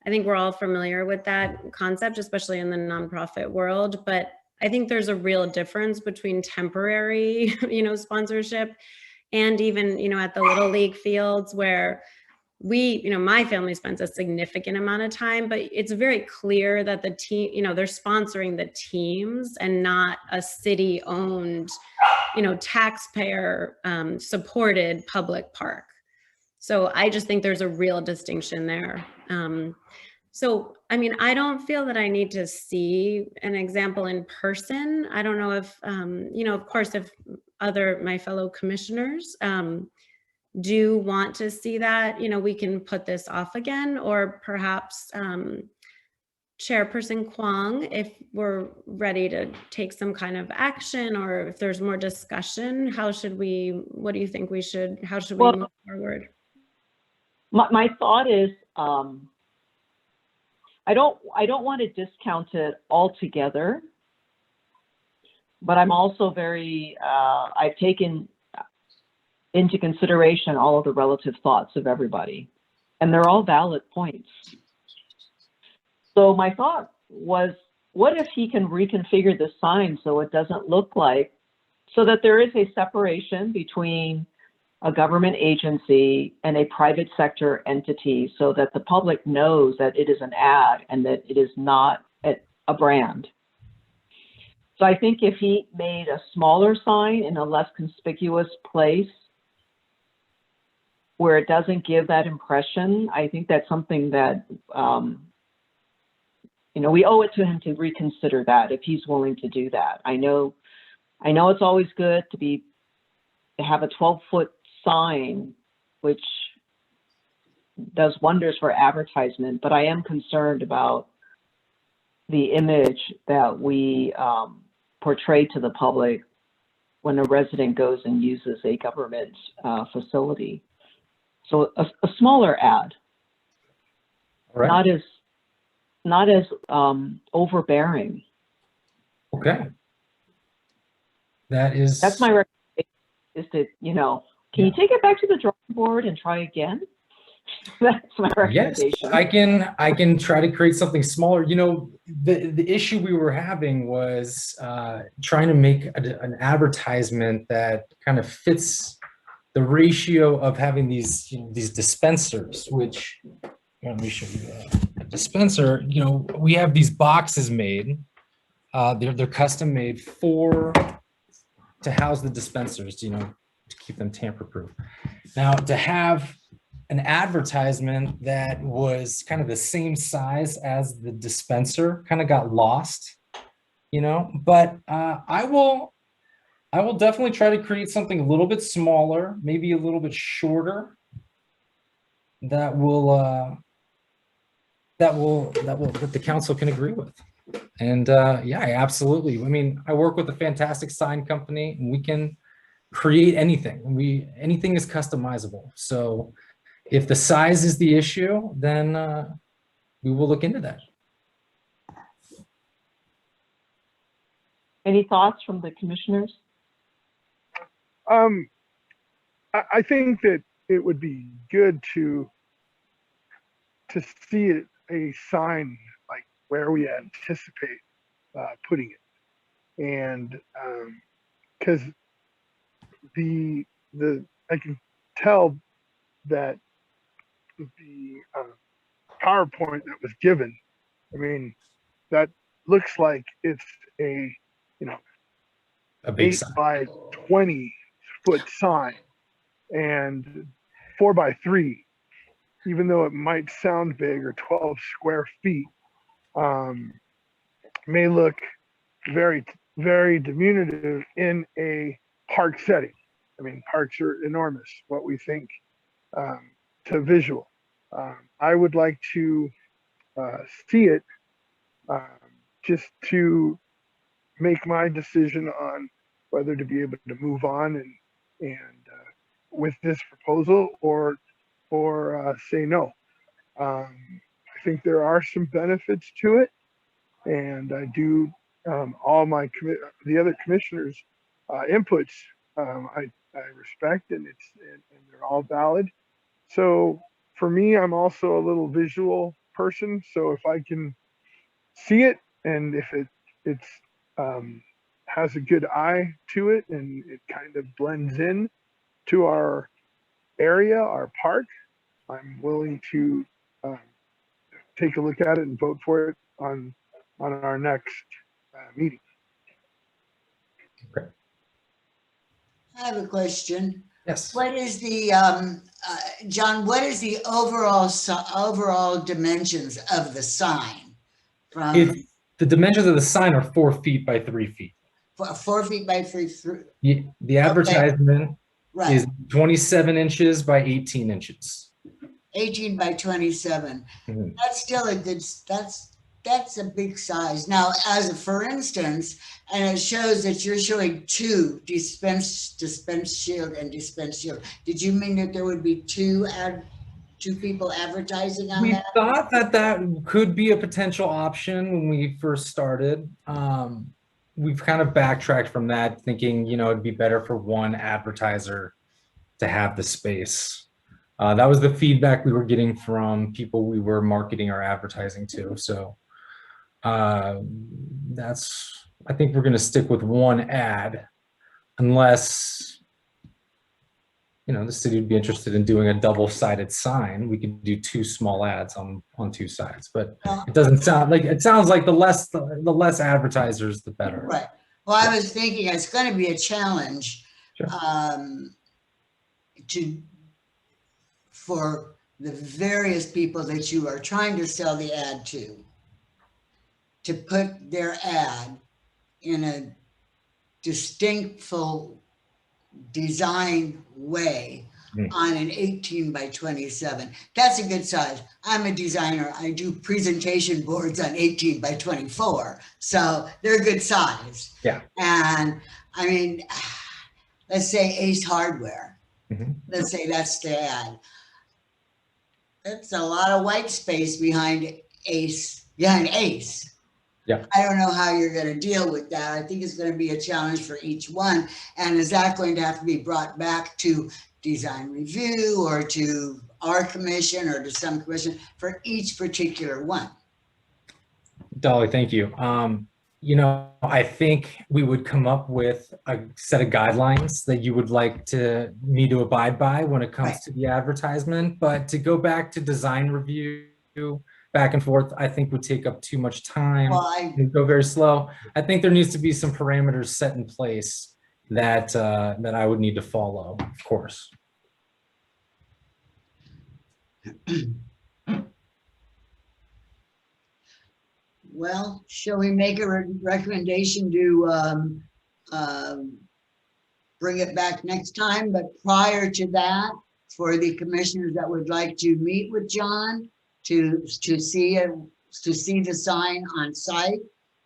I think we're all familiar with that concept, especially in the nonprofit world, but I think there's a real difference between temporary, sponsorship and even, at the Little League fields where my family spends a significant amount of time, but it's very clear that the team, they're sponsoring the teams and not a city owned, taxpayer supported public park. So I just think there's a real distinction there. So, I mean, I don't feel that I need to see an example in person. I don't know if, of course, if my fellow commissioners do want to see that, we can put this off again, or perhaps Chairperson Kwong, if we're ready to take some kind of action, or if there's more discussion, what do you think how should we move forward? My thought is, I don't want to discount it altogether, but I'm also I've taken into consideration all of the relative thoughts of everybody, and they're all valid points. So my thought was, what if he can reconfigure the sign so it doesn't look so that there is a separation between a government agency and a private sector entity, so that the public knows that it is an ad and that it is not a brand. So I think if he made a smaller sign in a less conspicuous place where it doesn't give that impression, I think that's something that, we owe it to him to reconsider that if he's willing to do that. I know it's always good to have a 12-foot sign, which does wonders for advertisement, but I am concerned about the image that we portray to the public when a resident goes and uses a government facility. So a smaller ad, right. not as overbearing. Okay. That's my recommendation, is to, can you take it back to the drawing board and try again? That's my recommendation. Yes, I can try to create something smaller. The issue we were having was trying to make an advertisement that kind of fits the ratio of having these dispensers, which, let me show you a dispenser. We have these boxes made. They're custom made to house the dispensers, to keep them tamper-proof. Now, to have an advertisement that was kind of the same size as the dispenser kind of got lost, but I will definitely try to create something a little bit smaller, maybe a little bit shorter, that the council can agree with. And yeah, absolutely. I mean, I work with a fantastic sign company, and we can create anything. Anything is customizable. So if the size is the issue, then we will look into that. Any thoughts from the commissioners? I think that it would be good to see a sign like where we anticipate putting it, and because I can tell that the PowerPoint that was given, I mean, that looks like it's a big 8 by 20 foot sign and 4 by 3, even though it might sound big, or 12 square feet, may look very, very diminutive in a park setting. I mean, parks are enormous, what we think to visual. I would like to see it just to make my decision on whether to be able to move on with this proposal or say no. I think there are some benefits to it, and I do all the other commissioners' inputs. I respect, and they're all valid. So for me, I'm also a little visual person. So if I can see it, and if it's has a good eye to it, and it kind of blends in to our area, our park, I'm willing to take a look at it and vote for it on our next meeting. I have a question. Yes. What is the, John, what is the overall dimensions of the sign? The dimensions of the sign are 4 feet by 3 feet. 4 feet by 3 feet? The advertisement Right. is 27 inches by 18 inches. 18 by 27. Mhm. That's still a good, that's a big size. Now, for instance, and it shows that you're showing 2 dispense shield and dispense shield. Did you mean that there would be 2 people advertising on We that? thought that could be a potential option when we first started. We've kind of backtracked from that, thinking, it'd be better for one advertiser to have the space. That was the feedback we were getting from people we were marketing our advertising to. So I think we're going to stick with one ad, unless the city would be interested in doing a double-sided sign. We could do 2 small ads on 2 sides, but it doesn't sound like, it sounds like the less advertisers, the better. Right. Well, I was thinking it's going to be a challenge for the various people that you are trying to sell the ad to put their ad in a distinctful design way on an 18 by 27. That's a good size. I'm a designer. I do presentation boards on 18 by 24. So they're a good size. Yeah. And I mean, let's say Ace Hardware. Mm-hmm. Let's say that's the ad. That's a lot of white space behind Ace. Yeah. I don't know how you're going to deal with that. I think it's going to be a challenge for each one. And is that going to have to be brought back to design review or to our commission or to some commission for each particular one? Dolly, thank you. I think we would come up with a set of guidelines that you would like me to abide by when it comes to the advertisement, but to go back to design review back and forth, I think would take up too much time and go very slow. I think there needs to be some parameters set in place that I would need to follow, of course. Well, shall we make a recommendation to bring it back next time? But prior to that, for the commissioners that would like to meet with John to see the sign on site,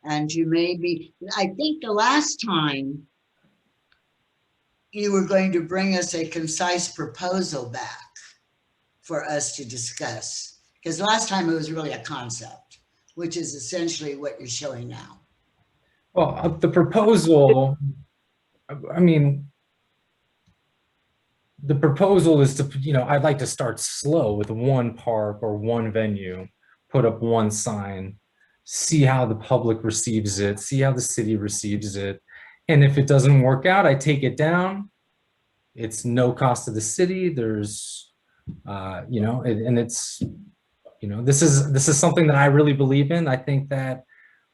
and to maybe, I think the last time you were going to bring us a concise proposal back for us to discuss, because last time it was really a concept, which is essentially what you're showing now. Well, the proposal, I mean, the proposal is to, I'd like to start slow with one park or one venue, put up one sign, see how the public receives it, see how the city receives it. And if it doesn't work out, I take it down. It's no cost to the city. There's, and it's, this is something that I really believe in. I think that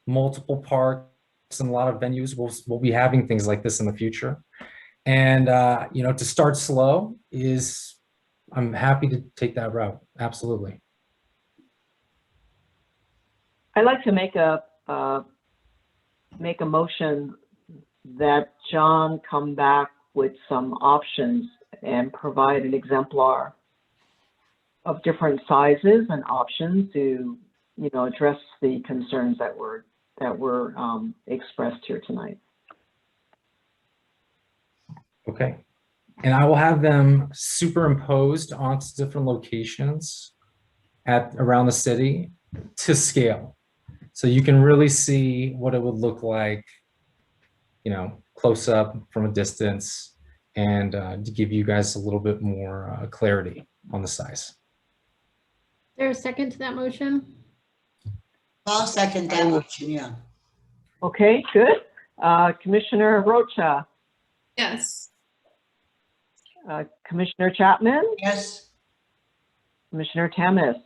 multiple parks and a lot of venues will be having things like this in the future. And, to start slow I'm happy to take that route. Absolutely. I'd like to make a motion that John come back with some options and provide an exemplar of different sizes and options to, address the concerns that were expressed here tonight. Okay. and I will have them superimposed onto different locations around the city to scale. So you can really see what it would look like, you know, close up from a distance, and to give you guys a little bit more clarity on the size. Is there a second to that motion? I'll second that motion, yeah. Okay, good. Commissioner Rocha, Yes. Commissioner Chapman, Yes. Commissioner Tamis,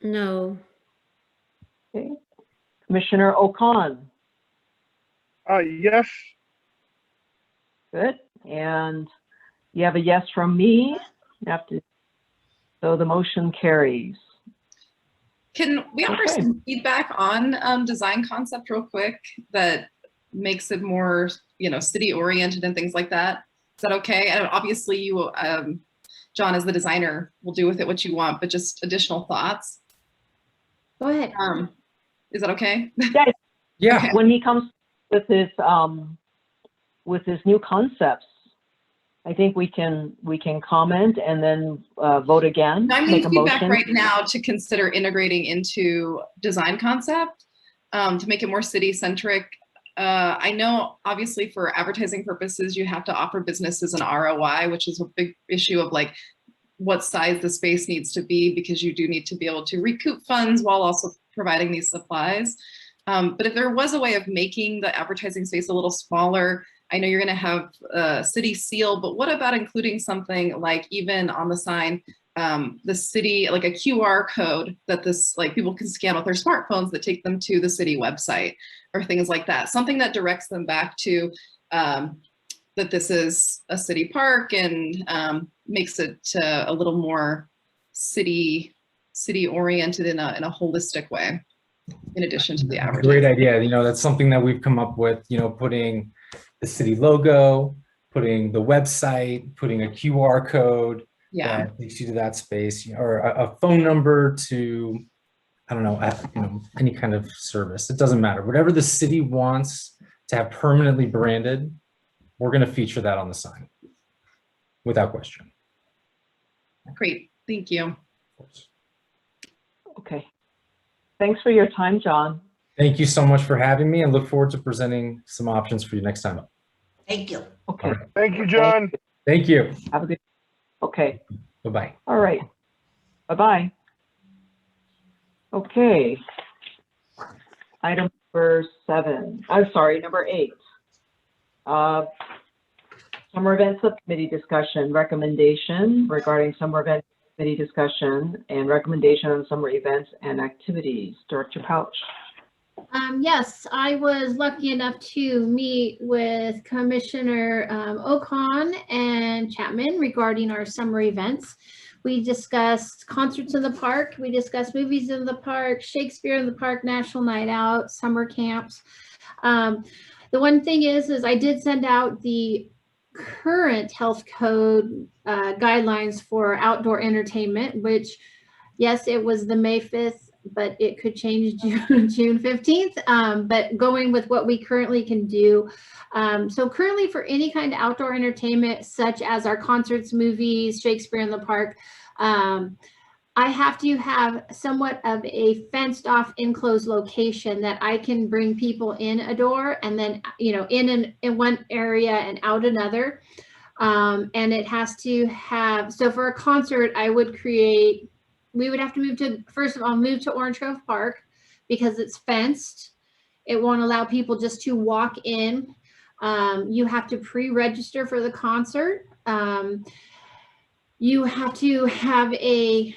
No. okay. Commissioner Ocon, Yes. good. And you have a yes from me. You have to, so the motion carries. Can we offer Okay. some feedback on design concept real quick that makes it more, you know, city oriented and things like that? Is that okay? And obviously you, John, as the designer, will do with it what you want, but just additional thoughts. Go ahead. Is that okay? Yeah. Yeah. Okay. When he comes with his new concepts, I think we can comment and then vote again. I'm Make getting a feedback motion. right now to consider integrating into design concept to make it more city centric. I know obviously for advertising purposes, you have to offer businesses an ROI, which is a big issue of like what size the space needs to be, because you do need to be able to recoup funds while also providing these supplies. But if there was a way of making the advertising space a little smaller, I know you're going to have a city seal, but what about including something like even on the sign, the city, like a QR code that this, like people can scan with their smartphones that take them to the city website or things like that. Something that directs them back to that this is a city park and makes it a little more city oriented in a holistic way, in addition to the advertising. Great idea. You know, that's something that we've come up with, you know, putting the city logo, putting the website, putting a QR code that takes you to that space, or a phone number to, I don't know, you know, any kind of service. It doesn't matter. Whatever the city wants to have permanently branded, we're going to feature that on the sign without question. Great. Thank you. Okay. Thanks for your time, John. Thank you so much for having me, and look forward to presenting some options for you next time up. Thank you. Okay. Right. Thank you, John. Thank you. Have a good. Okay. Bye-bye. All right. Bye-bye. Okay. Item number 7. I'm sorry, number 8. Summer event subcommittee discussion recommendation regarding summer event committee discussion and recommendation on summer events and activities. Director Pouch. Yes, I was lucky enough to meet with Commissioner Ocon and Chapman regarding our summer events. We discussed concerts in the park. We discussed movies in the park, Shakespeare in the park, National Night Out, summer camps. The one thing is I did send out the current health code guidelines for outdoor entertainment, which, yes, it was the May 5th, but it could change June 15th, but going with what we currently can do. So currently for any kind of outdoor entertainment, such as our concerts, movies, Shakespeare in the park, I have to have somewhat of a fenced off enclosed location that I can bring people in a door and then, you know, in one area and out another. And it has to have, so for a concert, I would create, we would have to move to, first of all, move to Orange Grove Park because it's fenced. It won't allow people just to walk in. You have to pre-register for the concert. You have to have a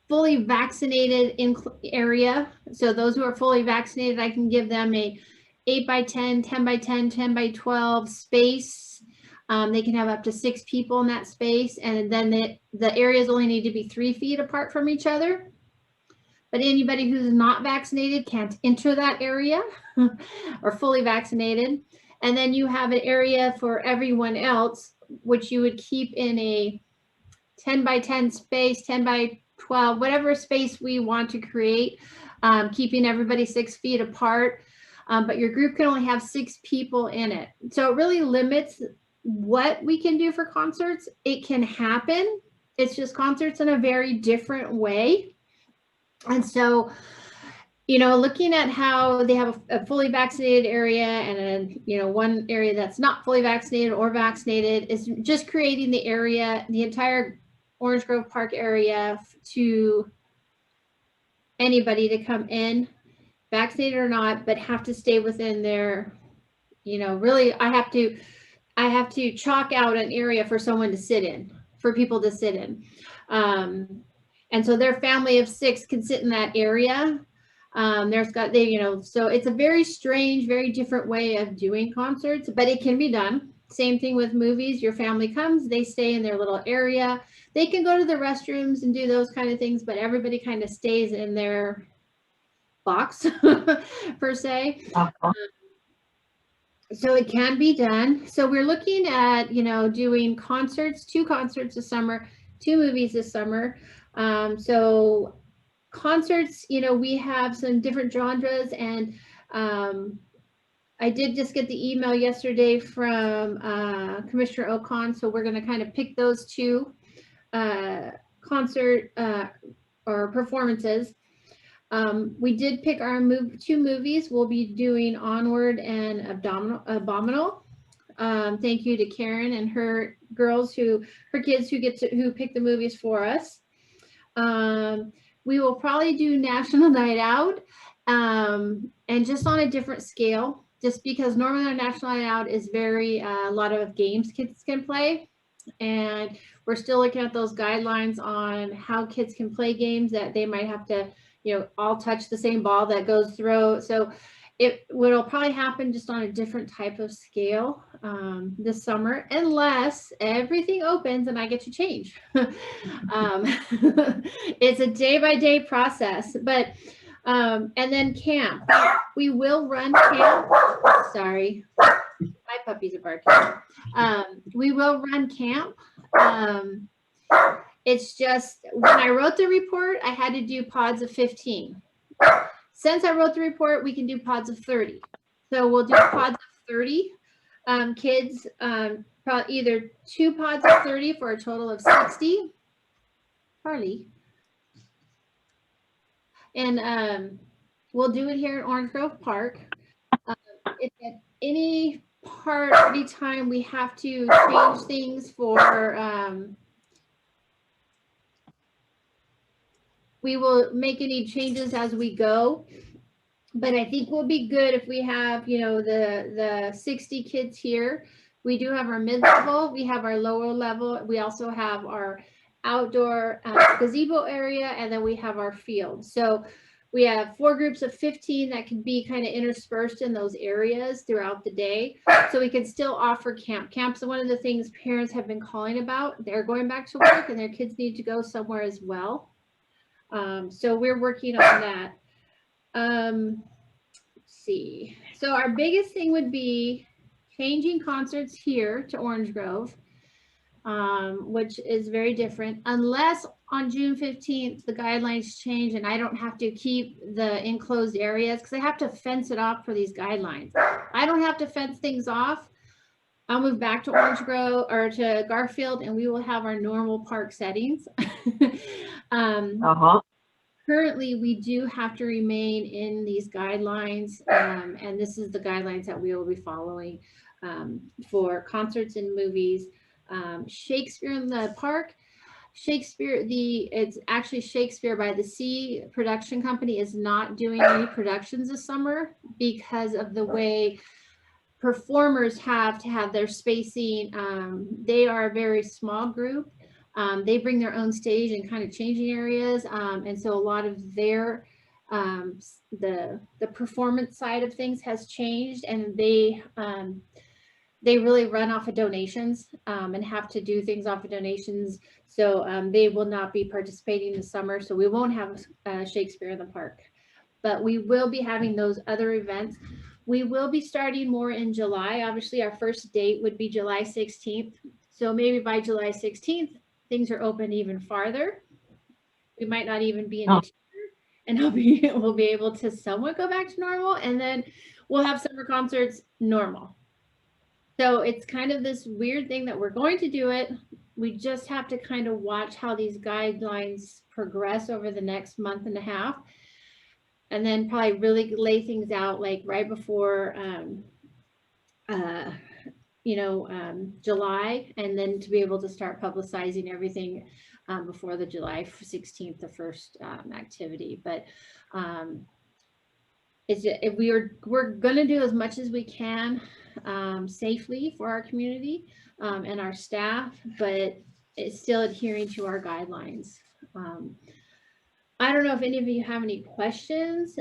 fully vaccinated area. So those who are fully vaccinated, I can give them a 8x10, 10x10, 10x12 space. They can have up to 6 people in that space, and then the areas only need to be 3 feet apart from each other. But anybody who's not vaccinated can't enter that area or fully vaccinated. And then you have an area for everyone else, which you would keep in a 10x10 space, 10x12, whatever space we want to create, keeping everybody 6 feet apart. But your group can only have 6 people in it. So it really limits what we can do for concerts. It can happen. It's just concerts in a very different way. And so, you know, looking at how they have a fully vaccinated area and a, you know, one area that's not fully vaccinated or vaccinated, is just creating the area, the entire Orange Grove Park area, to anybody to come in, vaccinated or not, but have to stay within their, you know, really, I have to chalk out an area for someone to sit in, for people to sit in. And so their family of 6 can sit in that area. You know, so it's a very strange, very different way of doing concerts, but it can be done. Same thing with movies. Your family comes, they stay in their little area. They can go to the restrooms and do those kind of things, but everybody kind of stays in their box per se. So it can be done. So we're looking at, you know, doing concerts, 2 concerts this summer, 2 movies this summer. So concerts, you know, we have some different genres, and I did just get the email yesterday from Commissioner Ocon, so we're going to kind of pick those 2 concert or performances. We did pick our 2 movies. We'll be doing Onward and Abominable. Thank you to Karen and her girls, her kids who picked the movies for us. We will probably do National Night Out, and just on a different scale, just because normally our National Night Out is a lot of games kids can play. And we're still looking at those guidelines on how kids can play games, that they might have to, you know, all touch the same ball that goes through. So it'll probably happen just on a different type of scale this summer, unless everything opens and I get to change. It's a day-by-day process, but and then camp. We will run camp. Sorry, my puppies are barking. We will run camp. It's just, when I wrote the report, I had to do pods of 15. Since I wrote the report, we can do pods of 30. So we'll do pods of 30 kids, probably either 2 pods of 30 for a total of 60. Harley. And we'll do it here at Orange Grove Park. If at any part, anytime we have to change things for, we will make any changes as we go. But I think we'll be good if we have, you know, the 60 kids here. We do have our mid-level, we have our lower level. We also have our outdoor gazebo area, and then we have our field. So we have 4 groups of 15 that can be kind of interspersed in those areas throughout the day. So we can still offer camp. Camp's one of the things parents have been calling about. They're going back to work and their kids need to go somewhere as well. So we're working on that. Let's see. So our biggest thing would be changing concerts here to Orange Grove, which is very different, unless on June 15th, the guidelines change and I don't have to keep the enclosed areas, because I have to fence it off for these guidelines. I don't have to fence things off. I'll move back to Orange Grove or to Garfield, and we will have our normal park settings. Currently, we do have to remain in these guidelines, and this is the guidelines that we will be following for concerts and movies. Shakespeare in the Park, it's actually Shakespeare by the Sea production company is not doing any productions this summer because of the way performers have to have their spacing. They are a very small group. They bring their own stage and kind of changing areas. And so a lot of their, the performance side of things has changed, and they really run off of donations and have to do things off of donations. So they will not be participating this summer. So we won't have Shakespeare in the Park, but we will be having those other events. We will be starting more in July. Obviously, our first date would be July 16th. So maybe by July 16th, things are open even farther. We might not even be in the and we'll be able to somewhat go back to normal, and then we'll have summer concerts normal. So it's kind of this weird thing that we're going to do it. We just have to kind of watch how these guidelines progress over the next month and a half. And then probably really lay things out like right before, July, and then to be able to start publicizing everything before the July 16th, the first activity. But we're going to do as much as we can safely for our community and our staff, but it's still adhering to our guidelines. I don't know if any of you have any questions,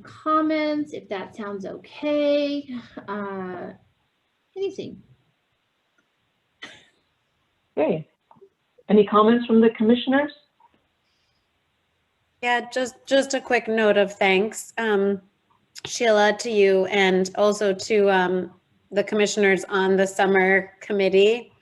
comments, if that sounds okay, anything. Okay. Any comments from the commissioners? Yeah, just a quick note of thanks, Sheila, to you, and also to the commissioners on the summer committee.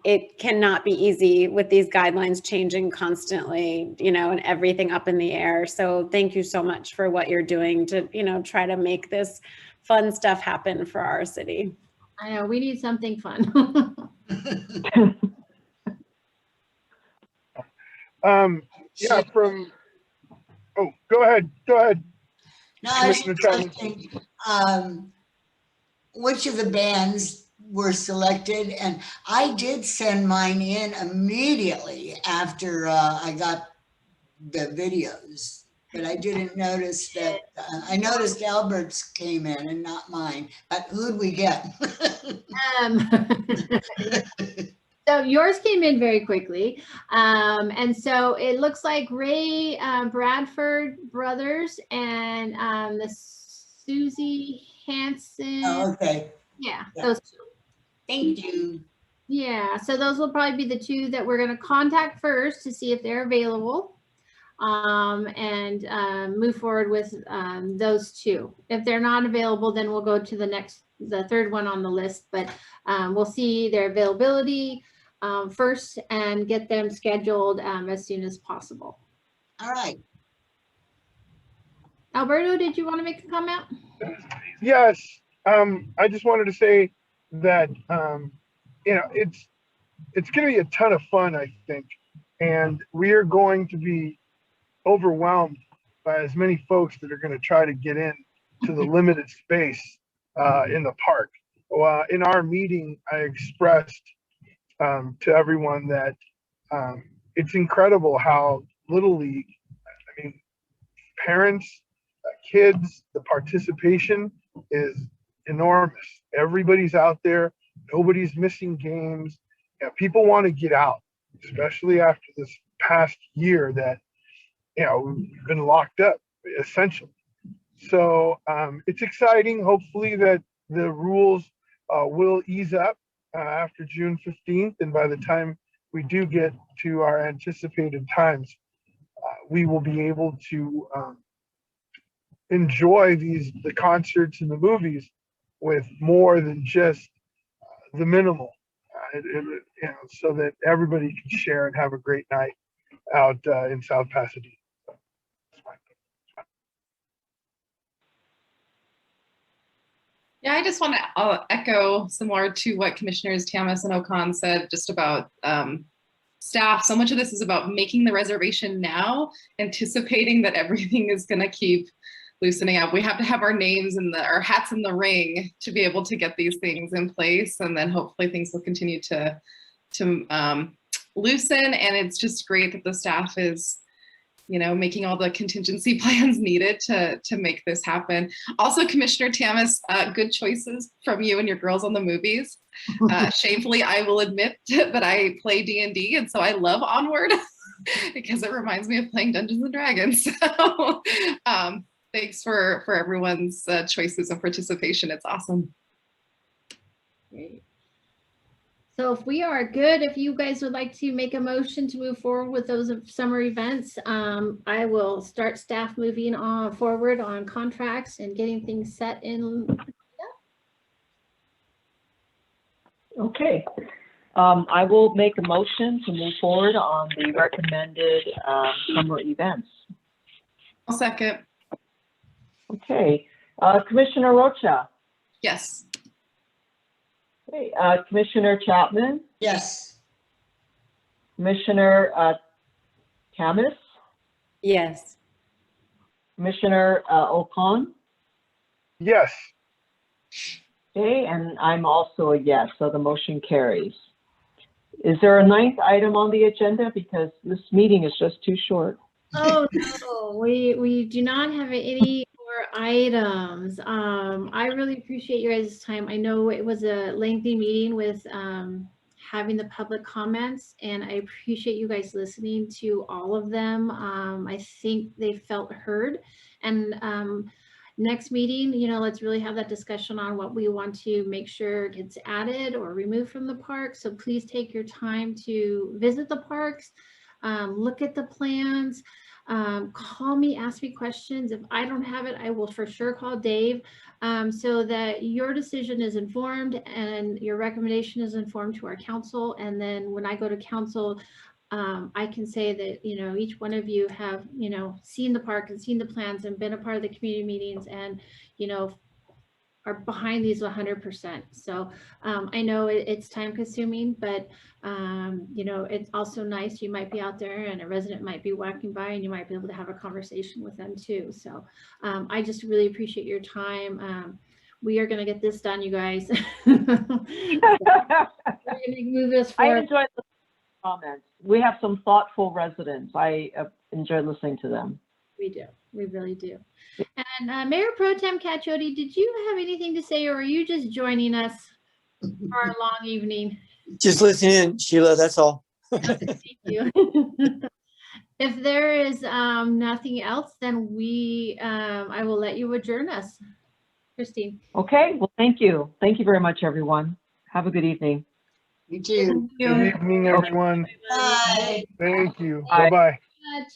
It cannot be easy with these guidelines changing constantly, and everything up in the air. So thank you so much for what you're doing to, try to make this fun stuff happen for our city. I know, we need something fun. Yeah, go ahead. No, I was just asking, which of the bands were selected, and I did send mine in immediately after I got the videos, but I didn't notice that. I noticed Albert's came in and not mine, but who'd we get? So yours came in very quickly. And so it looks like Ray Bradford brothers and the Susie Hanson. Oh, okay. Yeah, Yeah. those two. Thank you. Yeah, so those will probably be the two that we're going to contact first to see if they're available, and move forward with those two. If they're not available, then we'll go to the third one on the list, but we'll see their availability first and get them scheduled as soon as possible. All right. Alberto, did you want to make a comment? Yes, I just wanted to say that it's going to be a ton of fun, I think, and we are going to be overwhelmed by as many folks that are going to try to get in to the limited space in the park. Well, in our meeting, I expressed to everyone that it's incredible how Little League, I mean, parents, kids, the participation is enormous. Everybody's out there. Nobody's missing games. People want to get out, especially after this past year that, we've been locked up, essentially. So it's exciting. Hopefully that the rules will ease up after June 15th. And by the time we do get to our anticipated times, we will be able to enjoy the concerts and the movies with more than just the minimal, so that everybody can share and have a great night out in South Pasadena. Yeah, I just want to echo similar to what Commissioners Tamas and Ocon said just about staff. So much of this is about making the reservation now, anticipating that everything is going to keep loosening up. We have to have our names and our hats in the ring to be able to get these things in place, and then hopefully things will continue to loosen. And it's just great that the staff is, making all the contingency plans needed to make this happen. Also, Commissioner Tamas, good choices from you and your girls on the movies. Shamefully, I will admit that I play D&D, and so I love Onward because it reminds me of playing Dungeons and Dragons. So thanks for everyone's choices and participation. It's awesome. Great. So if we are good, if you guys would like to make a motion to move forward with those summer events, I will start staff moving on forward on contracts and getting things set in. Okay. I will make a motion to move forward on the recommended summer events. I'll second. Okay. Commissioner Rocha, Yes. Okay, Commissioner Chapman, Yes. Commissioner Camus, Yes. Commissioner Ocon. Yes. Okay, and I'm also a yes, so the motion carries. Is there a ninth item on the agenda? Because this meeting is just too short. Oh, no, we do not have any more items. I really appreciate your guys' time. I know it was a lengthy meeting with having the public comments, and I appreciate you guys listening to all of them. I think they felt heard. And next meeting, let's really have that discussion on what we want to make sure gets added or removed from the park. So please take your time to visit the parks, look at the plans, call me, ask me questions. If I don't have it, I will for sure call Dave, so that your decision is informed and your recommendation is informed to our council. And then when I go to council, I can say that, each one of you have, seen the park and seen the plans and been a part of the community meetings and, are behind these 100%. So I know it's time consuming, but it's also nice. You might be out there and a resident might be walking by and you might be able to have a conversation with them too. So I just really appreciate your time. We are going to get this done, you guys. We're going to move this forward. I enjoyed the comments. We have some thoughtful residents. I enjoyed listening to them. We do. We really do. And Mayor Pro Tem Caccioti, did you have anything to say, or are you just joining us for our long evening? Just listening, Sheila, that's all. Thank you. If there is nothing else, then I will let you adjourn us. Christine. Okay, well, thank you. Thank you very much, everyone. Have a good evening. You too. Good evening, everyone. Bye. Thank you. Bye. Bye-bye. Much.